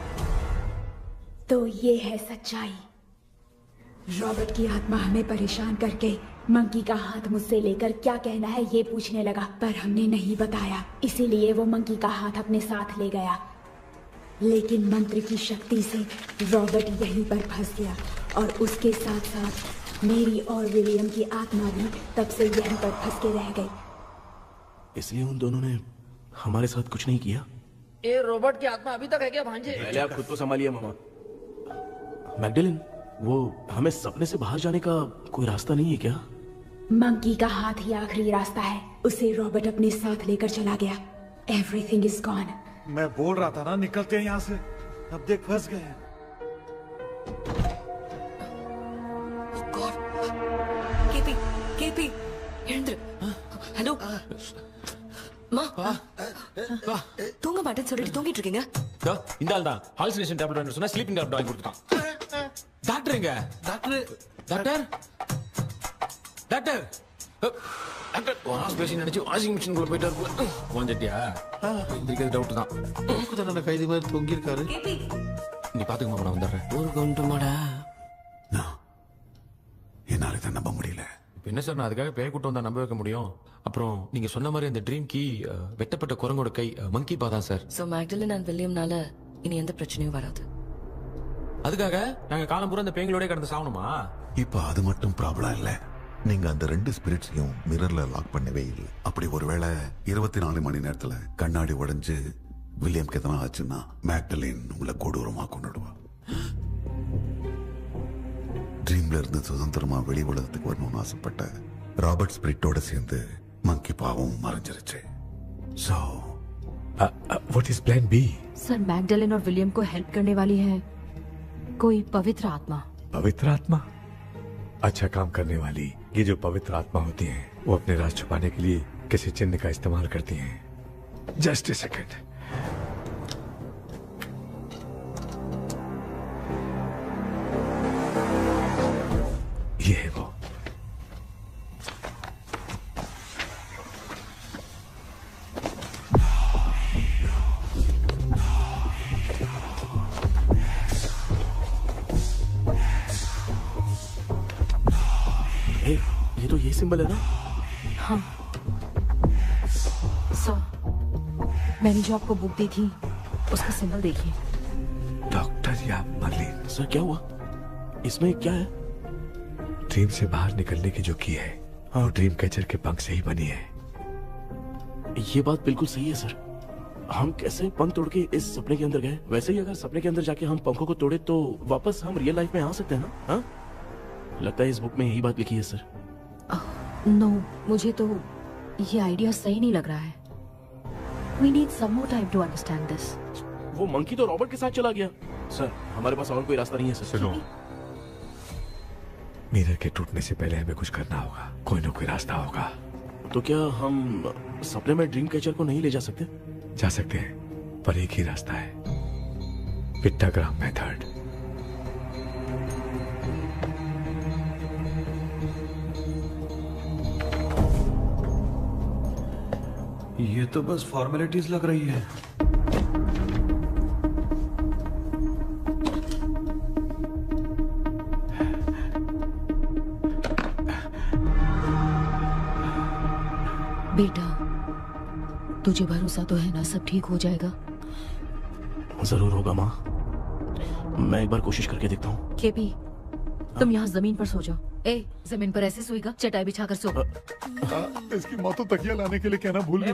तो ये है सच्चाई। रॉबर्ट की आत्मा हमें परेशान करके मंकी का हाथ मुझसे लेकर क्या कहना है ये पूछने लगा, पर हमने नहीं बताया, इसीलिए वो मंकी का हाथ अपने साथ ले गया। लेकिन मंत्र की शक्ति से रॉबर्ट यहीं पर फंस गया और उसके साथ साथ मेरी और विलियम की आत्मा भी तब से यहीं पर फंस के रह गई। इसलिए उन दोनों ने हमारे साथ कुछ नहीं किया। ये रॉबर्ट की आत्मा अभी तक है क्या भांजे? पहले आप खुद को संभालिए मामा। मैगडेलिन, वो हमें सपने से बाहर जाने का कोई रास्ता नहीं है क्या? मंकी का हाथ ही आखिरी रास्ता है। उसे रॉबर्ट अपने साथ लेकर चला गया। Everything is gone. मैं बोल रहा था ना निकलते हैं यहाँ से, अब देख फंस गए। केपी केपी हेलो மா தூங்க மாட்டேன்னு சொல்லிட்டு தூங்கிட்டு இருக்கீங்க? இந்த ஆள் தான் ஹாலுசினேஷன் டேப்லெட் வேணும் சொன்னா ஸ்லீப்பிங் டேப்லெட் வாங்கி கொடுத்துட்டான். டாக்டர் எங்க? Doctor doctor doctor doctor wash basin நினைச்சு வாஷிங் மிஷின் குள்ள போயிட்டாரு. வந்துட்டியா? இந்த டவுட் தான். கூதன கைதி மாதிரி தொங்கி இருக்காரு. நீ பாத்துக்க மாமா, நான் வந்துறேன். ஒரு கொண்டுமாடா. என்னால இதை நம்ப முடியல. இப்போ என்ன சார், நான் அதுக்காக பேய் கூட்டம் வந்தா நம்ப வைக்க முடியும்? அப்புறம் நீங்க சொன்ன மாதிரி அந்த ட்ரீம் கீ வெட்டப்பட்ட குரங்கோட கை மங்கி பா தான் சார். சோ மேக்டலின் அண்ட் வில்லியம்னால இனி எந்த பிரச்சனையும் வராது. அதுக்காக நாங்க காலம் பூரா அந்த பேய்களோட கடந்து சாவணுமா? இப்ப அது மட்டும் ப்ராப்ளம் இல்ல, நீங்க அந்த ரெண்டு ஸ்பிரிட்ஸையும் மிரர்ல லாக் பண்ணவே இல்லை. அப்படி ஒருவேளை 24 மணி நேரத்துல கண்ணாடி உடைஞ்சு வில்லியம்க்கு எதனா ஆச்சுன்னா மேக்டலின் உங்களை கொடூரமா கொண்டுடுவா. ட்ரீம்ல இருந்து சுதந்திரமா வெளி உலகத்துக்கு வரணும்னு ஆசைப்பட்ட ராபர்ட் ஸ்பிரிட்டோட சேர்ந்து मंकी पावों मरंजरचे। So, what is plan B? Sir Magdalene और विलियम को हेल्प करने वाली है कोई पवित्र आत्मा। पवित्र आत्मा? अच्छा काम करने वाली ये जो पवित्र आत्मा होती हैं, वो अपने राज छुपाने के लिए किसी चिन्ह का इस्तेमाल करती हैं। Just a second. है वो। ये तो ये सिंबल है ना? हाँ। मैंने जो आपको बुक दी थी उसका सिंबल देखिए। डॉक्टर या मर्लिन। सर क्या हुआ? इसमें क्या है? ड्रीम से बाहर निकलने की जो की है वो ड्रीम कैचर के पंख से ही बनी है। ये बात बिल्कुल सही है सर। हम कैसे पंख तोड़ के इस सपने के अंदर गए, वैसे ही अगर सपने के अंदर जाके हम पंखों को तोड़े तो वापस हम रियल लाइफ में आ सकते हैं ना? हाँ? लगता है इस बुक में यही बात लिखी है सर। नो, मुझे तो ये आइडिया सही नहीं लग रहा है। We need some more time to understand this. वो मंकी तो रॉबर्ट के साथ चला गया। सर हमारे पास और कोई रास्ता नहीं है सर। सुनो, मिरर के टूटने से पहले हमें कुछ करना होगा। कोई ना कोई रास्ता होगा। तो क्या हम सपने में ड्रीम कैचर को नहीं ले जा सकते? जा सकते हैं, पर एक ही रास्ता है, पिट्टाग्राम मेथड। ये तो बस फॉर्मेलिटीज लग रही है। बेटा, तुझे भरोसा तो है ना सब ठीक हो जाएगा? जरूर होगा माँ, मैं एक बार कोशिश करके देखता हूँ। केपी, तुम यहाँ जमीन पर सो जाओ। ए, जमीन पर ऐसे सोएगा? चटाई बिछाकर सो। इसकी माँ तो तकिया लाने के लिए कहना भूल गई।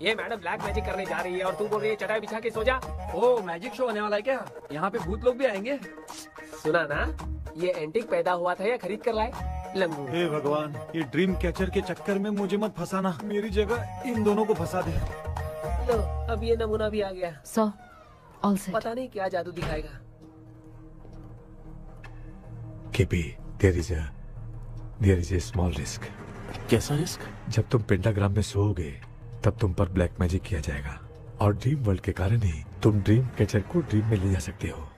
ये मैडम ब्लैक मैजिक करने जा रही है और तू बोल रही है चटाई बिछा के सो जा। ओ, मैजिक शो होने वाला है क्या? यहाँ पे भूत लोग भी आएंगे। सुना ना, ये एंटीक पैदा हुआ था या खरीद कर लाए? लंगू। हे भगवान, ये ड्रीम कैचर के चक्कर में मुझे मत फंसाना। मेरी जगह इन दोनों को फंसा दे। लो, अब ये नमूना भी आ गया। So, all set. पता नहीं क्या जादू दिखाएगा। KP, there is a small risk. कैसा रिस्क? जब तुम पेंटाग्राम में सोओगे तब तुम पर ब्लैक मैजिक किया जाएगा और ड्रीम वर्ल्ड के कारण ही तुम ड्रीम कैचर को ड्रीम में ले जा सकते हो।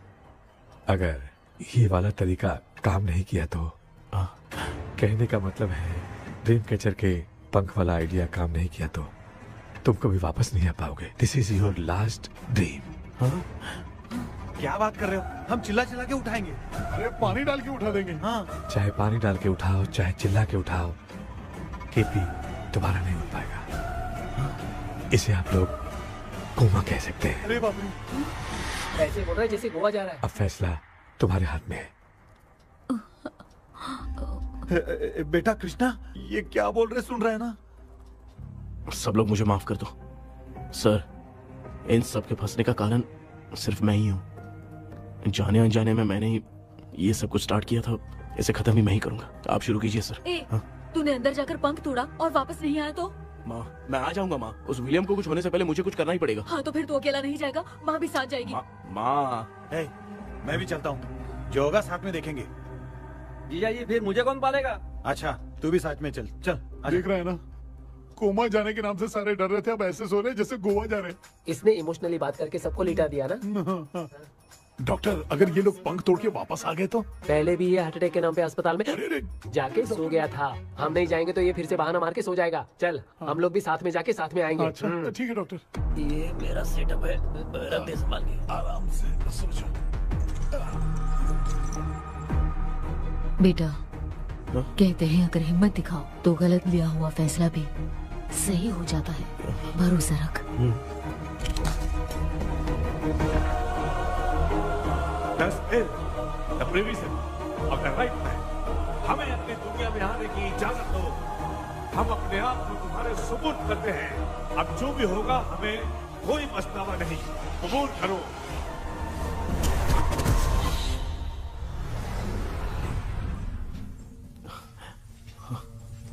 अगर ये वाला तरीका काम नहीं किया तो कहने का मतलब है ड्रीम कैचर के पंख वाला आइडिया काम नहीं किया तो तुम कभी वापस नहीं आ पाओगे। This is your last dream. क्या बात कर रहे हो? हम चिल्ला चिल्ला के उठाएंगे। अरे पानी डाल के उठा देंगे। हाँ। चाहे पानी डाल के उठाओ, चाहे चिल्ला के उठाओ, केपी दोबारा नहीं उठ पाएगा। इसे आप लोग कोमा कह सकते हैं। अरे बाप रे, ऐसे बोल रहा है जैसे गोवा जा रहा है। अब फैसला तुम्हारे हाथ में है। बेटा कृष्णा, ये क्या बोल रहे, सुन रहे हैं ना? सब लोग मुझे माफ कर दो सर। इन सब के फंसने का कारण सिर्फ मैं ही हूँ। जाने अनजाने में मैंने ही ये सब कुछ स्टार्ट किया था। इसे खत्म भी मैं ही करूंगा। आप शुरू कीजिए सर। तूने अंदर जाकर पंख तोड़ा और वापस नहीं आया तो? माँ, मैं आ जाऊंगा माँ। उस विलियम को कुछ होने से पहले मुझे कुछ करना ही पड़ेगा। हाँ, तो फिर तू अकेला नहीं जाएगा, माँ भी साथ जाएगी। माँ, मैं भी चलता हूँ, जो होगा साथ में देखेंगे। जीजा जी, फिर मुझे कौन पालेगा? अच्छा, तू भी साथ में चल। चल देख रहा है ना, कोमा जाने के नाम से सारे डर रहे थे, अब ऐसे सो रहे जैसे गोवा जा रहे। इसने इमोशनली बात करके सबको लिटा दिया ना। डॉक्टर, अगर ये लोग पंख तोड़ के वापस आ गए तो? पहले भी ये हार्ट अटैक के नाम पे अस्पताल में जाके सो गया था। हम नहीं जाएंगे तो ये फिर से बहाना मार के सो जाएगा। चल, हम लोग भी साथ में जाके साथ में आएंगे। अच्छा, ठीक है डॉक्टर। ये मेरा सेटअप है, रख दे संभाल के। आराम से सो जाओ। बेटा, कहते हैं अगर हिम्मत दिखाओ तो गलत लिया हुआ फैसला भी सही हो जाता है। भरोसा रख। हमें अपनी दुनिया में आने की इजाजत दो। हम अपने आप को तुम्हारे सुपुर्द करते हैं। अब जो भी होगा हमें कोई पछतावा नहीं। कबूल करो।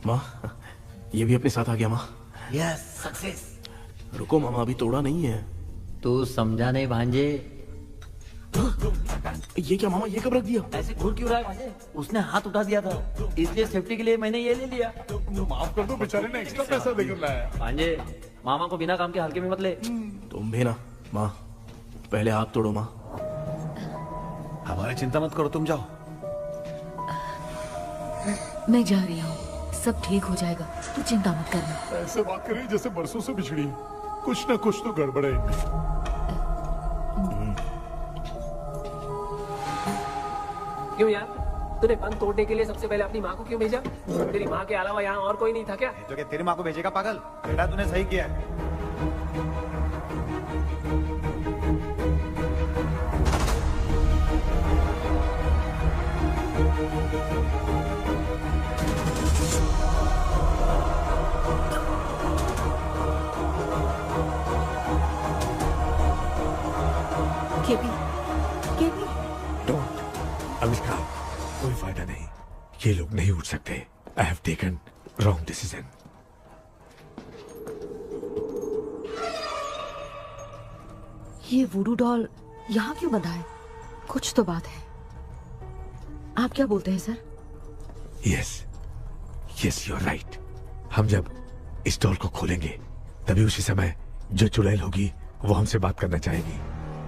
माँ, ये भी अपने साथ आ गया। माँ, यस, सक्सेस। रुको मामा, अभी तोड़ा नहीं है। तू समझा नहीं भांजे। ये क्या मामा, ये कब रख दिया? ऐसे घूर क्यों रहा है भांजे? उसने हाथ उठा दिया था, इसलिए सेफ्टी के लिए मैंने ये ले लिया। माफ कर दो, बेचारे ने एक्स्ट्रा पैसा देकर लाया। भांजे, मामा को बिना काम के हल्के में मत ले। तुम भी ना। माँ, पहले हाथ तोड़ो। माँ, हमारी चिंता मत करो, तुम जाओ। मैं जा रही हूँ, सब ठीक हो जाएगा, तू चिंता मत करना। ऐसे बात कर रही जैसे बरसों से बिछड़ी है। कुछ ना कुछ तो गड़बड़ है इनमें। क्यों यार, तूने बंद तोड़ने के लिए सबसे पहले अपनी माँ को क्यों भेजा? तेरी माँ के अलावा यहाँ और कोई नहीं था क्या? तो क्या तेरी माँ को भेजेगा पागल? बेटा तूने सही किया है। KP, KP. डोंट, अविष्का, कोई फायदा नहीं। ये लोग नहीं उठ सकते। I have taken wrong decision. ये वुडू डॉल यहाँ क्यों बंधा है? कुछ तो बात है। आप क्या बोलते हैं sir? Yes, yes, you are right. हम जब इस डॉल को खोलेंगे तभी उसी समय जो चुड़ैल होगी वो हमसे बात करना चाहेगी।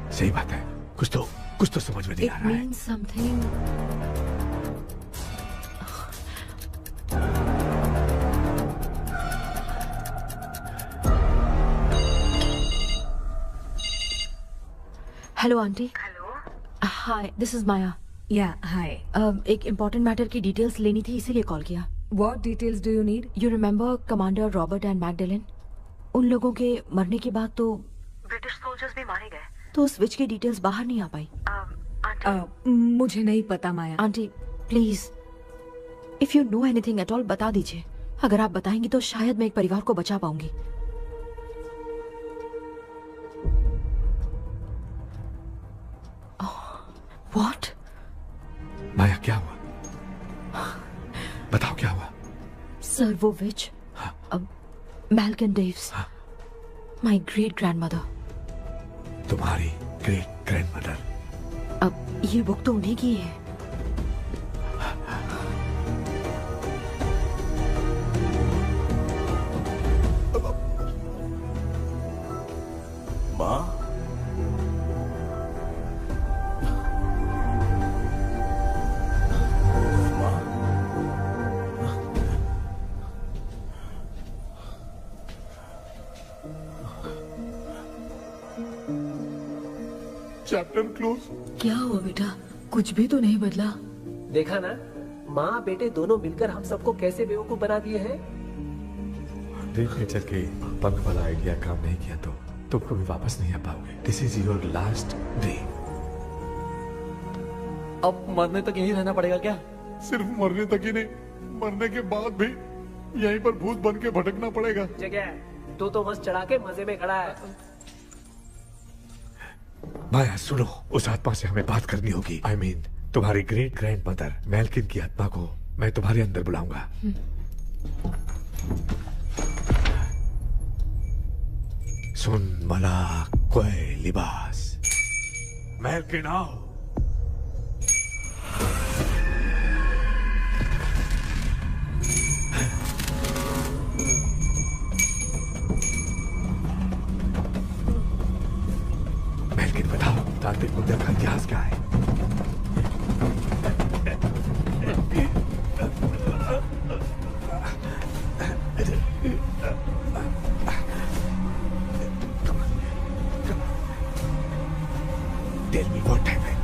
सही बात है। कुछ तो समझ में नहीं आ रहा है। It means something. Hello aunty. Hello. Hi, this is Maya. Yeah hi. एक इम्पोर्टेंट मैटर की डिटेल्स लेनी थी, इसीलिए कॉल किया। What details do you need? You remember commander Robert and Magdalene? उन लोगों के मरने के बाद तो ब्रिटिश सोल्जर्स भी मारे गए। तो स्विच की डिटेल्स बाहर नहीं आ पाई। मुझे नहीं पता Maya. Aunty please, if you know anything at all बता दीजिए। अगर आप बताएंगी तो शायद मैं एक परिवार को बचा पाऊंगी। व्हाट? माया, क्या हुआ? बताओ क्या हुआ? सर वो विच, मैल्कन डेव्स, माय ग्रेट ग्रैंडमदर। तुम्हारी ग्रेट ग्रैंडमदर? अब ये बुक तो उन्हीं की है। माँ, चैप्टर क्लोज। क्या हुआ बेटा? कुछ भी तो नहीं बदला। देखा ना, माँ बेटे दोनों मिलकर हम सबको कैसे बेवकूफ बना दिए हैं। ड्रीम कैचर के पंख वाला आइडिया काम नहीं किया तो तुम कभी वापस नहीं आ पाओगे। This is your last dream. अब मरने तक यहीं रहना पड़ेगा क्या? सिर्फ मरने तक ही नहीं, मरने के बाद भी यहीं पर भूत बन के भटकना पड़ेगा। जगह तो मस्त चढ़ा के मजे में खड़ा है। माया सुनो, उस आत्मा से हमें बात करनी होगी। I mean, तुम्हारी ग्रेट ग्रैंड मदर मैल्किन की आत्मा को मैं तुम्हारे अंदर बुलाऊंगा। सुन मला कोई लिबास, मैल्किन आओ। मैल्किन बताओ, तांत्रिक मुद्रा का इतिहास क्या है? Tell me what happened.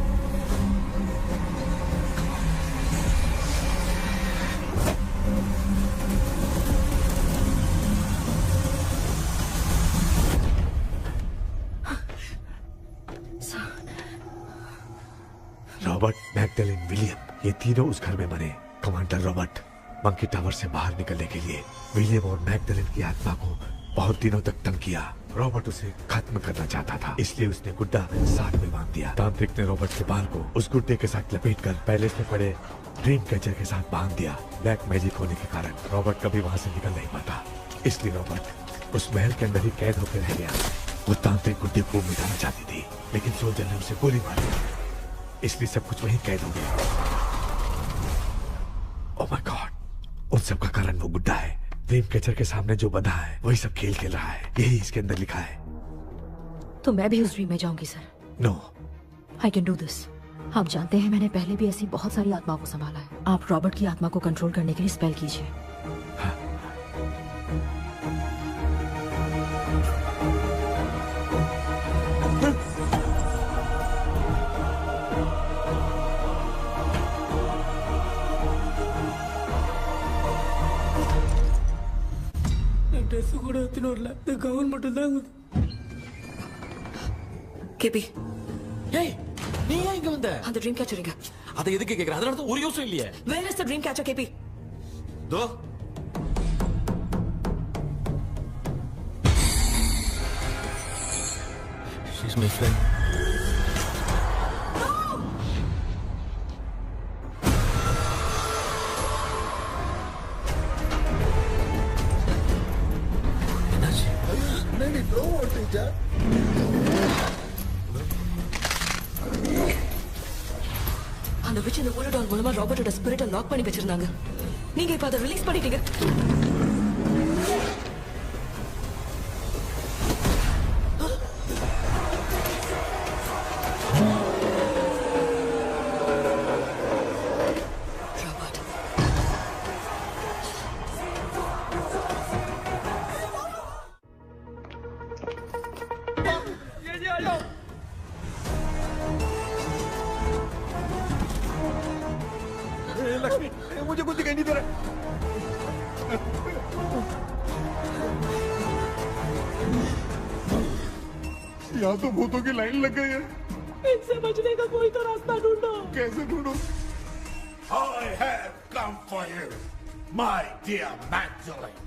Robert, Magdalene, William, ये तीनों उस घर में मरे। कमांडर रॉबर्ट मंकी टावर से बाहर निकलने के लिए विलियम और मैगडेलिन की आत्मा को बहुत दिनों तक तंग किया। रॉबर्ट उसे खत्म करना चाहता था, इसलिए उसने गुड्डा साथ में बांध दिया। तांत्रिक ने रॉबर्ट के बाल को उस गुड्डे के साथ लपेटकर पैलेस में पड़े ड्रीम कैचर के साथ बांध दिया। ब्लैक मैजिक होने के कारण रॉबर्ट कभी वहां से निकल नहीं पाता, इसलिए रॉबर्ट उस महल के अंदर ही कैद होकर रह गया। वो तांत्रिक गुड्डे को मिटाना चाहती थी, लेकिन सोल्जर ने उसे गोली मारी, इसलिए सब कुछ वहीं कैद हो गया। ओह माय गॉड, उन सब का कारण वो गुड्डा है। ड्रीम कैचर के सामने जो बंधा है वही सब खेल खेल रहा है, यही इसके अंदर लिखा है। तो मैं भी उस ड्रीम में जाऊंगी sir? No, I can do this. आप जानते हैं मैंने पहले भी ऐसी बहुत सारी आत्माओं को संभाला है। आप रॉबर्ट की आत्मा को कंट्रोल करने के लिए स्पेल कीजिए। கேபி ஏய் நீ ஏன் இங்க வந்த? அந்த ட்ரீம் கேச்சருங்க. அதை எதுக்கு கேக்குற? அதனால தான் ஒரு யோசனை இல்லையே. Where is the dream catcher, KP? தோ She's my friend. नहीं थ्रो टीचर அந்த விட்ச் இந்த ஒரு டால் மூலமா ராபர்ட்டோட ஸ்பிரிட்டை லாக் பண்ணி வச்சிருந்தாங்க. நீங்க இப்ப அதை ரிலீஸ் பண்ணிட்டீங்க. लक्ष्मी मुझे कुछ दिखाई नहीं दे रहा। यहाँ तो भूतों की लाइन लग गई है। इनसे बचने का कोई तो रास्ता ढूंढो। कैसे ढूंढो? I have come for you, my dear Magdalene.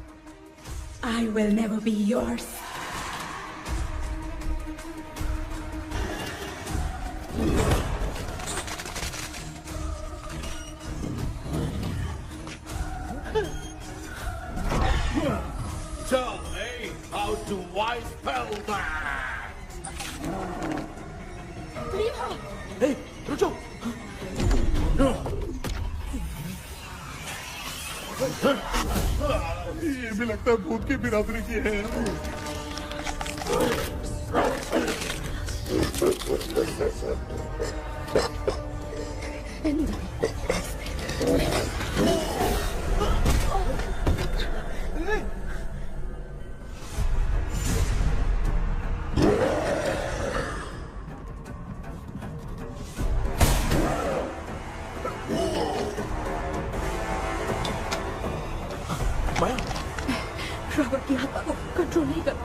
I will never be yours. Tell me how to wipe spell that. Hey, रुको। ये भी लगता है भूत की बिरादरी की है। रॉबर्ट की आत्मा को कंट्रोल नहीं कर पा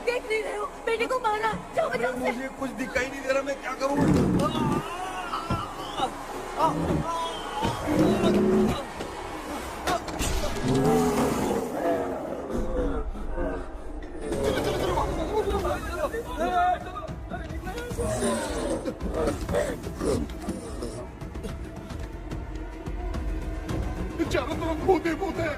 देख नहीं रहे हो? बेटे को मारा। जाओ बचाओ उसे। मुझे कुछ दिखाई नहीं दे रहा, मैं क्या करूं? चारों तरफ भूत ही भूत है।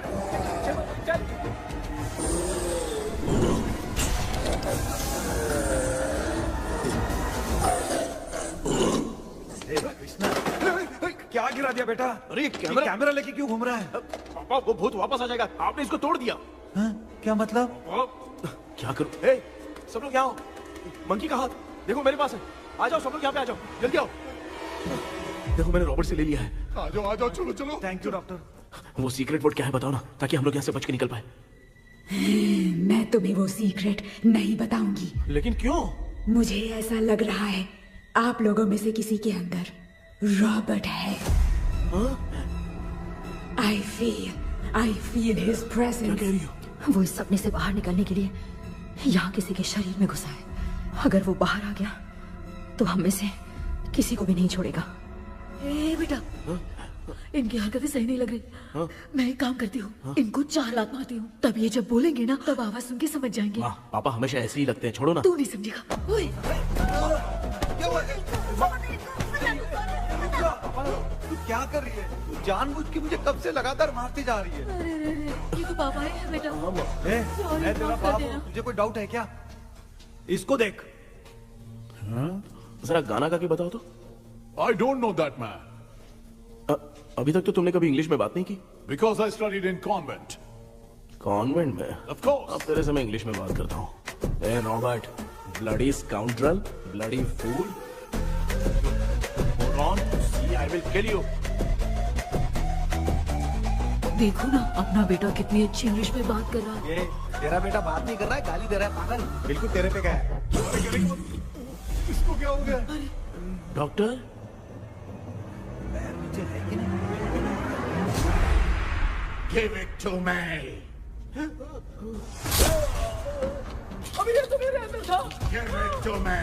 क्या गिरा दिया बेटा? अरे कैमरा लेके क्यों घूम रहा है? पापा वो भूत वापस आ जाएगा। आपने इसको तोड़ दिया। हाँ? क्या मतलब? क्या करूं? ए, सब लोग यहाँ आओ। मंकी का हाथ देखो मेरे पास है। आ जाओ सब लोग यहाँ पे आ जाओ। जल्दी आओ। देखो मैंने रॉबर्ट से ले लिया है। आ जाओ चलो चलो। Thank you doctor. वो सीक्रेट वर्ड क्या है बताओ ना, ताकि हम लोग यहाँ से बच के निकल पाए। मैं तुम्हें वो सीक्रेट नहीं बताऊंगी। लेकिन क्यों? मुझे ऐसा लग रहा है आप लोगों में से किसी के अंदर रॉबर्ट है। I feel his presence। क्या कह रही हो? वो इस सपने से बाहर निकलने के लिए यहाँ किसी के शरीर में घुसा है। अगर वो बाहर आ गया तो हम में से किसी को भी नहीं छोड़ेगा। ए बेटा, इनकी हरकतें सही नहीं लग रही। मैं एक काम करती हूँ, इनको 4 लात मारती हूँ, तब ये जब बोलेंगे ना तब आवाज सुन के समझ जाएंगे। पापा हमेशा ऐसे ही लगते हैं, छोड़ो ना। तू नहीं समझेगा। ओए, तू क्या कर रही है? जानबूझ के मुझे कब से लगातार मारती जा रही है। अरे ये तो पापा है बेटा। मैं तेरा बाप हूँ, तुझे कोई डाउट है क्या? इसको देख। जरा गाना गा के बताओ तो। I don't know that man. अभी तक तो तुमने कभी इंग्लिश में बात नहीं की। Because I studied in convent. Convent में? Of course. अब तेरे से मैं इंग्लिश में बात करता हूँ। ए Robert, bloody scoundrel, bloody fool. Hold on, see, I will kill you. देखो ना अपना बेटा कितनी अच्छी इंग्लिश में बात कर रहा है। ये तेरा बेटा बात नहीं कर रहा है, गाली दे रहा है पागल। बिल्कुल तेरे पे क्या है? इसको क्या हो गया? Doctor? Give it to me. अभी ये तो मेरे अंदर था। Give it to me.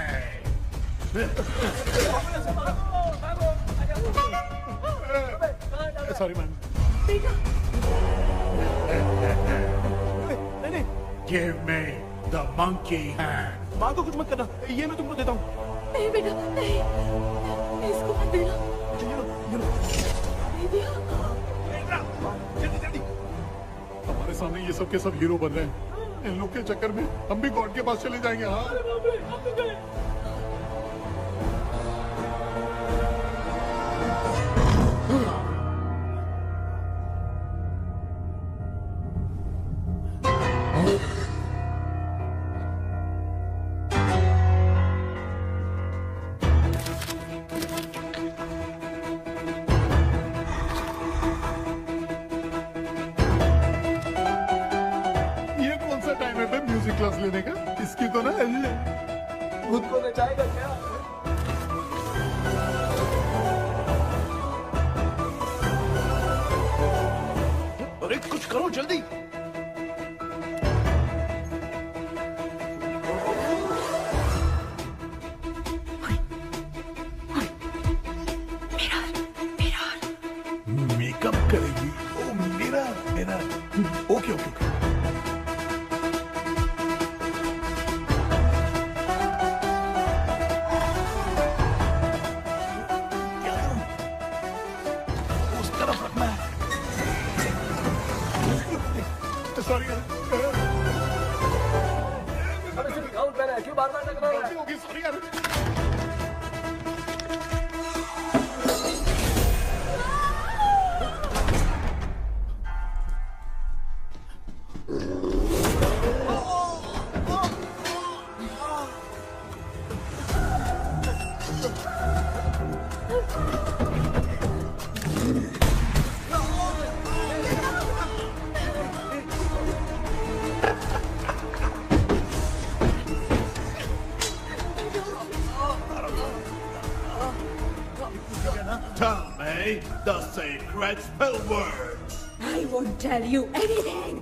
Sorry man. Give me the monkey hand. माँ को कुछ मत करना, ये मैं तुमको देता हूँ। नहीं बेटा नहीं, इसको मत देना। हमारे सामने ये सब के सब हीरो बन रहे हैं। इन लोग के चक्कर में हम भी गॉड के पास चले जाएंगे। हाँ क्लास लेने का। इसकी तो ना खुद को नचाएगा क्या? अरे कुछ करो जल्दी। मेकअप करेगी। ओ मेरा मेरा ओके ओके ओके। सॉरी क्यों बार-बार टकरा रहा है? सॉरी यार। Tell me the sacred spell words. I won't tell you anything.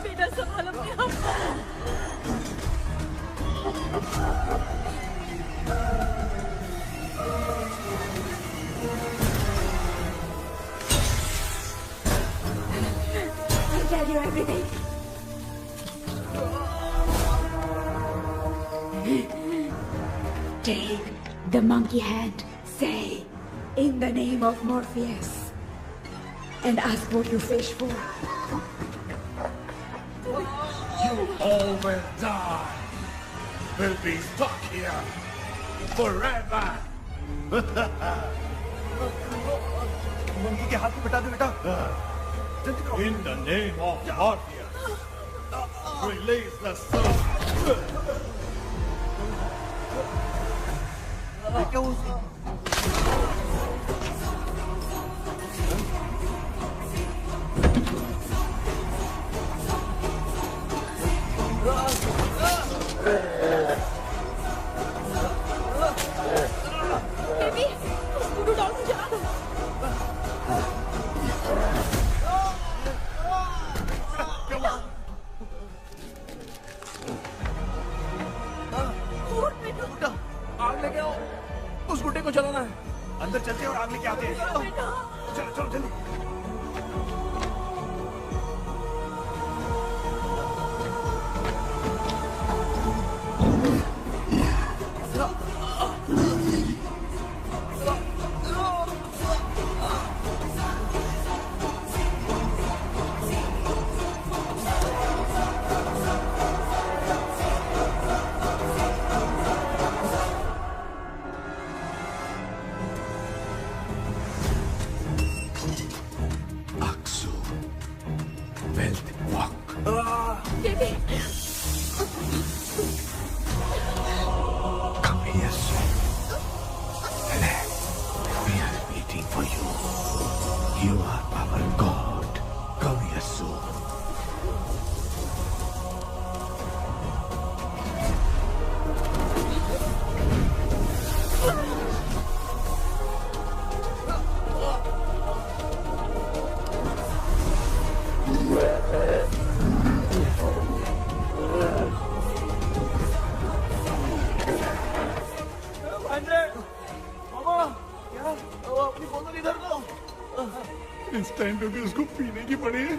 बेटा संभाल अपने आप। I'll tell you everything. Take the monkey hand. Say, in the name of Morpheus, and ask what you fish for. You all will die. We'll be stuck here forever. Monkey के हाथ में बिठा दे बेटा। In the name of Morpheus, release the soul. क्या वो baby scooter doll को जला दो। आग लेके आओ, उस गुड्डे को जलाना है। अंदर चलते हैं और आग लेके आते हैं। चलो चलो जल्दी। You are our God. Come here soon. अपनी बोतल इधर दो। इस टाइम पे भी उसको पीने की पड़ी है।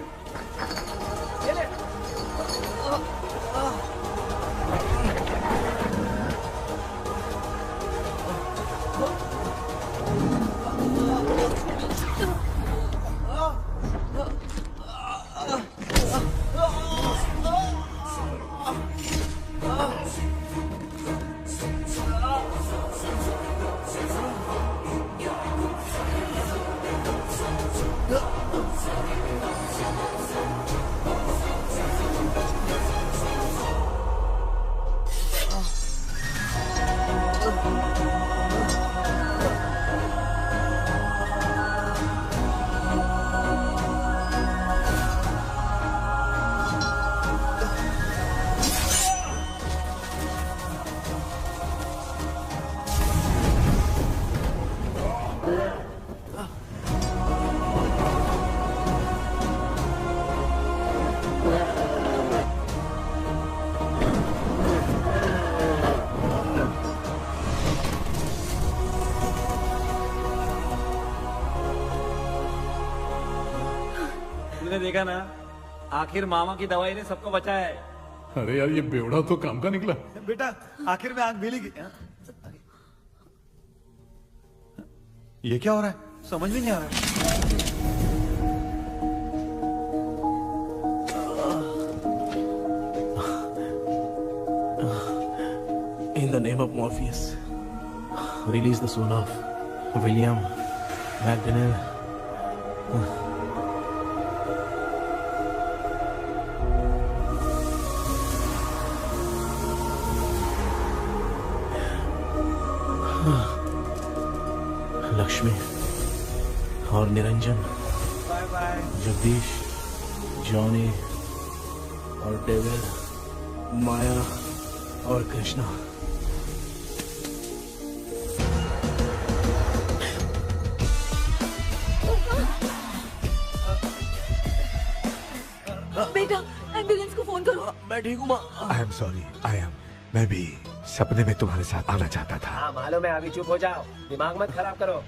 तुमने देखा ना, आखिर मामा की दवाई ने सबको बचाया है। अरे यार ये बेवड़ा तो काम का निकला। बेटा आखिर में आंख मिली गई। ये क्या हो रहा है? समझ में नहीं आ रहा है। In the name of Morpheus, release the soul of William Magdalene. Lakshmi और Niranjan, bye bye. Jagdish, Johnny और डेविड, माया और कृष्णा। बेटा एम्बुलेंस को फोन करो। मैं ठीक हूँ माँ। आई एम सॉरी, मैं भी सपने में तुम्हारे साथ आना चाहता था। हाँ मालूम है, अभी चुप हो जाओ, दिमाग मत खराब करो।